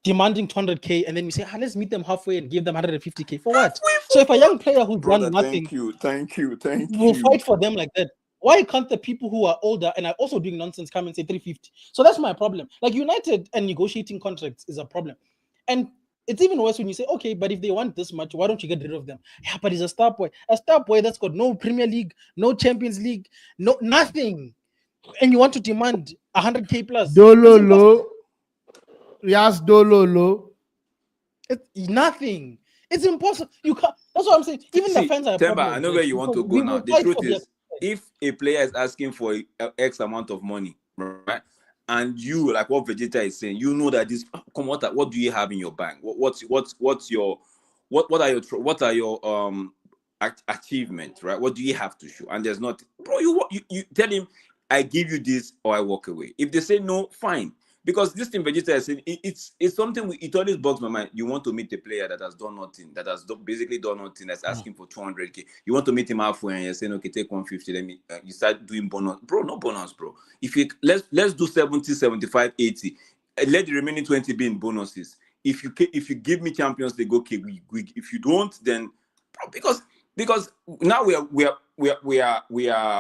demanding 200k, and then you say, let's meet them halfway and give them 150k for what? So if a young player who's done nothing, thank you. We'll fight for them like that. Why can't the people who are older and are also doing nonsense come and say 350? So that's my problem. Like United and negotiating contracts is a problem. And it's even worse when you say, okay, but if they want this much, why don't you get rid of them? Yeah, but he's a star boy. A star boy that's got no Premier League, no Champions League, no nothing. And you want to demand 100k plus. Dololo. Yes, Dololo. It's nothing. It's impossible. You can't. That's what I'm saying. Even the fans are a Temba, problem. I know where you want to go We now. will The fight truth for their- is, if a player is asking for X amount of money, right, and you, like what Vegeta is saying, you know that this, what do you have in your bank? What are your achievements, right? What do you have to show? And there's not, bro. You tell him, I give you this or I walk away. If they say no, fine. Because this thing Vegeta is saying, it's something it always bugs my mind. You want to meet a player that has done nothing, that has basically done nothing, that's asking for 200k. You want to meet him halfway and you're saying, okay, take 150. Let me. You start doing bonus, bro. No bonus, bro. If you let's do 70, 75, 80. Let the remaining 20 be in bonuses. If you give me Champions League, okay. If you don't, then because now we are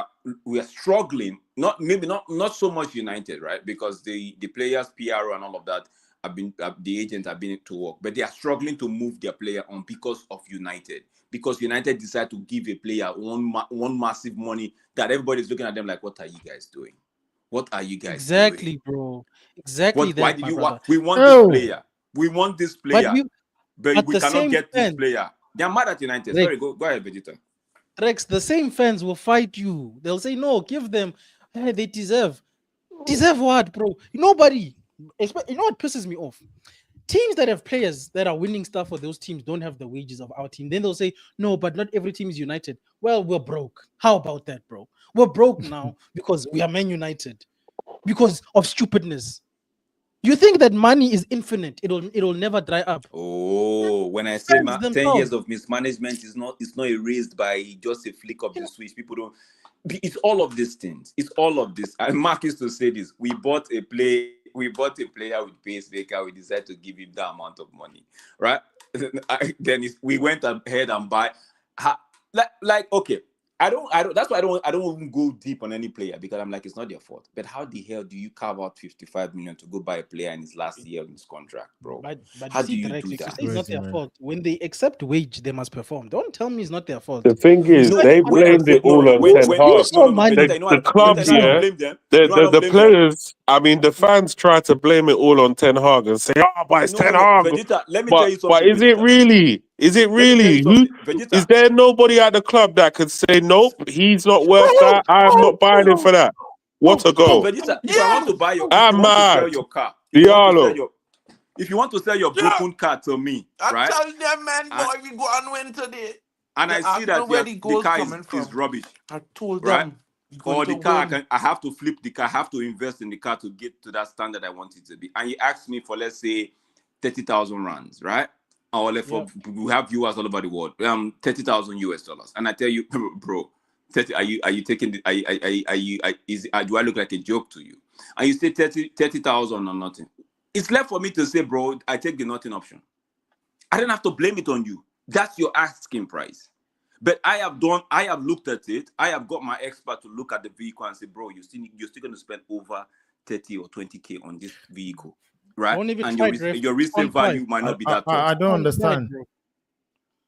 struggling. Not so much United, right? Because the players PR and all of that the agents have been to work, but they are struggling to move their player on because of United. Because United decide to give a player one massive money that everybody's looking at them like, what are you guys doing? What are you guys exactly, doing? bro? Exactly. Why did you want? We want Oh. this player. We want this player. But we cannot get this player. They're mad at United. Sorry, go ahead, Vegeta. Rex, the same fans will fight you. They'll say, no, give them. Hey, they deserve. Deserve what, bro? Nobody. You know what pisses me off? Teams that have players that are winning stuff for those teams don't have the wages of our team. Then they'll say, no, but not every team is United. Well, we're broke. How about that, bro? We're broke now because we are Man United. Because of stupidness. You think that money is infinite? It'll never dry up. Oh, when I say Fans 10 themselves. years of mismanagement is not erased by just a flick of the switch. People don't. It's all of these things. It's all of this. And Mark used to say this. We bought a player with pacemaker. We decided to give him that amount of money, right? Then we went ahead and buy. Okay. I don't. That's why I don't even go deep on any player, because I'm like, it's not their fault. But how the hell do you carve out 55 million to go buy a player in his last year in his contract, bro? But how see, do you Direct, do if you that? say it's not their fault. When they accept wage, they must perform. Don't tell me it's not their fault. The thing is, they blamed it all on Ten Hag. The club, yeah, the players. I mean, the fans try to blame it all on Ten Hag and say, "Oh, but it's Ten Hag." Vegeta, let me tell you something. But is it really? Is it really? Is there nobody at the club that could say, "Nope, he's not worth that. I'm not buying him for that"? What a goal! Vegeta, if I want to buy your, I'm if you want to sell mad. your car, if you want to sell your broken car to me, right? I tell them, man, boy, we go and win today. And I see that the car is rubbish. I told right? them. Or the car, I have to flip the car. I have to invest in the car to get to that standard I want it to be. And you ask me for, let's say, 30,000 rands, right? Or we have viewers all over the world. 30,000 US dollars. And I tell you, bro, 30, are you taking the, do I look like a joke to you? And you say 30,000 or nothing. It's left for me to say, bro, I take the nothing option. I don't have to blame it on you. That's your asking price. But I have looked at it. I have got my expert to look at the vehicle and say, bro, you're still going to spend over 30 or 20K on this vehicle, right? And your resale value might not be that tall. I don't understand.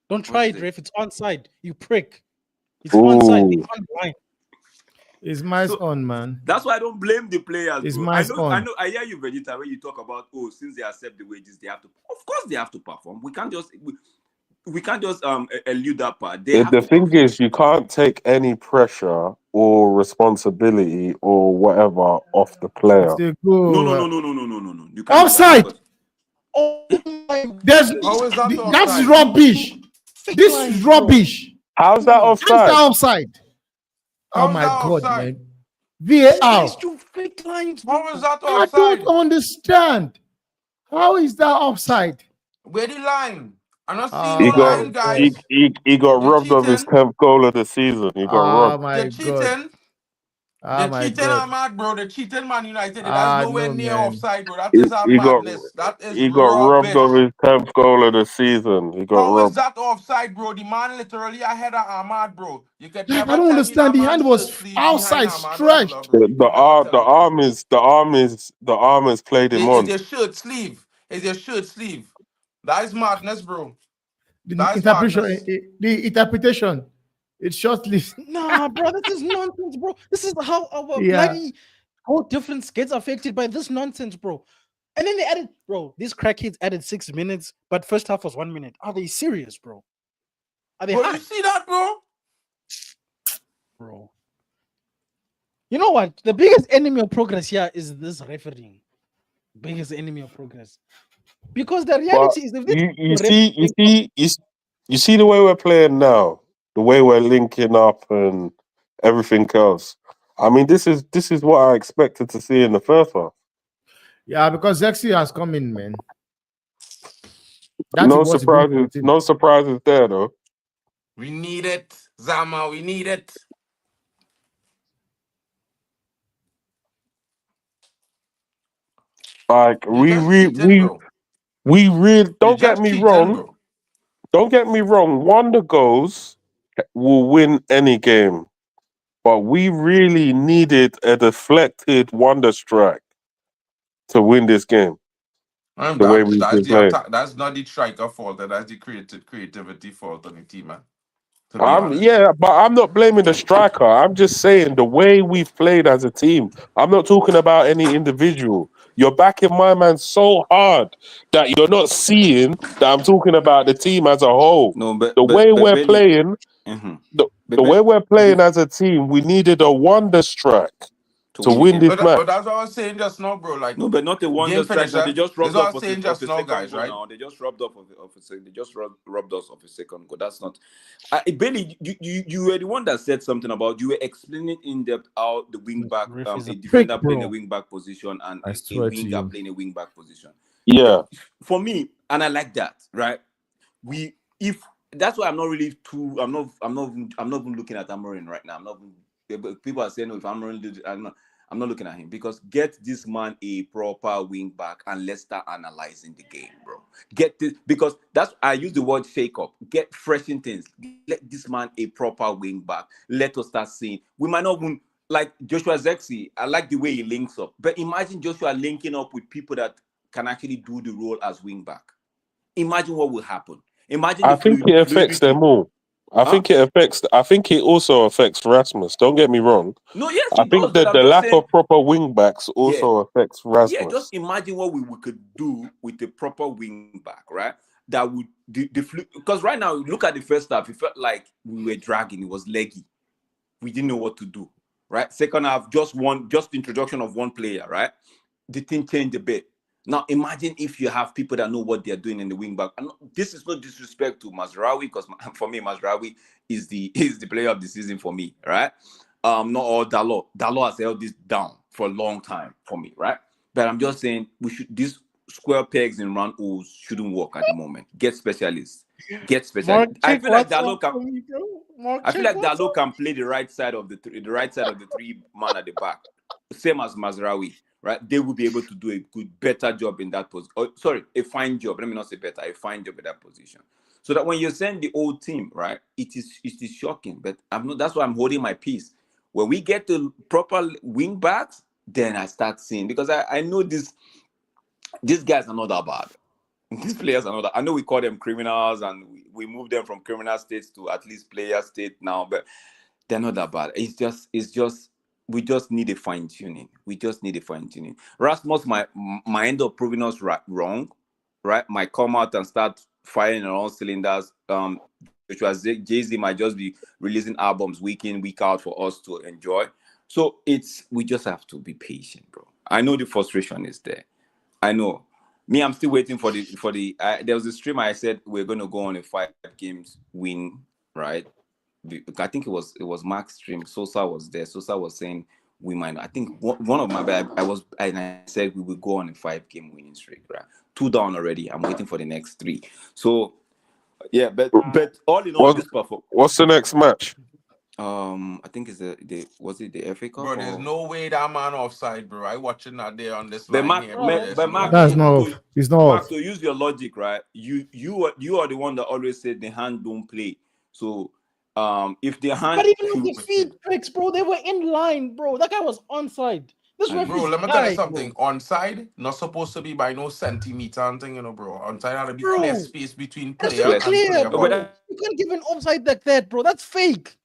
Don't try it, Ref. It's onside. You prick. It's onside. It's online. It's my son, man. That's why I don't blame the players. It's bro. my son. I hear you, Vegeta, when you talk about, since they accept the wages, they have to. Of course, they have to perform. We can't just elude that part. The thing is, you can't take any pressure or responsibility or whatever off the player. No. You can't offside. Oh my! That's rubbish. This is rubbish. How's that offside? How's that offside? Oh my God, man. VAR. How is that offside? I don't understand. How is that offside? Where the line? I'm not He seeing the line, guys. He got robbed of his 10th goal of the season. He got robbed. They're cheating. They're cheating, Ahmad, bro. They're cheating, Man United. That's nowhere near offside, bro. That is madness. He got robbed of his 10th goal of the season. He got robbed. How is that offside, bro? The man literally ahead of Ahmad, bro. You can I don't understand. The hand was outside, stretched. The arm is played him on. It's your shirt sleeve. It's your shirt sleeve. That is madness, bro. The interpretation. It's shortly. Nah, bro, this is nonsense, bro. This is how our bloody whole difference gets affected by this nonsense, bro. And then they added, bro, these crackheads added 6 minutes, but first half was 1 minute. Are they serious, bro? Are they you see that, bro? Bro. You know what? The biggest enemy of progress here is this refereeing. Biggest enemy of progress. Because the reality is, you see the way we're playing now, the way we're linking up and everything else. I mean, this is what I expected to see in the first half. Yeah, because Zexi has come in, man. No surprises there, though. We need it, Zama. We need it. Like we really don't get me wrong. Don't get me wrong. Wonder goals will win any game, but we really needed a deflected wonder strike to win this game. That's not the striker fault. That's the creativity fault on the team, man. But I'm not blaming the striker. I'm just saying the way we've played as a team. I'm not talking about any individual. You're backing my man so hard that you're not seeing that I'm talking about the team as a whole. No, but the way we're playing as a team, we needed a wonder strike. to win this match. But that's what I was saying just now, bro. Like, no, but not a wonder strike. They just rubbed off of a second guys, goal right? now. They just rubbed off of a second. They just rubbed us of a second goal. That's not. Bailey, you were the one that said something about, you were explaining in depth how the wing back, a defender playing a wing back position and a winger playing a wing back position. Yeah. For me, and I like that, right? That's why I'm not really too. I'm not even looking at Amorim right now. People are saying, no, if Amorim did it, I'm not looking at him, because get this man a proper wing back and let's start analyzing the game, bro. Get this, because I use the word shake up. Get fresh in things. Let this man a proper wing back. Let us start seeing. We might not even like Joshua Zexi. I like the way he links up, but imagine Joshua linking up with people that can actually do the role as wing back. Imagine what will happen. Imagine. I think it affects them all. I think it also affects Rasmus. Don't get me wrong. No, yes, I think that the lack of proper wing backs also affects Rasmus. Yeah, just imagine what we could do with a proper wing back, right? That would because right now, look at the first half. It felt like we were dragging. It was leggy. We didn't know what to do, right? Second half, just the introduction of one player, right? The thing changed a bit. Now imagine if you have people that know what they're doing in the wing back. And this is no disrespect to Mazraoui, because for me, Mazraoui is the player of the season for me, right? Not all Dalot. Dalot has held this down for a long time for me, right? But I'm just saying these square pegs in round holes shouldn't work at the moment. Get specialists. I feel like Dalot can play the right side of the three man at the back, same as Mazraoui. Right, they will be able to do a better job in that position. A fine job. Let me not say better, a fine job in that position. So that when you send the old team, right, it is shocking. But that's why I'm holding my peace. When we get to proper wing backs, then I start seeing, because I know these guys are not that bad. These players are not that. I know we call them criminals and we move them from criminal states to at least player state now, but they're not that bad. It's just. We just need a fine tuning. Rasmus might end up proving us wrong, right? Might come out and start firing on all cylinders. Jay-Z might just be releasing albums week in, week out for us to enjoy. So we just have to be patient, bro. I know the frustration is there. I know. Me, I'm still waiting for the. There was a stream I said we're going to go on a 5 games win, right? I think it was Mark's stream. Sosa was there. Sosa was saying we might. I think one of my bad. I said we will go on a 5-game winning streak. Right, 2 down already. I'm waiting for the next 3. So yeah, but all in all, this performance. What's the next match? I think it's the FA Cup. Bro, there's no way that man offside, bro. I watching that there on this line. Mark, that's not. It's not. Mark, to use your logic, right? You are the one that always said the hand don't play. So. If the hand, but even with the feet picks, bro, they were in line, bro. That guy was onside. Bro, let me tell you something. Onside, not supposed to be by no centimeter and thing, bro. Onside had to be clear space between player and player. Bro. You can't give an offside like that, bro. That's fake.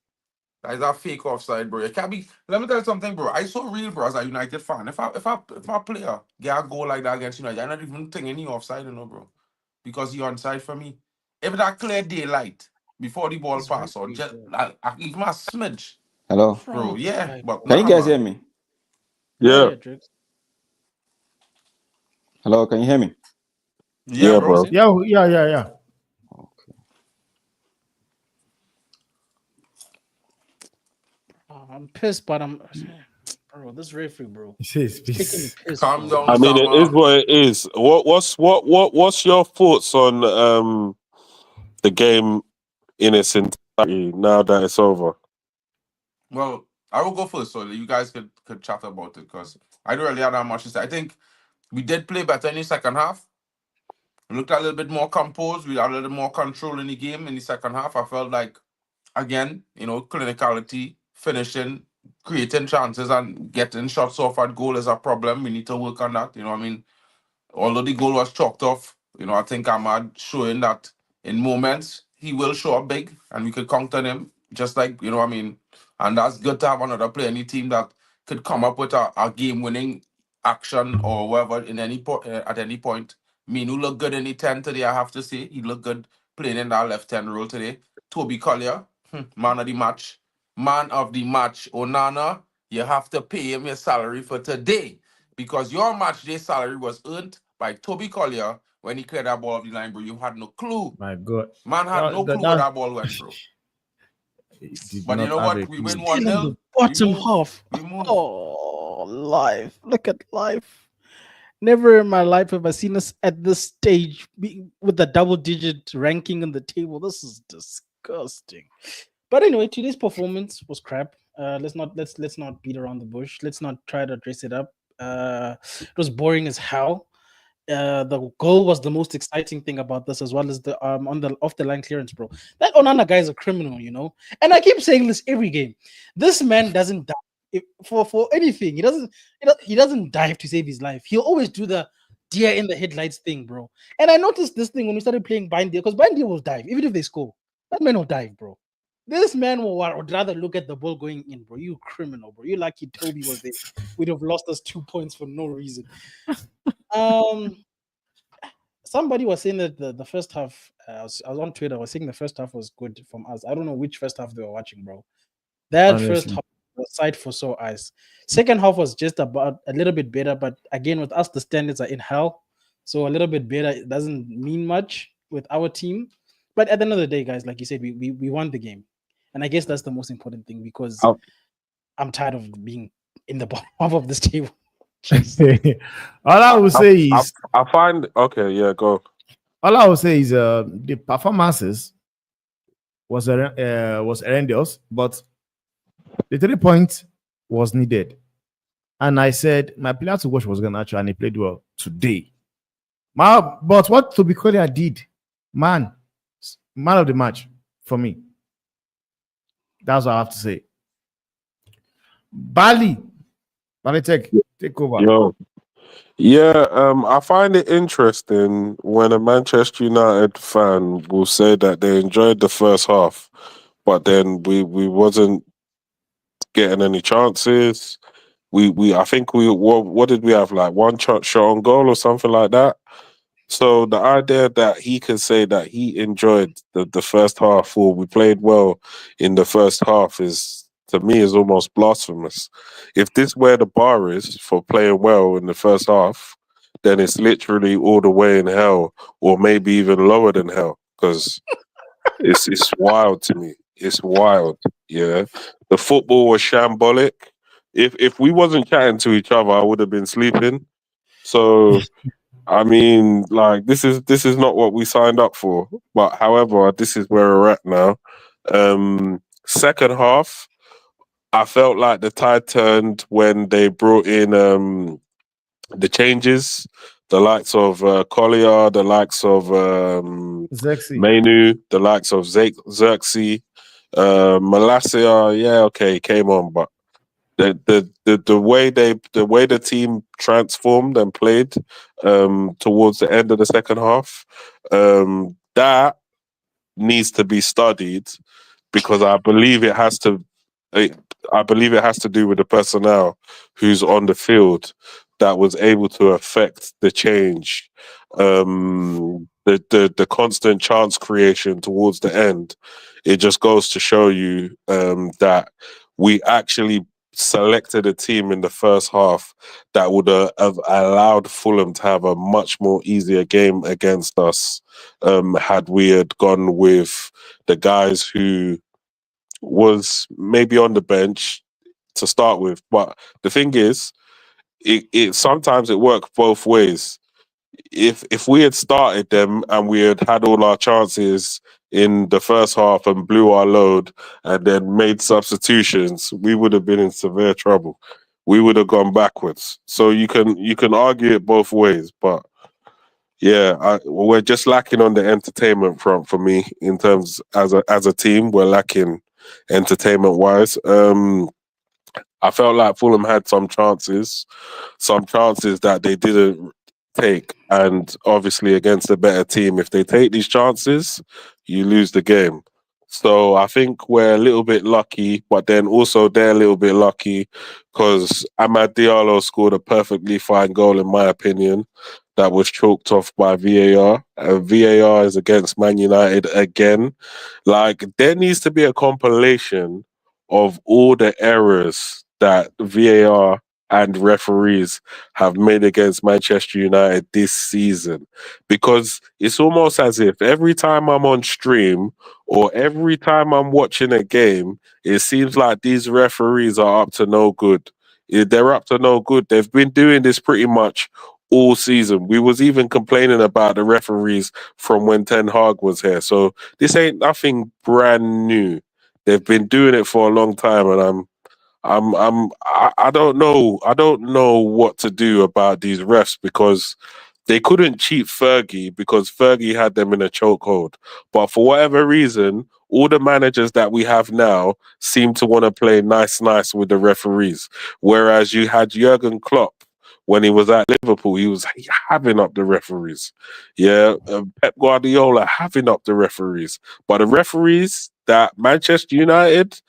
That is a fake offside, bro. It can't be. Let me tell you something, bro. I so real, bro, as a United fan. If a player get a goal like that against United, I'm not even thinking any offside, bro, because he onside for me. If that clear daylight. Before the ball pass, or just even a smidge. Hello, bro. Yeah, but can you guys hear me? Yeah. Hello, can you hear me? Yeah, bro. Yeah. Okay. I'm pissed, but bro. This referee, bro. Calm down. I mean, it is what it is. What's your thoughts on the game in its entirety now that it's over? Well, I will go first, so you guys could chat about it, because I don't really have that much to say. I think we did play better in the second half. We looked a little bit more composed. We had a little more control in the game in the second half. I felt like, again, clinicality, finishing, creating chances, and getting shots off at goal is a problem. We need to work on that. Although the goal was chalked off, I think Ahmad showing that in moments he will show up big and we could counter him, just like, and that's good to have another player in the team that could come up with a game-winning action or whatever at any point. Minu looked good in the 10 today, I have to say. He looked good playing in that left 10 role today. Toby Collier, man of the match. Onana, you have to pay him his salary for today because your match day salary was earned by Toby Collier when he cleared that ball off the line, bro. You had no clue. My God. Man had no clue where that ball went, bro. But you know what? We win 1-0. Bottom half. We move. Oh, life. Look at life. Never in my life have I seen us at this stage with a double-digit ranking on the table. This is disgusting. But anyway, today's performance was crap. Let's not beat around the bush. Let's not try to dress it up. It was boring as hell. The goal was the most exciting thing about this, as well as the on the off the line clearance, bro. That Onana guy is a criminal, you know. And I keep saying this every game. This man doesn't dive for anything. He doesn't dive to save his life. He'll always do the deer in the headlights thing, bro. And I noticed this thing when we started playing Bindia, because Bindia will dive even if they score. That man will dive, bro. This man would rather look at the ball going in, bro. You criminal, bro. You lucky Toby was there. We'd have lost us 2 points for no reason. Somebody was saying that the first half, I was on Twitter, I was saying the first half was good from us. I don't know which first half they were watching, bro. That honestly, first half was sight for sore eyes. Second half was just about a little bit better, but again, with us, the standards are in hell. So a little bit better doesn't mean much with our team. But at the end of the day, guys, like you said, we won the game. And I guess that's the most important thing because I'm tired of being in the bottom of this table. All I will say is I find okay, yeah, go. All I will say is the performances was horrendous, but the 3 points was needed. And I said my player to watch was Garnacho, and he played well today. But what Toby Collier did, man of the match for me. That's what I have to say. Bali, take over. Yo. Yeah, I find it interesting when a Manchester United fan will say that they enjoyed the first half, but then we wasn't getting any chances. I think what did we have, like one shot on goal or something like that? So the idea that he can say that he enjoyed the first half or we played well in the first half is, to me, is almost blasphemous. If this where the bar is for playing well in the first half, then it's literally all the way in hell, or maybe even lower than hell, because it's wild to me. It's wild, yeah. The football was shambolic. If we wasn't chatting to each other, I would have been sleeping. So I mean, like this is not what we signed up for. But however, this is where we're at now. Second half, I felt like the tide turned when they brought in the changes, the likes of Collier, the likes of Menu, the likes of Xerxes, Malasia. Yeah, okay, came on, but the way the team transformed and played towards the end of the second half, that needs to be studied, because I believe it has to do with the personnel who's on the field that was able to affect the change. The constant chance creation towards the end, it just goes to show you that we actually selected a team in the first half that would have allowed Fulham to have a much more easier game against us had we had gone with the guys who was maybe on the bench to start with. But the thing is, it sometimes it worked both ways. If we had started them and we had all our chances in the first half and blew our load and then made substitutions, we would have been in severe trouble. We would have gone backwards. So you can argue it both ways, but yeah, we're just lacking on the entertainment front for me in terms as a team. We're lacking entertainment wise. I felt like Fulham had some chances that they didn't take, and obviously against a better team, if they take these chances, you lose the game. So I think we're a little bit lucky, but then also they're a little bit lucky because Amad Diallo scored a perfectly fine goal, in my opinion, that was chalked off by VAR. VAR is against Man United again. Like, there needs to be a compilation of all the errors that VAR and referees have made against Manchester United this season, because it's almost as if every time I'm on stream or every time I'm watching a game, it seems like these referees are up to no good. They're up to no good. They've been doing this pretty much all season. We was even complaining about the referees from when Ten Hag was here. So this ain't nothing brand new. They've been doing it for a long time, and I don't know. I don't know what to do about these refs, because they couldn't cheat Fergie because Fergie had them in a chokehold. But for whatever reason, all the managers that we have now seem to want to play nice with the referees. Whereas you had Jurgen Klopp when he was at Liverpool, he was having up the referees. Yeah, Pep Guardiola having up the referees. But the referees that Manchester United,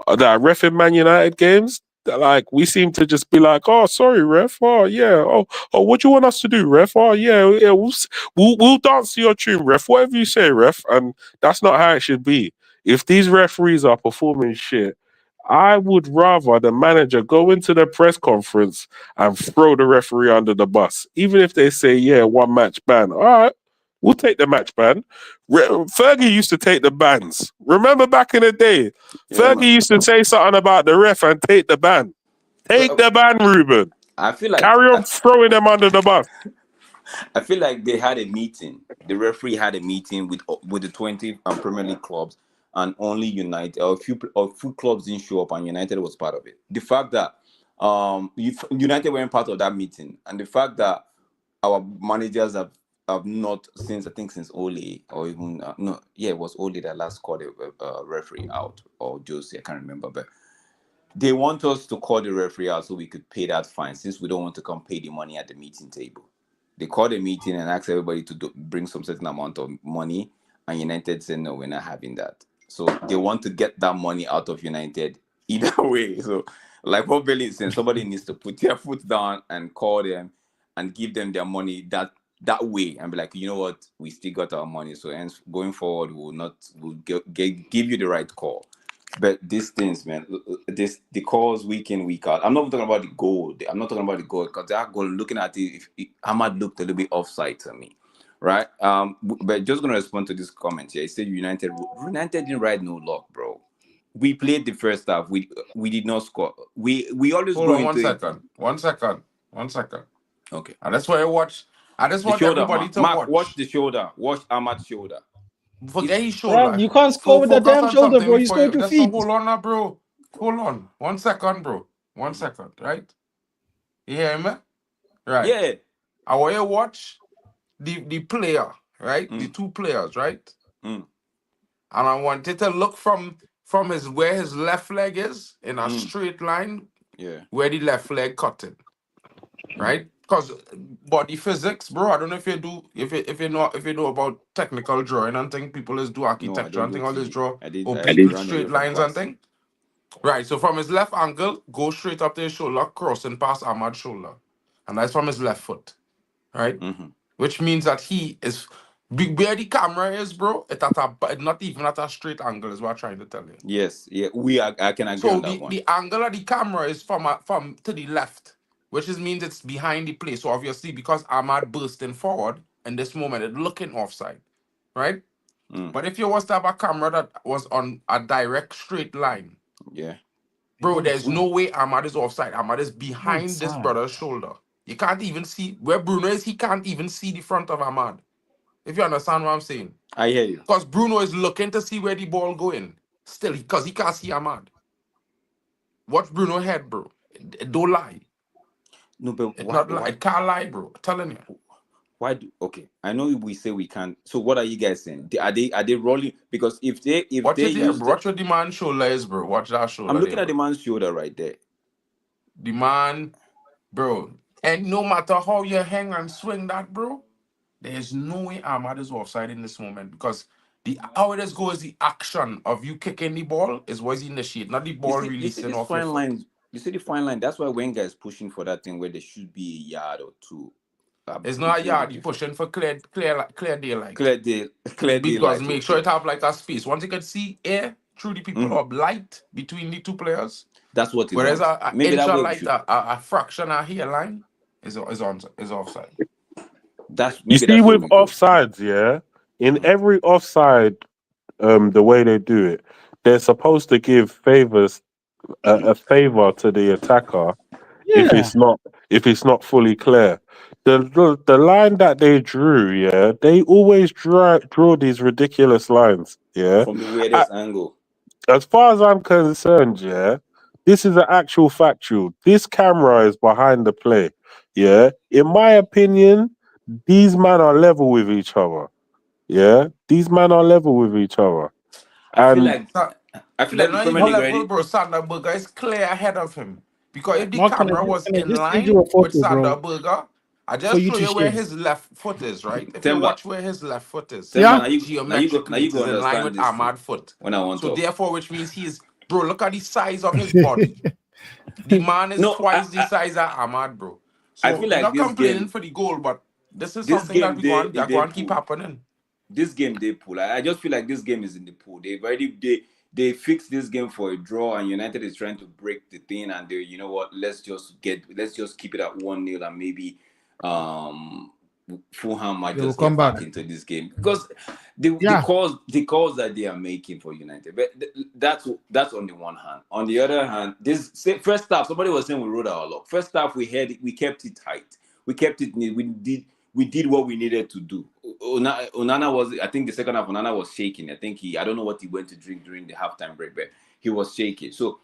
that are ref in Man United games, like, we seem to just be like, oh, sorry, ref. Oh, yeah. Oh, what do you want us to do, ref? Oh, yeah. We'll dance to your tune, ref. Whatever you say, ref. And that's not how it should be. If these referees are performing shit, I would rather the manager go into the press conference and throw the referee under the bus. Even if they say, yeah, 1 match ban. All right, we'll take the match ban. Fergie used to take the bans. Remember back in the day? Yeah, Fergie used to say something about the ref and take the ban. Take the ban, Ruben. I feel like Carry on throwing them under the bus. I feel like they had a meeting. The referee had a meeting with the 20 Premier League clubs, and only United, or a few clubs didn't show up, and United was part of it. The fact that United weren't part of that meeting, and the fact that our managers have not, since Ole, or even it was Ole that last called a referee out, or Josie, I can't remember, but they want us to call the referee out so we could pay that fine, since we don't want to come pay the money at the meeting table. They called a meeting and asked everybody to bring some certain amount of money, and United said, no, we're not having that. So they want to get that money out of United either way. So, like what Billy is saying, somebody needs to put their foot down and call them and give them their money that way, and be like, you know what, we still got our money. So, going forward, we'll give you the right call. But these things, man, the calls week in, week out. I'm not talking about the goal. I'm not talking about the goal, because that goal, looking at it, Ahmad looked a little bit offside to me, right? But just gonna respond to this comment here. He said United didn't ride no luck, bro. We played the first half. We did not score. We always Hold go on, into one second. Okay. And that's why I watch. I just want shoulder, everybody to Mark, watch. watch the shoulder. Watch Ahmad's shoulder. Forget his Bro, shoulder. you can't score with that Focus damn on shoulder, something bro. You before score with your Just feet. hold on now, bro. Hold on. 1 second, bro. 1 second, right? You hear me? Right. Yeah. I want you to watch the player, right? The two players, right? Mm. And I wanted to look from where his left leg is in a straight line, where the left leg cut in, right? Because body physics, bro. I don't know if you do, if you know about technical drawing and thing. People is do architecture and thing. All this draw oblique straight lines and thing. Right. So from his left ankle, go straight up to his shoulder, crossing past Ahmad's shoulder, and that's from his left foot, right? Which means that he is where the camera is, bro. It's not even at a straight angle, is what I'm trying to tell you. Yes, yeah, I can agree on that one. The angle of the camera is from to the left, which means it's behind the play. So obviously, because Ahmad bursting forward in this moment, it's looking offside, right? But if you was to have a camera that was on a direct straight line, bro, there's no way Ahmad is offside. Ahmad is behind this brother's shoulder. You can't even see where Bruno is. He can't even see the front of Ahmad. If you understand what I'm saying. I hear you. Because Bruno is looking to see where the ball going. Still, because he can't see Ahmad. Watch Bruno head, bro. Don't lie. No, but it can't lie, bro. I'm telling you. Okay, I know we say we can't. So what are you guys saying? Are they rolling? Because if they watch what the man's shoulder is, bro. Watch that shoulder. I'm looking at the man's shoulder right there. The man, bro. And no matter how you hang and swing that, bro, there's no way Ahmad is offside in this moment, because how it is go is the action of you kicking the ball is what is initiate, not the ball releasing off your foot. You see the fine line. That's why Wenger is pushing for that thing where there should be a yard or two. It's not a yard. You're pushing for clear daylight. Clear daylight. Because make sure it have like a space. Once you can see air through the people of light between the two players, That's what he Whereas wants. a Maybe inch that or way we like should. a fraction of hairline is offside. You Maybe see, that's where with we go. offsides, yeah, in every offside, the way they do it, they're supposed to give a favor to the attacker if Yeah. it's not fully clear. The line that they drew, yeah, they always draw these ridiculous lines, yeah. From the weirdest angle. As far as I'm concerned, yeah, this is an actual factual. This camera is behind the play, yeah. In my opinion, these men are level with each other, yeah. These men are level with each other, I feel and like They're the not Premier even League level, already. bro. Sanderberger is clear ahead of him. Because if the Mark, camera was can I in just send line you a with photo, bro, Sanderberger, I for just you show to you where share? his left foot is, right? If you Temba, watch where his left foot is, Temba, Yeah. now geometrically you it go is in line understand with this thing Ahmad's foot. when I want So to talk. therefore, which means bro, look at the size of his body. The man is No, twice the size of Ahmad, bro. I So feel we're like not complaining for the goal, but this is this something that game they're they going to keep pull. happening. This game they pull. I just feel like this game is in the pool. They fixed this game for a draw, and United is trying to break the thing. And they, you know what? Let's just keep it at 1-0, and maybe Fulham might They will just get come back back. into this game because the Yeah. calls that they are making for United. But that's on the one hand. On the other hand, first half somebody was saying we rode our luck. First half we kept it tight. We kept it neat. We did what we needed to do. Onana was, I think the second half, Onana was shaking. I don't know what he went to drink during the halftime break, but he was shaking. So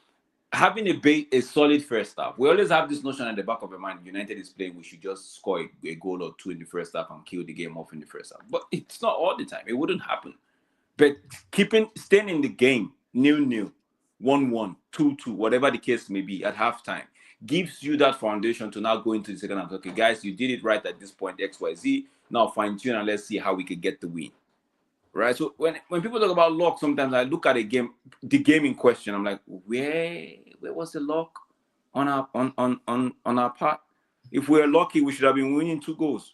having a solid first half, we always have this notion at the back of our mind, United is playing, we should just score a goal or two in the first half and kill the game off in the first half. But it's not all the time. It wouldn't happen. But staying in the game, 0-0, 1-1, 2-2, whatever the case may be at halftime, gives you that foundation to now go into the second half. Okay, guys, you did it right at this point, XYZ. Now fine tune and let's see how we can get the win. Right. So when people talk about luck, sometimes I look at the game in question. I'm like, where was the luck on our part? If we're lucky, we should have been winning 2 goals.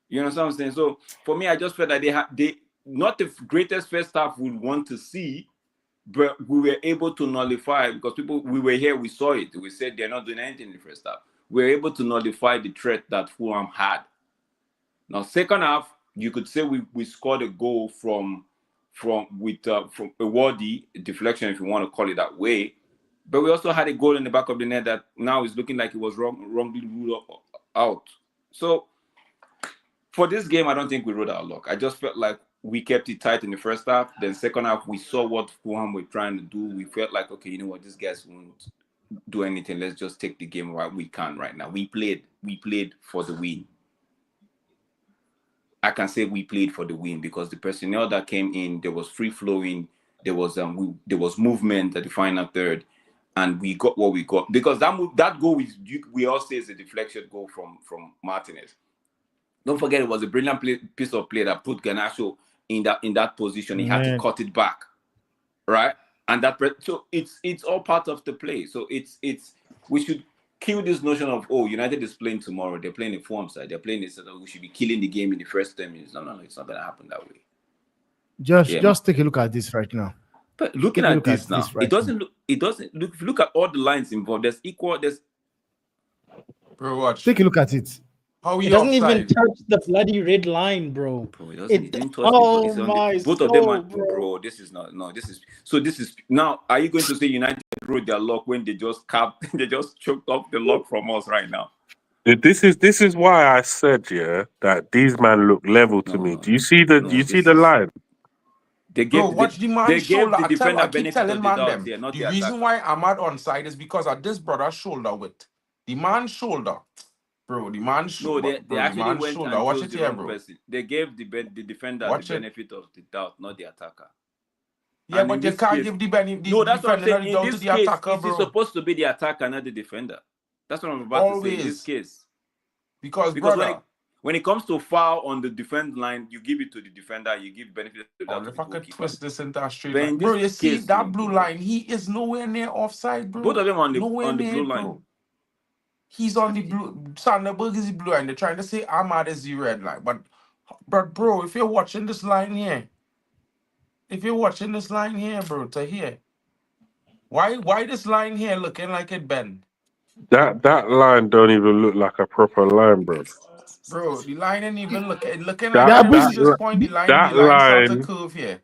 You know what I'm saying? So for me, I just felt that they not the greatest first half we want to see, but we were able to nullify because we were here, we saw it. We said they're not doing anything in the first half. We were able to nullify the threat that Fulham had. Now, second half, you could say we scored a goal from a worthy deflection, if you want to call it that way. But we also had a goal in the back of the net that now is looking like it was wrongly ruled out. So for this game, I don't think we rode our luck. I just felt like we kept it tight in the first half. Then second half, we saw what Fulham were trying to do. We felt like, okay, you know what, these guys won't do anything. Let's just take the game while we can right now. We played for the win. I can say we played for the win because the personnel that came in, there was free flowing, there was movement at the final third, and we got what we got because that goal we all say is a deflection goal from Martinez. Don't forget it was a brilliant piece of play that put Garnacho in that position. He had to cut it back, right? And so it's all part of the play. So we should kill this notion of, oh, United is playing tomorrow. They're playing a form side. They're playing this. We should be killing the game in the first 10 minutes. No, it's not going to happen that way. Just take a look at this right now. But looking at this now, it doesn't look. If you look at all the lines involved, there's equal. Bro, watch. Take a look at it. How it doesn't even touch the bloody red line, bro. Bro, it didn't touch both of them are, bro. This is not. No, this is now. Are you going to say United rode their luck when they just choked off the luck from us right now? This is why I said that these men look level to me. Do you see the line? They gave the man shoulder. I keep telling man them. The reason why Ahmad onside is because of this brother's shoulder width. The man's shoulder. Bro, the man shoulder. They actually went shoulder. and Watch chose it the here, wrong bro. person. They gave the defender the benefit of the doubt, not the attacker. Yeah, and but you can't give the benefit. No, that's what I'm saying. In this case, it's supposed to be the attacker, not the defender. That's what I'm about to say. In this case, because brother, when it comes to foul on the defense line, you give it to the defender. You give benefit of the doubt. If I could twist this into a straight line, bro, you see that blue line? He is nowhere near offside, bro. Both of them on the blue line. Bro. He's on the blue. Sanderberg is the blue line. They're trying to say Ahmad is the red line. But bro, if you're watching this line here, bro, to here, Why this line here looking like it bend? That line don't even look like a proper line, bro. Bro, the line ain't even looking like That Yeah, it but reach that this point. The that line start to line curve here.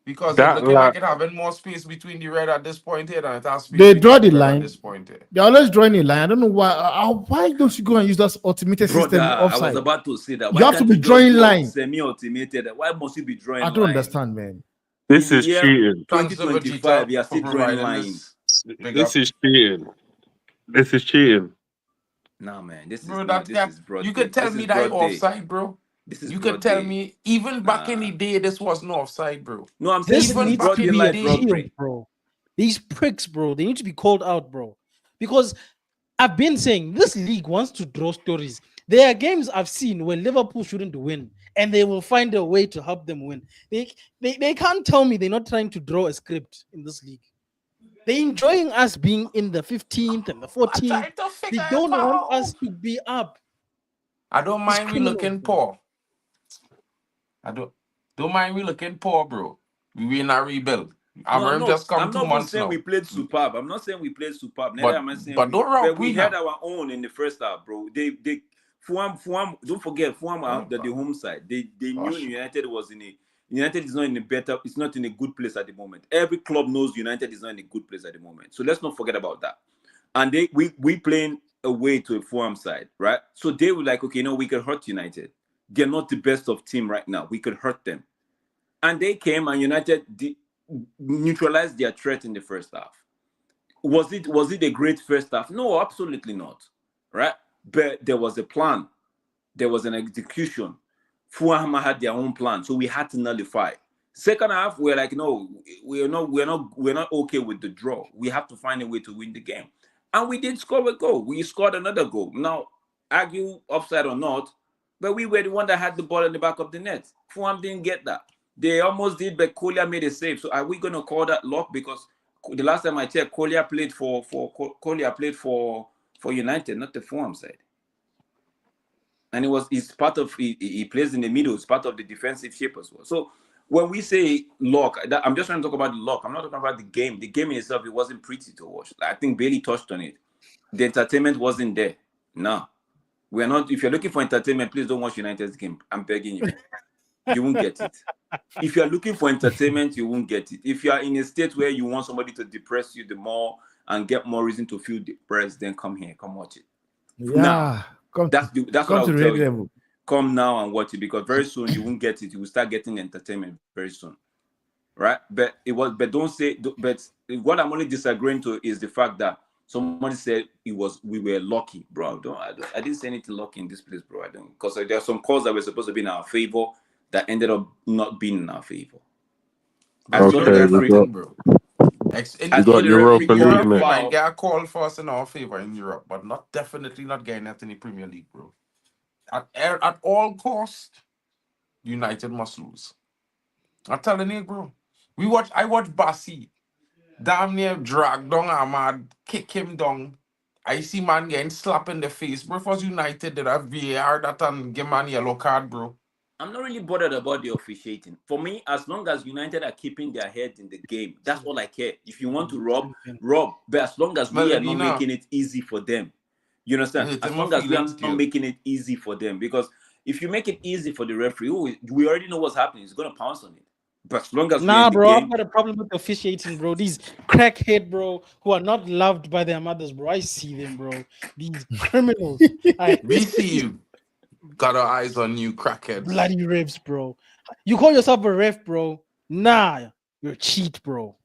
Because it that looking line like it having more space between the red at this point here than it has space they draw between the the red at line. this point here. They're always drawing a line. I don't know why. Why don't you go and use that automated Brother, system I was offside? about to say that. You Why have to can't be you just drawing draw line. semi-automated? Why must you be drawing I don't line? understand, man. In this the is year cheating. Thanks to 2025, Vegeta you are for still drawing providing line. this. Big This up. is cheating. This is cheating. Nah, man, this Bro, is not. that This guy, is broad you day. could tell This me is that broad day. offside, bro. This is You broad could tell day. me even back in Nah. the day this was no offside, bro. No, I'm saying This this Even is needs broad to back in be the daylight day. robbery. appealed, bro. These pricks, bro, they need to be called out, bro. Because I've been saying this league wants to draw stories. There are games I've seen where Liverpool shouldn't win, and they will find a way to help them win. They can't tell me they're not trying to draw a script in this league. They're enjoying us being in the 15th and the I'm 14th. trying to They figure don't it want out. us to be up. I don't These mind we criminals, looking bro. poor. I don't mind we looking poor, bro. We in a rebuild. No, Just come I'm 2 not even months saying we now. played superb. I'm not saying we played superb. Neither am I saying But we. don't rock But we we had now. our own in the first half, bro. They Fulham. Don't forget Fulham are the home side. They knew Gosh. United was in a. United is not in a better. It's not in a good place at the moment. Every club knows United is not in a good place at the moment. So let's not forget about that. And we playing away to a Fulham side, right? So they were like, okay, no, we can hurt United. They're not the best of team right now. We could hurt them. And they came and United neutralized their threat in the first half. Was it a great first half? No, absolutely not. Right? But there was a plan. There was an execution. Fulham had their own plan, so we had to nullify. Second half, we're like, no, we're not okay with the draw. We have to find a way to win the game. And we did score a goal. We scored another goal. Now, argue offside or not, but we were the one that had the ball in the back of the net. Fulham didn't get that. They almost did, but Collier made a save. So are we going to call that luck? Because the last time I checked, Collier played for United, not the Fulham side. And he plays in the middle. It's part of the defensive shape as well. So when we say luck, I'm just trying to talk about the luck. I'm not talking about the game. The game in itself, it wasn't pretty to watch. I think Bailey touched on it. The entertainment wasn't there. No. We're not. If you're looking for entertainment, please don't watch United's game. I'm begging you. You won't get it. If you're looking for entertainment, you won't get it. If you are in a state where you want somebody to depress you the more and get more reason to feel depressed, then come here, come watch it. Yeah, Now, that's what I'll tell you. level. Come now and watch it, because very soon you won't get it. You will start getting entertainment very soon, right? But don't say. But what I'm only disagreeing to is the fact that somebody said we were lucky, bro. I didn't say anything lucky in this place, bro. I don't, because there are some calls that were supposed to be in our favor that ended up not being in our favor. Okay, we got bro. Europa League, Europe, we mate. might get a call for us in our favor in Europe, but definitely not getting that in the Premier League, bro. At all costs, United must lose. I'm telling you, bro. I watched Bassi damn near drag down Ahmad, kick him down. I see man getting slapped in the face. Bro, if it was United, did have VAR that and give man yellow card, bro. I'm not really bothered about the officiating. For me, as long as United are keeping their head in the game, that's all I care. If you want to rob. But as long as we are not making it easy for them. You understand? As long as we are not making it easy for them. Because if you make it easy for the referee, we already know what's happening. He's going to pounce on it. But as long as we're in the bro, game, I've got a problem with officiating, bro. These crackhead, bro, who are not loved by their mothers, bro. I see them, bro. These criminals. We see you. Got our eyes on you, crackheads. Bloody refs, bro. You call yourself a ref, bro? Nah, you're a cheat, bro.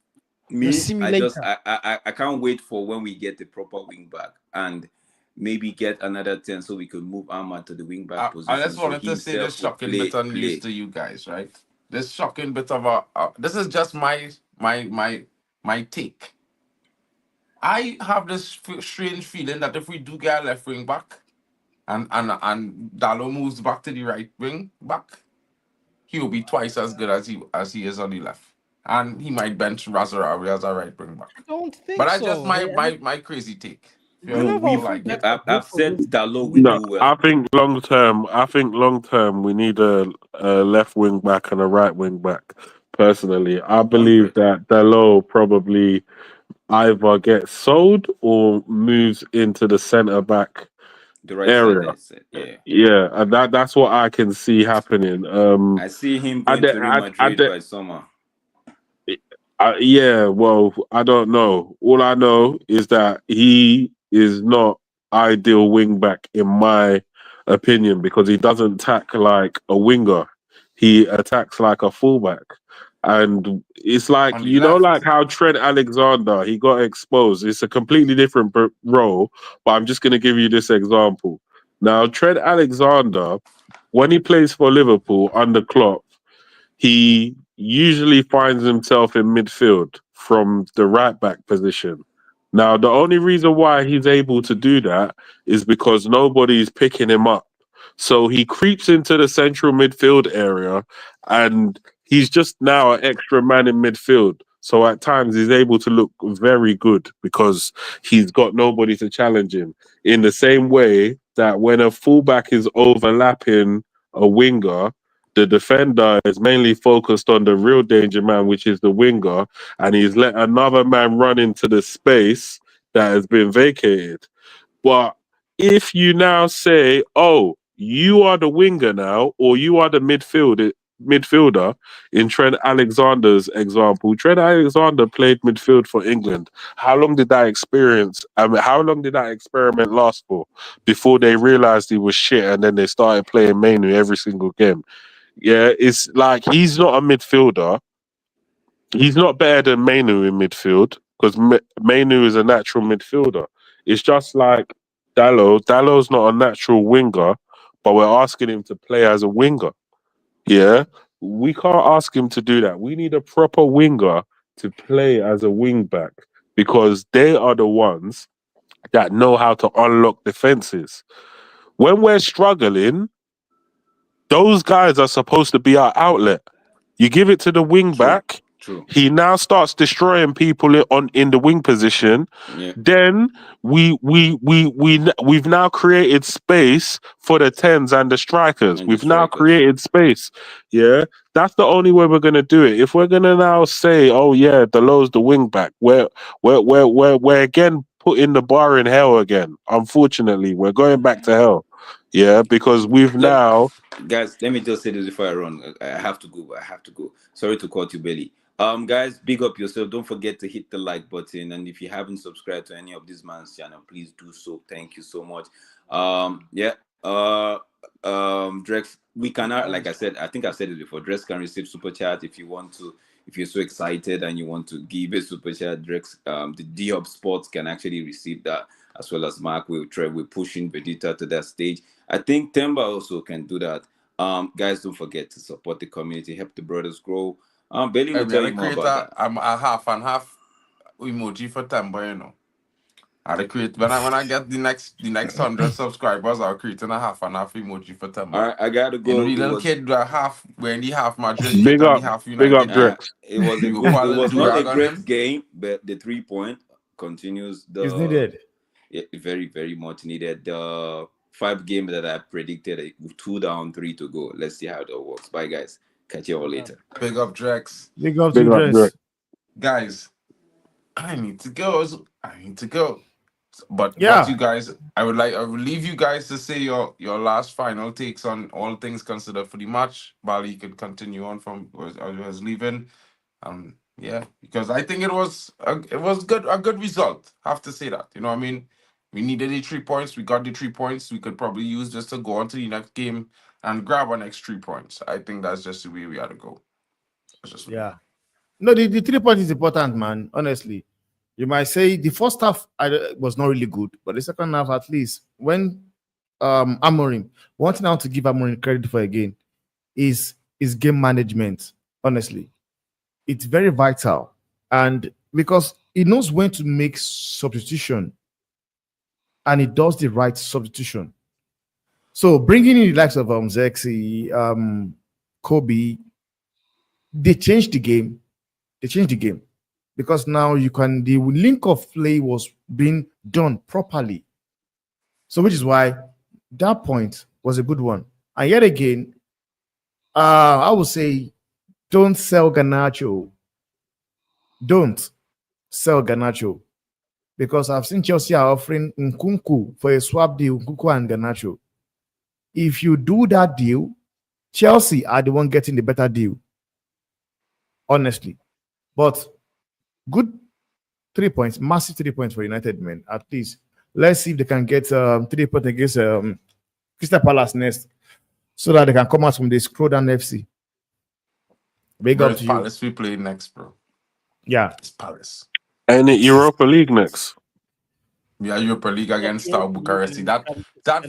Me, I can't wait for when we get the proper wing back and maybe get another 10 so we could move Ahmad to the wing back position. I just wanted to say this shocking bit of news to you guys, right? This shocking bit of this is just my take. I have this strange feeling that if we do get a left wing back and Dallo moves back to the right wing back, he will be twice as good as he is on the left. And he might bench Razarawi as a right wing back. I don't think but so. But that's just my crazy take. I've said Dallo will do well. I think long term we need a left wing back and a right wing back. Personally, I believe that Dallo probably either gets sold or moves into the centre back The right area. side, that's it. Yeah. Yeah, and that's what I can see happening. I see him At going to Real Madrid the, by summer. yeah, well, I don't know. All I know is that he is not ideal wing back in my opinion because he doesn't attack like a winger. He attacks like a fullback. And it's like, On the you know, left. like how Trent Alexander, he got exposed. It's a completely different role, but I'm just going to give you this example. Now, Trent Alexander, when he plays for Liverpool under Klopp, he usually finds himself in midfield from the right back position. Now, the only reason why he's able to do that is because nobody's picking him up. So he creeps into the central midfield area and he's just now an extra man in midfield. So at times he's able to look very good because he's got nobody to challenge him. In the same way that when a fullback is overlapping a winger, the defender is mainly focused on the real danger man, which is the winger, and he's let another man run into the space that has been vacated. But if you now say, oh, you are the winger now, or you are the midfielder, in Trent Alexander's example, Trent Alexander played midfield for England. How long did that how long did that experiment last for before they realized he was shit and then they started playing Manu every single game? Yeah, it's like he's not a midfielder. He's not better than Manu in midfield because Manu is a natural midfielder. It's just like Dallo. Dallo's not a natural winger, but we're asking him to play as a winger. Yeah, we can't ask him to do that. We need a proper winger to play as a wing back because they are the ones that know how to unlock defenses. When we're struggling, those guys are supposed to be our outlet. You give it to the wing back. True. He now starts destroying people in the wing position. Yeah. Then we've now created space for the tens and the strikers. And We've the now strikers. created space. Yeah, that's the only way we're gonna do it. If we're gonna now say, oh yeah, Delo's the wing back, we're again putting the bar in hell again. Unfortunately, we're going back to hell. Yeah, because we've now. Guys, let me just say this before I run. I have to go. I have to go. Sorry to cut you, Belly. Guys, big up yourself. Don't forget to hit the like button. And if you haven't subscribed to any of this man's channel, please do so. Thank you so much. Drex, we cannot, like I said, I think I've said it before. Drex can receive super chat if you want to. If you're so excited and you want to give a super chat, Drex, the D-Hub Sports can actually receive that, as well as Mark. We're pushing Vegeta to that stage. I think Temba also can do that. Guys, don't forget to support the community, help the brothers grow. Belly will tell you more about that. I'm a half and half emoji for Temba, you know. I'll create when I get the next 100 subscribers, I'll create a half and half emoji for Temba. All right, I gotta go. You know, the little kid do a half when the half Madrid Big and up, the half big United. up, Drex. It was a good, it was not a great game, but the 3 point continues. It's needed. Yeah, very, very much needed. The 5 game that I predicted, 2 down, 3 to go. Let's see how that works. Bye, guys. Catch you all later. Big up, Drex. Big up to Drex. Drex. Guys, I need to go. But Yeah. you guys, I would leave you guys to say your last final takes on all things considered for the match. Bali could continue on from where I was leaving. Yeah, because I think it was a good result. I have to say that. You know what I mean? We needed the 3 points. We got the 3 points. We could probably use just to go on to the next game and grab our next 3 points. I think that's just the way we had to go. Yeah. No, the 3 points is important, man. Honestly. You might say the first half was not really good, but the second half, at least, when Amorim, one thing I want to give Amorim credit for again is game management. Honestly, it's very vital, and because he knows when to make substitution, and he does the right substitution. So bringing in the likes of Zexi, Kobe, they changed the game. Because now the link of play was being done properly. So which is why that point was a good one. And yet again, I would say don't sell Garnacho. Don't. sell Garnacho, because I've seen Chelsea are offering Nkunku for a swap deal, Nkunku and Garnacho. If you do that deal, Chelsea are the one getting the better deal, honestly. But good 3 points, massive 3 points for United, man. At least let's see if they can get 3 points against Crystal Palace next, so that they can come out from the Scrodan FC. Big up to you. Palace we play next, bro. Yeah, It's Palace. And it Europa League next. We are Europa League against Star Bucharest. That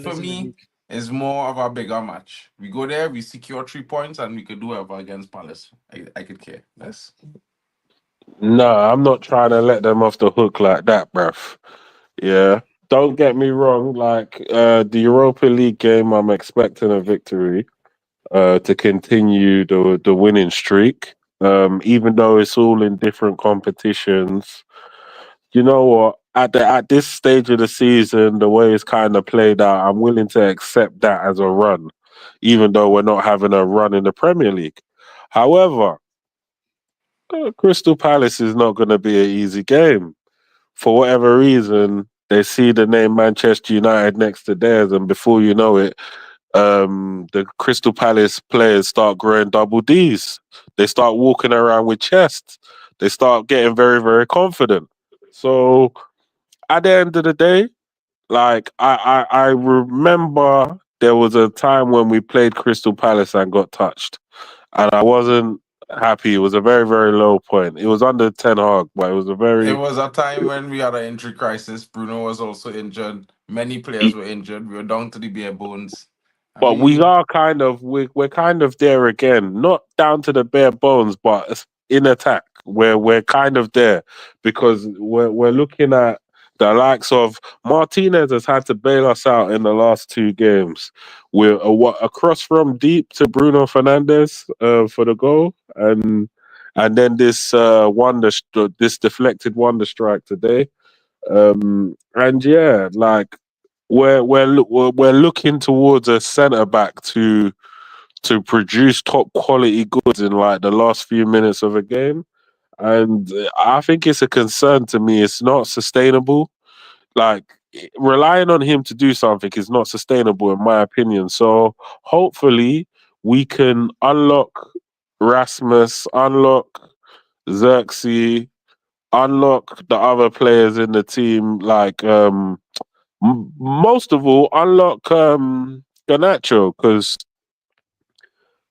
for me is more of a bigger match. We go there, we secure 3 points, and we could do whatever against Palace. I could care less. No, I'm not trying to let them off the hook like that, bruv. Yeah. Don't get me wrong, like the Europa League game, I'm expecting a victory to continue the winning streak. Even though it's all in different competitions. You know what? At this stage of the season, the way it's kind of played out, I'm willing to accept that as a run, even though we're not having a run in the Premier League. However, Crystal Palace is not going to be an easy game. For whatever reason, they see the name Manchester United next to theirs, and before you know it, the Crystal Palace players start growing double Ds. They start walking around with chests. They start getting very, very confident. So at the end of the day, like I remember there was a time when we played Crystal Palace and got touched, and I wasn't happy. It was a very, very low point. It was under Ten Hag, but it was a very. It was a time when we had an injury crisis. Bruno was also injured. Many players were injured. We were down to the bare bones. But we are kind of we're kind of there again, not down to the bare bones, but in attack where we're kind of there because we're looking at the likes of Martinez has had to bail us out in the last 2 games. We're across from deep to Bruno Fernandes for the goal, and then this this deflected wonder strike today, and yeah, like. We're looking towards a centre back to produce top quality goods in like the last few minutes of a game, and I think it's a concern to me. It's not sustainable. Like relying on him to do something is not sustainable in my opinion. So hopefully we can unlock Rasmus, unlock Xerxes, unlock the other players in the team like most of all, unlock Garnacho because,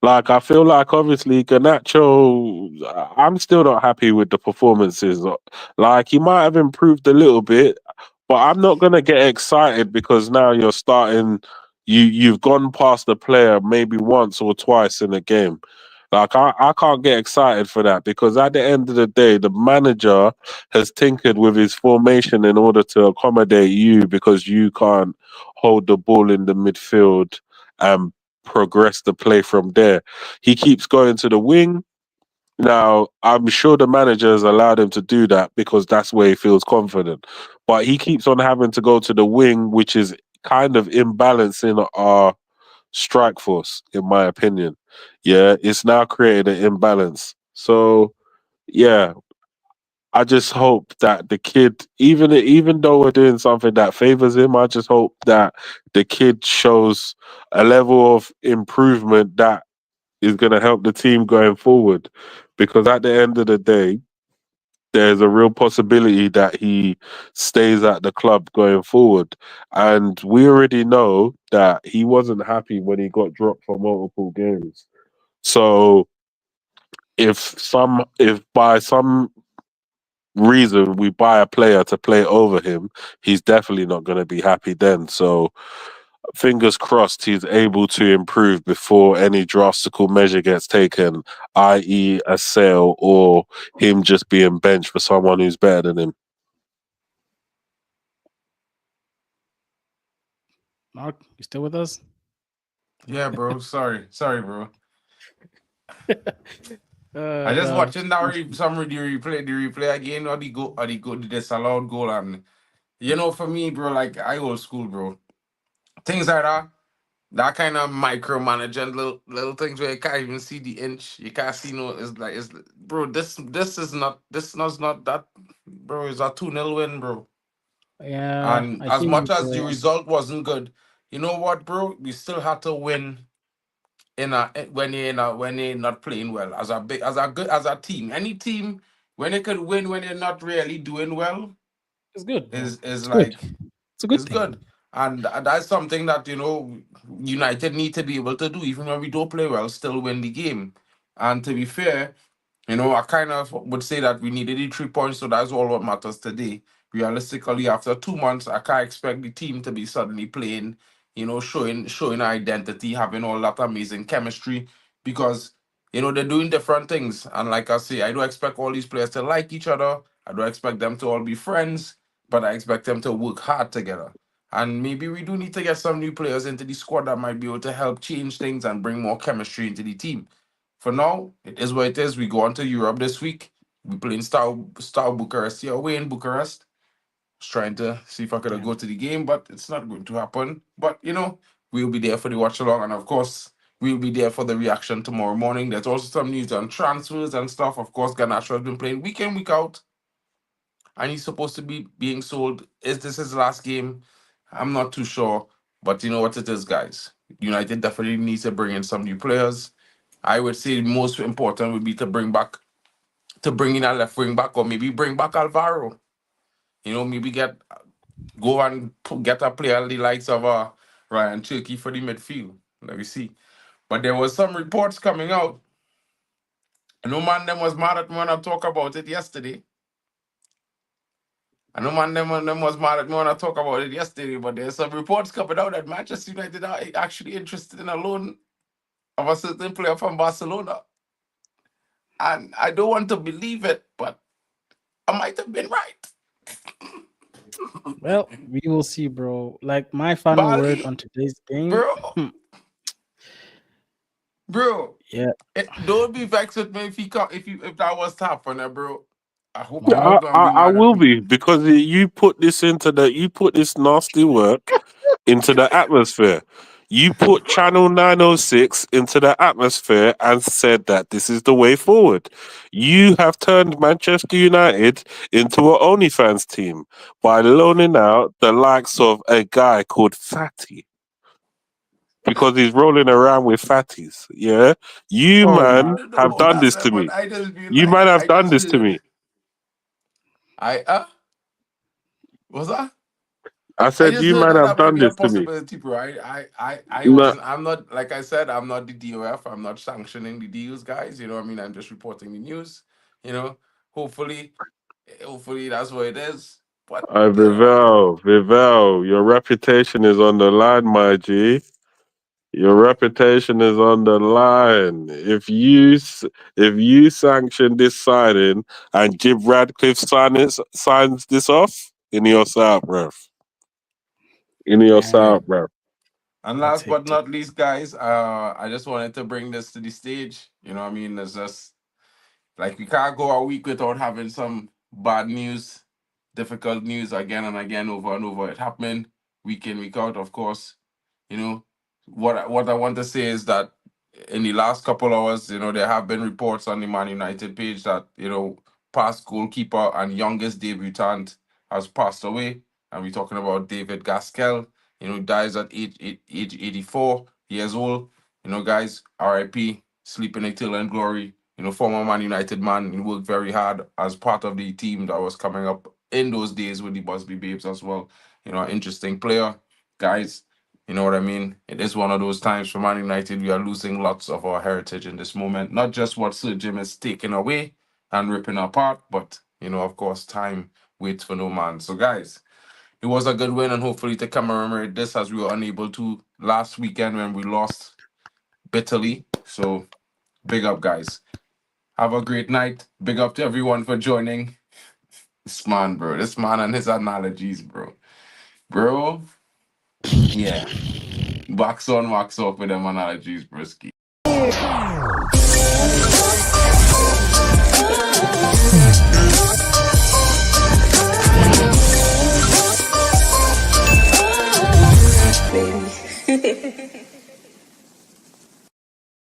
like, I feel like obviously Garnacho, I'm still not happy with the performances. Like, he might have improved a little bit, but I'm not gonna get excited because now you're starting. You've gone past the player maybe once or twice in a game. Like I can't get excited for that because at the end of the day, the manager has tinkered with his formation in order to accommodate you because you can't hold the ball in the midfield and progress the play from there. He keeps going to the wing. Now, I'm sure the manager has allowed him to do that because that's where he feels confident. But he keeps on having to go to the wing, which is kind of imbalancing our strike force, in my opinion. Yeah, it's now created an imbalance. So, yeah, I just hope that the kid, even though we're doing something that favors him, I just hope that the kid shows a level of improvement that is going to help the team going forward. Because at the end of the day, there's a real possibility that he stays at the club going forward. And we already know that he wasn't happy when he got dropped for multiple games. So if by some reason we buy a player to play over him, he's definitely not going to be happy then. So fingers crossed he's able to improve before any drastical measure gets taken, i.e. a sale or him just being benched for someone who's better than him. Mark, you still with us? Yeah, bro. Sorry, bro. I just watching that the replay again, or the disallowed goal, and for me, bro, like I old school, bro. Things like that, that kind of micromanaging little things where you can't even see the inch, you can't see no. It's bro. This is not that, bro. It's a 2-0 win, bro. Yeah, And I as hear much you, as the bro. result wasn't good, you know what, bro? We still had to win when you're not playing well. As a team, any team when they could win when they're not really doing well It's good, bro. is It's good. like It's a good it's thing. good. And that's something that United need to be able to do, even when we don't play well, still win the game. And to be fair, I kind of would say that we needed the 3 points, so that's all what matters today. Realistically, after 2 months, I can't expect the team to be suddenly playing, showing identity, having all that amazing chemistry, because they're doing different things. And like I say, I don't expect all these players to like each other. I don't expect them to all be friends, but I expect them to work hard together. And maybe we do need to get some new players into the squad that might be able to help change things and bring more chemistry into the team. For now, it is what it is. We go on to Europe this week. We playing Star Bucharest here, away in Bucharest. I was trying to see if I could Yeah. go to the game, but it's not going to happen. But we'll be there for the watch along, and of course, we'll be there for the reaction tomorrow morning. There's also some news on transfers and stuff. Of course, Garnacho has been playing week in, week out, and he's supposed to be being sold. Is this his last game? I'm not too sure, but you know what it is, guys. United definitely needs to bring in some new players. I would say the most important would be to bring in a left wing back, or maybe bring back Alvaro. Maybe go and get a player the likes of Ryan Turkey for the midfield. Let me see. But there was some reports coming out. I know man them was mad at me when I talk about it yesterday. I know man them was mad at me when I talk about it yesterday, but there's some reports coming out that Manchester United are actually interested in a loan of a certain player from Barcelona. And I don't want to believe it, but I might have been right. Well, we will see, bro. Like my final word Bali, on today's game. bro, bro. Yeah. Don't be vexed with me if that was to happen, bro. I hope you're not gonna be I mad at will me. be, because you put this nasty work into the atmosphere. You put Channel 906 into the atmosphere and said that this is the way forward. You have turned Manchester United into an OnlyFans team by loaning out the likes of a guy called Fatty, because he's rolling around with fatties. Yeah, you Oh I my man don't know have about done that, this man, to but me. I just feel You like man have I done just this to heard me. was that? I I said just you heard man that have that might done be a this to me. possibility, bro. I No, wasn't. I'm not, like I said, I'm not the DOF. I'm not sanctioning the deals, guys. You know what I mean? I'm just reporting the news. You know, hopefully, that's what it is. But Vivel, your reputation is on the line, my G. Your reputation is on the line. If you sanction this signing and Jim Radcliffe signs this off, in your south, bruv. In your yeah. south, bruv. And That's last but hectic. not least, guys, I just wanted to bring this to the stage. You know what I mean? It's just like we can't go a week without having some bad news, difficult news again and again, over and over. It happening week in, week out, of course. You know, what I want to say is that in the last couple hours, there have been reports on the Man United page that, past goalkeeper and youngest debutant has passed away. And we're talking about David Gaskell, dies at age 84 years old. Guys, RIP, sleeping eternal in glory. Former Man United man, he worked very hard as part of the team that was coming up in those days with the Busby Babes as well. An interesting player. Guys, you know what I mean? It is one of those times for Man United. We are losing lots of our heritage in this moment. Not just what Sir Jim is taking away and ripping apart, but, of course, time waits for no man. So, guys, it was a good win, and hopefully to commemorate this, as we were unable to last weekend when we lost bitterly. So, big up, guys. Have a great night. Big up to everyone for joining. This man, bro. This man and his analogies, bro. Bro, yeah. Wax on, wax off with them analogies, broski.